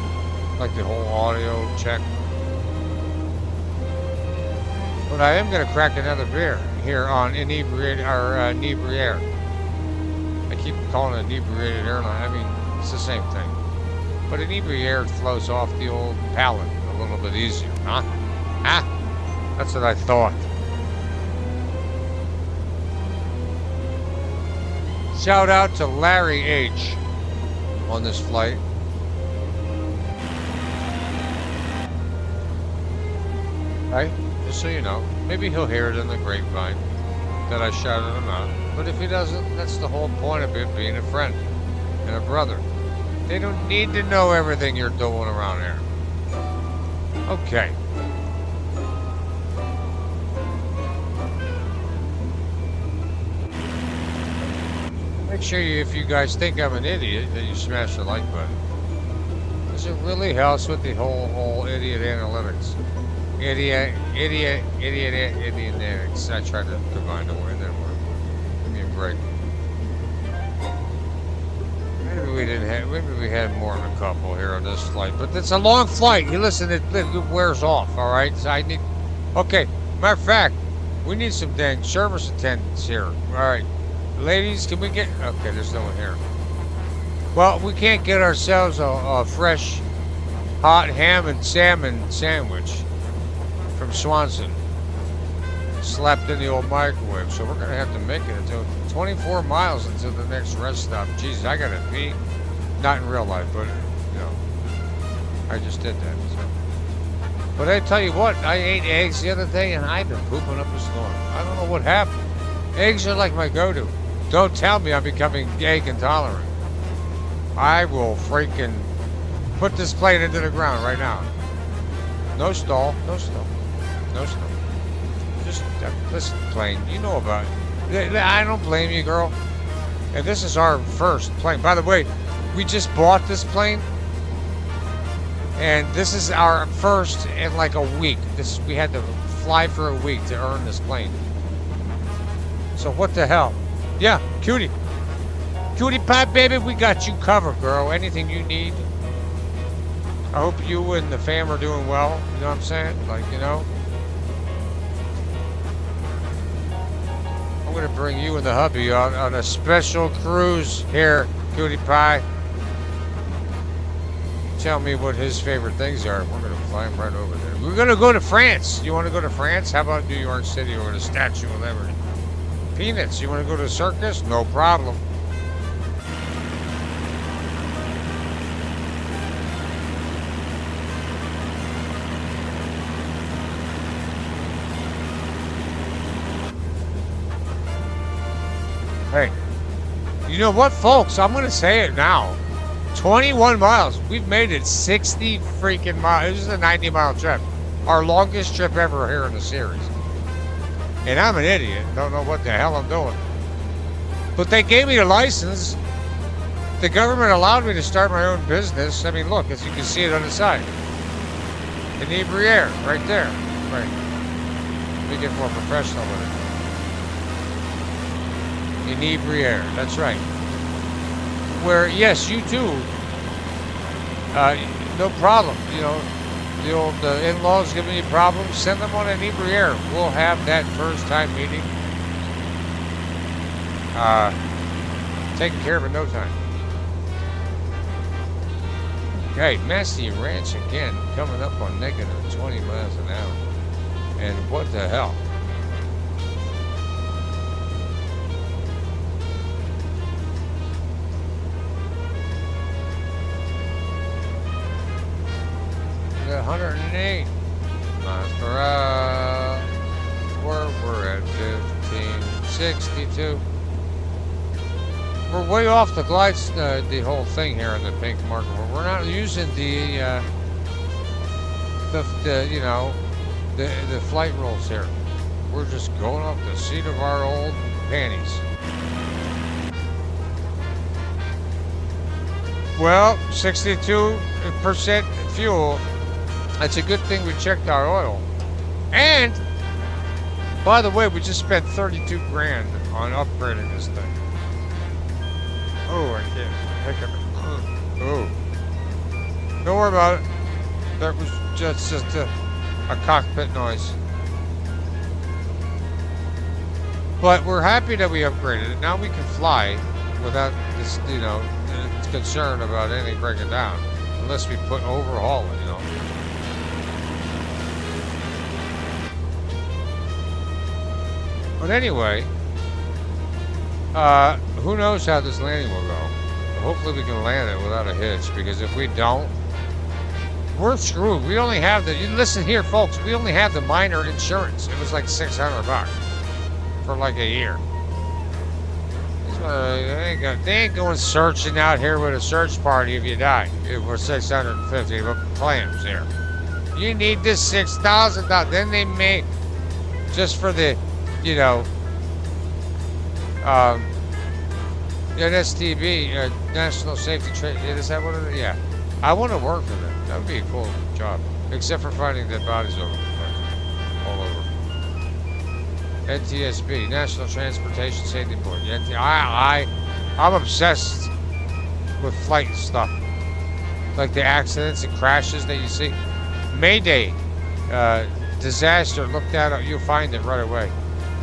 like the whole audio check. But I am going to crack another beer here on InebriAir. I keep calling it inebriated airline. I mean, it's the same thing. But InebriAir flows off the old palate a little bit easier, huh? Huh? That's what I thought. Shout out to Larry H. on this flight. Right? Just so you know. Maybe he'll hear it in the grapevine that I shouted him out. But if he doesn't, that's the whole point of it being a friend and a brother. They don't need to know everything you're doing around here. Okay. Make sure if you guys think I'm an idiot, that you smash the like button. Because it really helps with the whole idiot analytics. Idiot analytics. I tried to combine the word, didn't work. Give me a break. Maybe we had more than a couple here on this flight, but it's a long flight. You listen, it wears off. All right, so I need. Okay, matter of fact, we need some dang service attendants here. All right, ladies, can we get? Okay, there's no one here. Well, we can't get ourselves a fresh, hot ham and salmon sandwich from Swanson, slapped in the old microwave. So we're gonna have to make it until 24 miles until the next rest stop. Jesus, I gotta pee. Not in real life, but you know, I just did that. So. But I tell you what, I ate eggs the other day and I've been pooping up a storm. I don't know what happened. Eggs are like my go-to. Don't tell me I'm becoming egg intolerant. I will freaking put this plane into the ground right now. No stall, no stall, no stall. Just listen, plane. You know about it. I don't blame you, girl. And this is our first plane. By the way, we just bought this plane, and this is our first in like a week. We had to fly for a week to earn this plane. So what the hell? Yeah, cutie pie, baby. We got you covered, girl. Anything you need. I hope you and the fam are doing well. You know what I'm saying? Like, you know. I'm going to bring you and the hubby on a special cruise here, Cutie Pie. Tell me what his favorite things are. We're going to fly him right over there. We're going to go to France. You want to go to France? How about New York City or the Statue of Liberty? Peanuts. You want to go to a circus? No problem. Hey, you know what, folks? I'm going to say it now. 21 miles. We've made it 60 freaking miles. This is a 90-mile trip. Our longest trip ever here in the series. And I'm an idiot. Don't know what the hell I'm doing. But they gave me a license. The government allowed me to start my own business. I mean, look, as you can see it on the side. InebriAir, right there. Right. Let me get more professional with it. InebriAir, that's right. Where, yes, you too, no problem. You know, the old in-laws giving you problems, send them on InebriAir. We'll have that first time meeting taken care of in no time. Okay, Massey Ranch again, coming up on negative 20 miles an hour. And what the hell? We're at 108 miles per hour. We're at 1562. We're way off the glides, the whole thing here in the pink marker. We're not using the you know, the flight rules here. We're just going off the seat of our old panties. Well, 62% fuel. That's a good thing we checked our oil. And, by the way, we just spent 32 grand on upgrading this thing. Oh, I can't. Heck of it. Oh. Don't worry about it. That was just a cockpit noise. But we're happy that we upgraded it. Now we can fly without this, concern about anything breaking down, unless we overhaul it, But anyway, who knows how this landing will go? Hopefully we can land it without a hitch, because if we don't, we're screwed. We only have listen here, folks, we only have the minor insurance. It was like $600 for like a year. They ain't going searching out here with a search party if you die. For $650 claims here. You need this $6,000. Then they may, just for the, NSTB, National Safety Training. Is that what it is? Yeah. I want to work for them. That would be a cool job. Except for finding dead bodies all over. NTSB, National Transportation Safety Board. I'm obsessed with flight stuff. Like the accidents and crashes that you see. Mayday, disaster, look that up. You'll find it right away.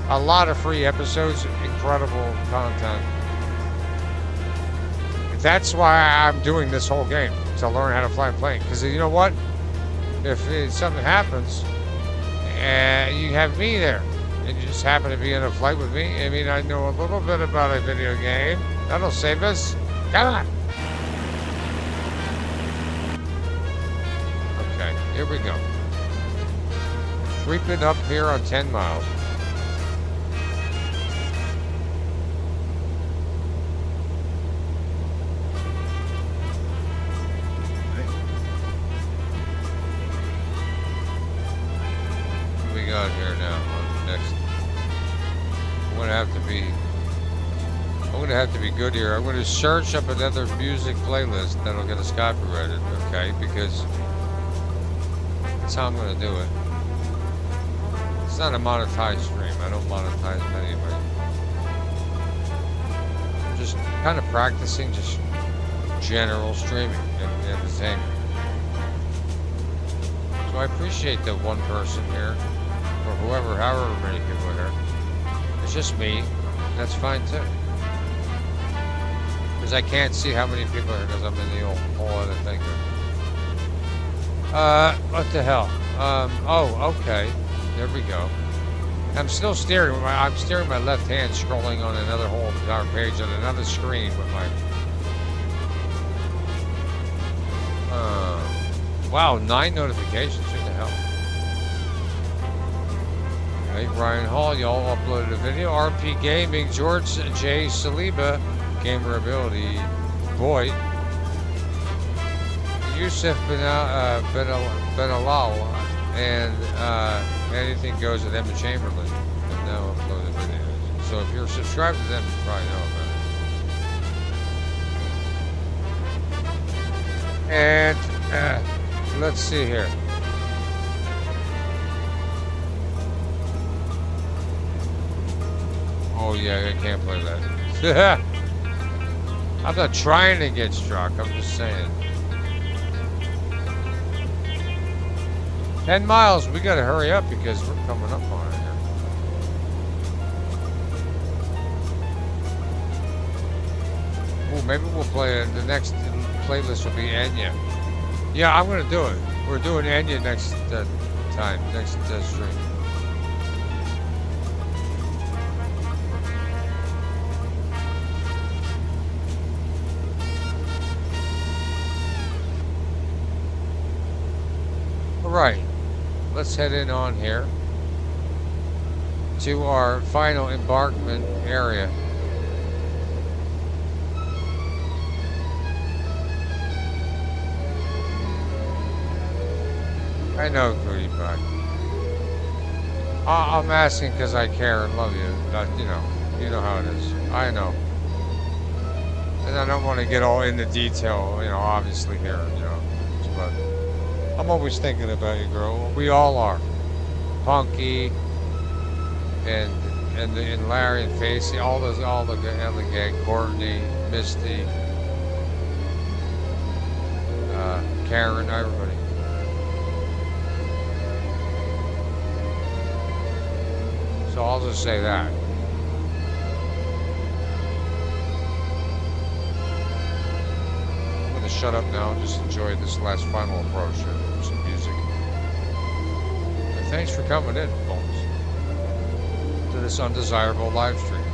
A lot of free episodes, incredible content. That's why I'm doing this whole game, to learn how to fly a plane. Because you know what? If something happens, and you have me there, and you just happen to be in a flight with me, I mean, I know a little bit about a video game. That'll save us. Come on. Okay, here we go. Creeping up here on 10 miles. Got here now on next. I'm gonna have to be good here. I'm gonna search up another music playlist that'll get us copyrighted, okay? Because that's how I'm gonna do it. It's not a monetized stream. I don't monetize them anyway. I'm just kind of practicing just general streaming and entertainment. So I appreciate the one person here. Or whoever, however many people are here. It's just me. That's fine too. Because I can't see how many people are here because I'm in the whole other thing here. What the hell? Oh, okay. There we go. I'm still steering. I'm steering my left hand, scrolling on another whole entire page on another screen with my. Wow, 9 notifications. Who the hell? Ryan Hall, y'all uploaded a video. RP Gaming, George J. Saliba, Gamer Ability, Boy, Yusuf Benalal, and Anything Goes with Emma Chamberlain have now uploaded videos. So if you're subscribed to them, you probably know about it. And let's see here. Oh yeah, I can't play that. I'm not trying to get struck, I'm just saying. 10 miles, we gotta hurry up because we're coming up on it here. Oh, maybe we'll play it. The next playlist will be Enya. Yeah, I'm gonna do it. We're doing Enya next time, next stream. Right, let's head in on here to our final embarkment area. I know, Cootie Pie. I'm asking because I care and love you. You know how it is. I know. And I don't want to get all into detail, obviously here, but I'm always thinking about you, girl. We all are. Punky and Larry and Facey, all the gang, Courtney, Misty, Karen, everybody. So I'll just say that. shut up now and just enjoy this last final approach here with some music. And thanks for coming in, folks, to this undesirable live stream.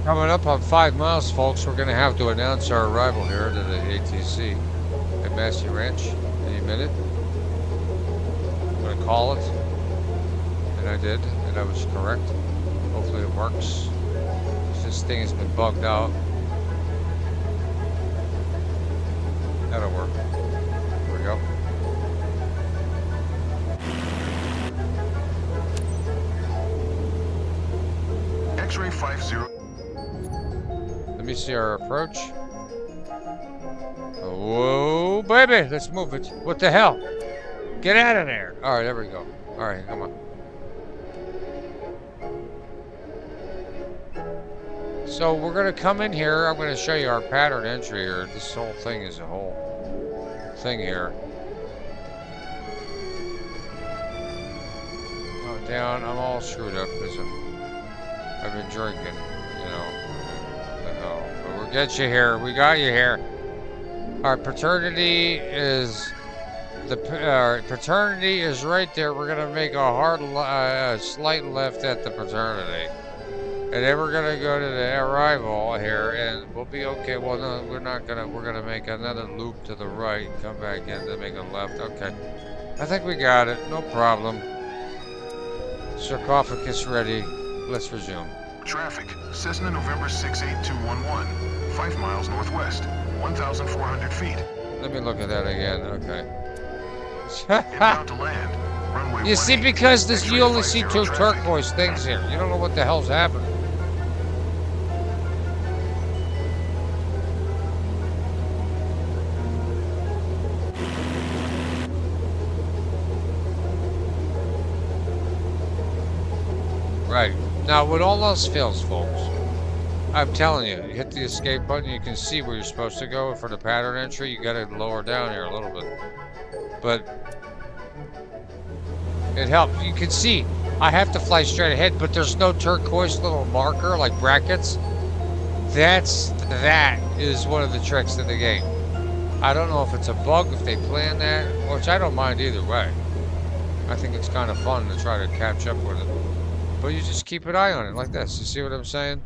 Coming up on 5 miles, folks, we're going to have to announce our arrival here to the ATC at Massey Ranch any minute. I'm going to call it, and I did, and I was correct. Hopefully it works. This thing has been bugged out. That'll work. There we go. X-ray 50. Let me see our approach. Whoa, baby, let's move it. What the hell? Get out of there. All right, there we go. All right, come on. So we're gonna come in here. I'm gonna show you our pattern entry here. This whole thing is a whole thing here. Oh, down. I'm all screwed up because I've been drinking, you know. But we'll get you here. We got you here. Our paternity is paternity is right there. We're gonna make a hard, slight left at the paternity, and then we're gonna go to the arrival here, and we'll be okay. Well, no, we're not gonna. We're gonna make another loop to the right, come back in to make a left. Okay, I think we got it. No problem. Sarcophagus ready. Let's resume. Traffic, Cessna November 68211, 5 miles northwest, 1,400 feet. Let me look at that again. Okay. Inbound to land. Runway You see, 18, because this X-ray you only see 50 two traffic. turquoise things here. You don't know what the hell's happening. Right. Now, when all else fails, folks, I'm telling you, you hit the escape button, you can see where you're supposed to go. For the pattern entry, you got to lower down here a little bit. But it helps. You can see, I have to fly straight ahead, but there's no turquoise little marker like brackets. That is one of the tricks in the game. I don't know if it's a bug, if they plan that, which I don't mind either way. I think it's kind of fun to try to catch up with it. But you just keep an eye on it like this. You see what I'm saying?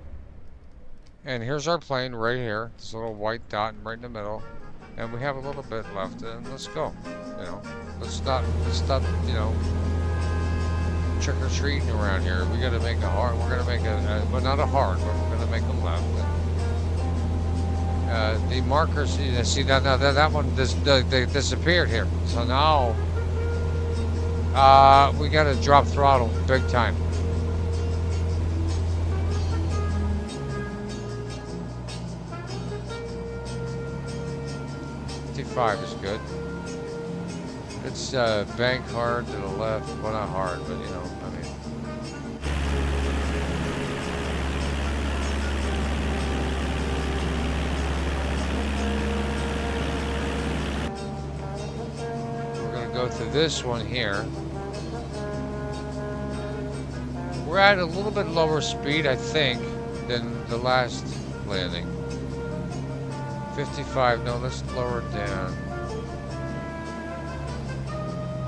And here's our plane right here. This little white dot right in the middle. And we have a little bit left, and let's go. You know, let's stop, you know, trick-or-treating around here. We gotta make a hard, we're gonna make well, not a hard, but we're gonna make a left. The markers, you know, see that one they disappeared here. So now, we gotta drop throttle big time. Is good. It's bank hard to the left. Well, not hard, but you know, I mean. We're gonna go through this one here. We're at a little bit lower speed, I think, than the last landing. 55, no, let's lower it down.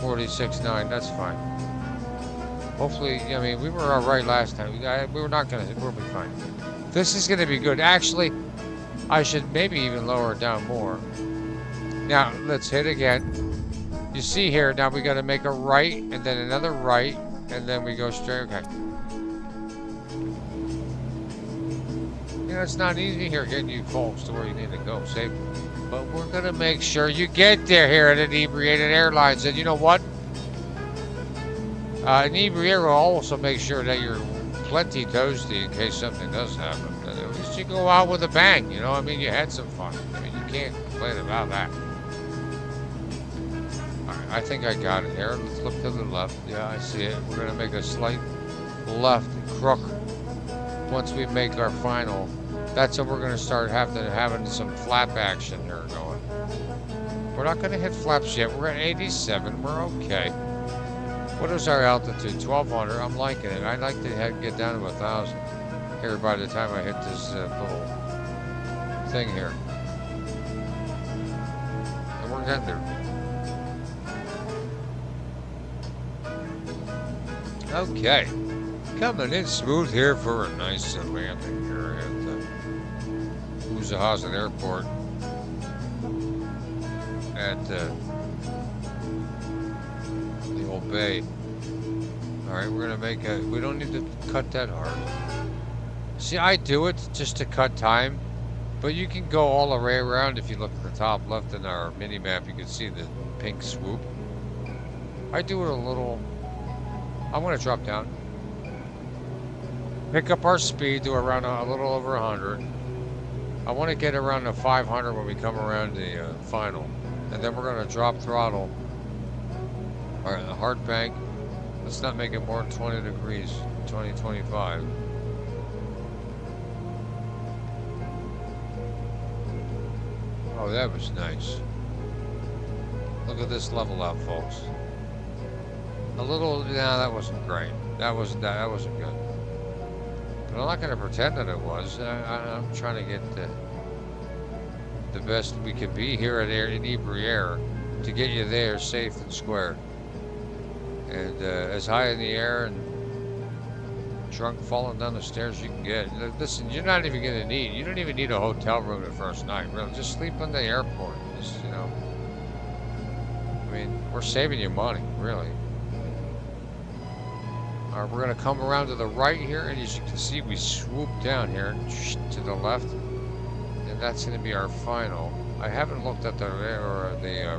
46.9, that's fine. Hopefully, I mean, we were all right last time. We were not gonna, we'll be fine. This is going to be good. Actually, I should maybe even lower it down more. Now, let's hit again. You see here, now we got to make a right, and then another right, and then we go straight. Okay. You know, it's not easy here getting you folks to where you need to go safely. But we're going to make sure you get there here at Inebriated Airlines. And you know what? InebriAir will also make sure that you're plenty toasty in case something does happen. And at least you go out with a bang, you know? I mean, you had some fun. I mean, you can't complain about that. Alright, I think I got it here. Let's look to the left. Yeah, I see it. We're going to make a slight left crook once we make our final. That's when we're going to start having some flap action here going. We're not going to hit flaps yet. We're at 87. We're okay. What is our altitude? 1200. I'm liking it. I'd like to get down to 1000 here by the time I hit this little thing here. And we're getting there. Okay. Coming in smooth here for a nice landing here at Uzahazan Airport at the old bay. Alright, we're gonna make a, we don't need to cut that hard. See, I do it just to cut time, but you can go all the way around. If you look at the top left in our mini map, you can see the pink swoop. I do it a little, I'm gonna drop down. Pick up our speed to around a little over 100. I want to get around the 500 when we come around the final. And then we're going to drop throttle. Alright, the hard bank. Let's not make it more than 20 degrees. 20, 25. Oh, that was nice. Look at this level out, folks. A little, yeah, that wasn't great. That wasn't good. But I'm not going to pretend that it was. I'm trying to get the best we can be here at InebriAir to get you there safe and square. And as high in the air and drunk falling down the stairs you can get. Listen, you're not even going to need, you don't even need a hotel room the first night, really. Just sleep on the airport. Just, you know. I mean, we're saving you money, really. Alright, we're going to come around to the right here, and as you can see, we swoop down here to the left, and that's going to be our final. I haven't looked at the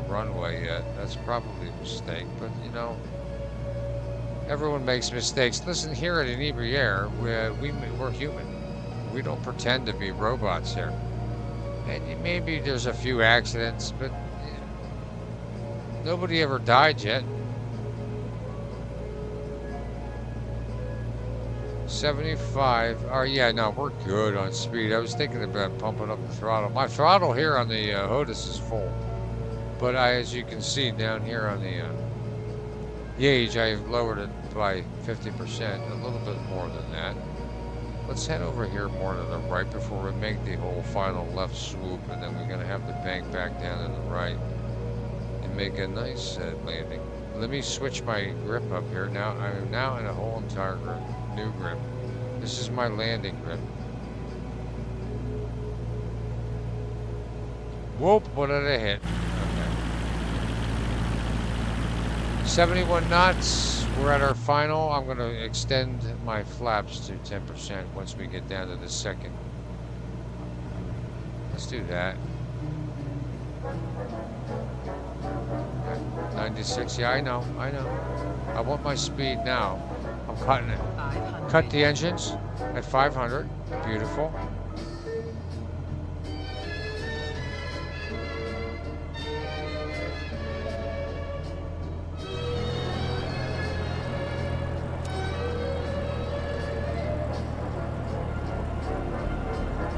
runway yet. That's probably a mistake, but you know, everyone makes mistakes. Listen, here at InebriAir, we're human. We don't pretend to be robots here. And maybe there's a few accidents, but you know, nobody ever died yet. 75. Oh yeah, no, we're good on speed. I was thinking about pumping up the throttle. My throttle here on the HOTUS is full, but as you can see down here on the gauge, I've lowered it by 50%, a little bit more than that. Let's head over here more to the right before we make the whole final left swoop, and then we're going to have to bank back down to the right and make a nice landing. Let me switch my grip up here. Now I'm now in a whole entire grip. New grip. This is my landing grip. Whoop, what did I hit? Okay. 71 knots. We're at our final. I'm going to extend my flaps to 10% once we get down to the second. Let's do that. 96. Yeah, I know. I want my speed now. I'm cutting it. Cut the engines at 500. Beautiful.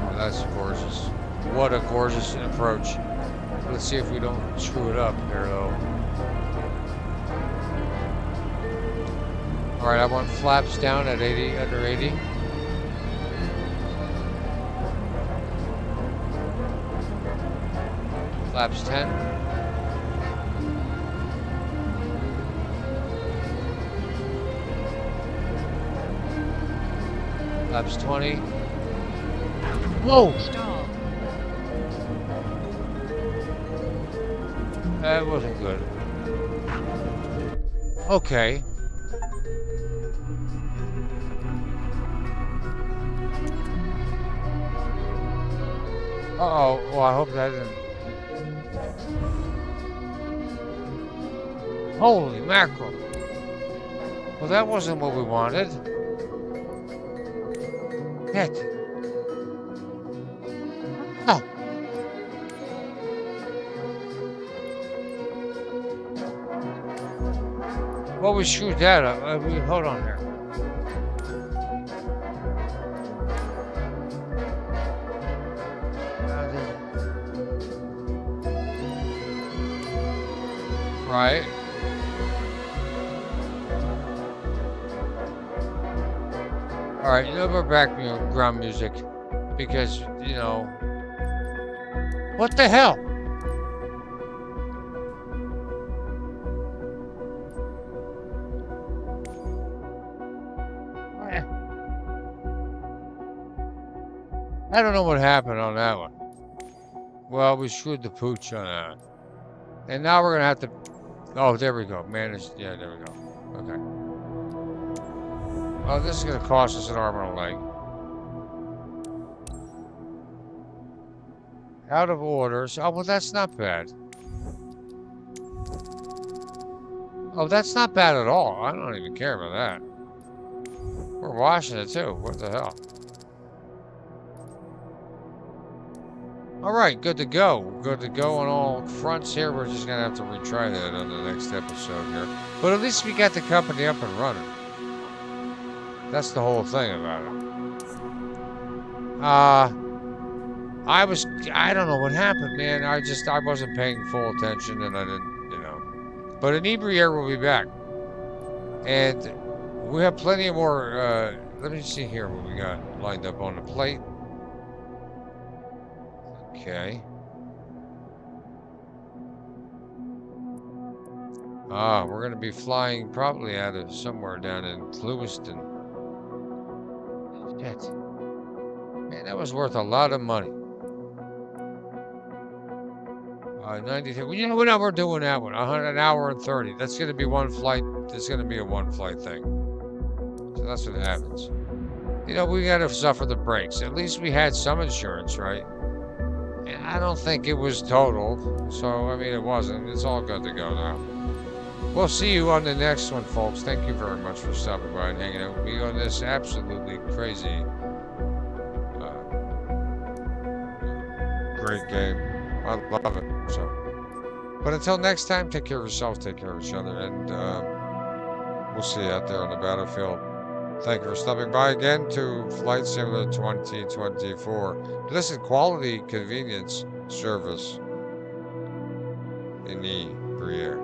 Oh, that's gorgeous. What a gorgeous approach. Let's see if we don't screw it up here, though. All right, I want flaps down at 80, under 80. Flaps 10. Flaps 20. Whoa! Stall. That wasn't good. Okay. Uh-oh. Well, I hope that didn't... Holy mackerel. Well, that wasn't what we wanted. Heck. Oh. Well, we screwed that up. Hold on there. Right. All right, no more background music because, you know, what the hell? I don't know what happened on that one. Well, we screwed the pooch on that. And now we're going to have to... Oh, there we go. Manage... Yeah, there we go. Okay. Oh, this is going to cost us an arm and a leg. Out of orders. Oh, well, that's not bad. Oh, that's not bad at all. I don't even care about that. We're washing it, too. What the hell? All right, good to go. Good to go on all fronts here. We're just going to have to retry that on the next episode here. But at least we got the company up and running. That's the whole thing about it. I don't know what happened, man. I wasn't paying full attention and I didn't, you know. But InebriAir will be back. And we have plenty of more, let me see here what we got lined up on the plate. Okay. We're going to be flying probably out of somewhere down in Lewiston. Shit. Man, that was worth a lot of money. 93. You know what? We're doing that one. An hour and 30. That's going to be one flight. It's going to be a one flight thing. So that's what happens. You know, we got to suffer the breaks. At least we had some insurance, right? And I don't think it was totaled. So, I mean, it wasn't. It's all good to go now. We'll see you on the next one, folks. Thank you very much for stopping by and hanging out with me on this absolutely crazy, great game. I love it. So, but until next time, take care of yourself, take care of each other, and we'll see you out there on the battlefield. Thank you for stopping by again to Flight Simulator 2024. Listen, quality, convenience, service in InebriAir.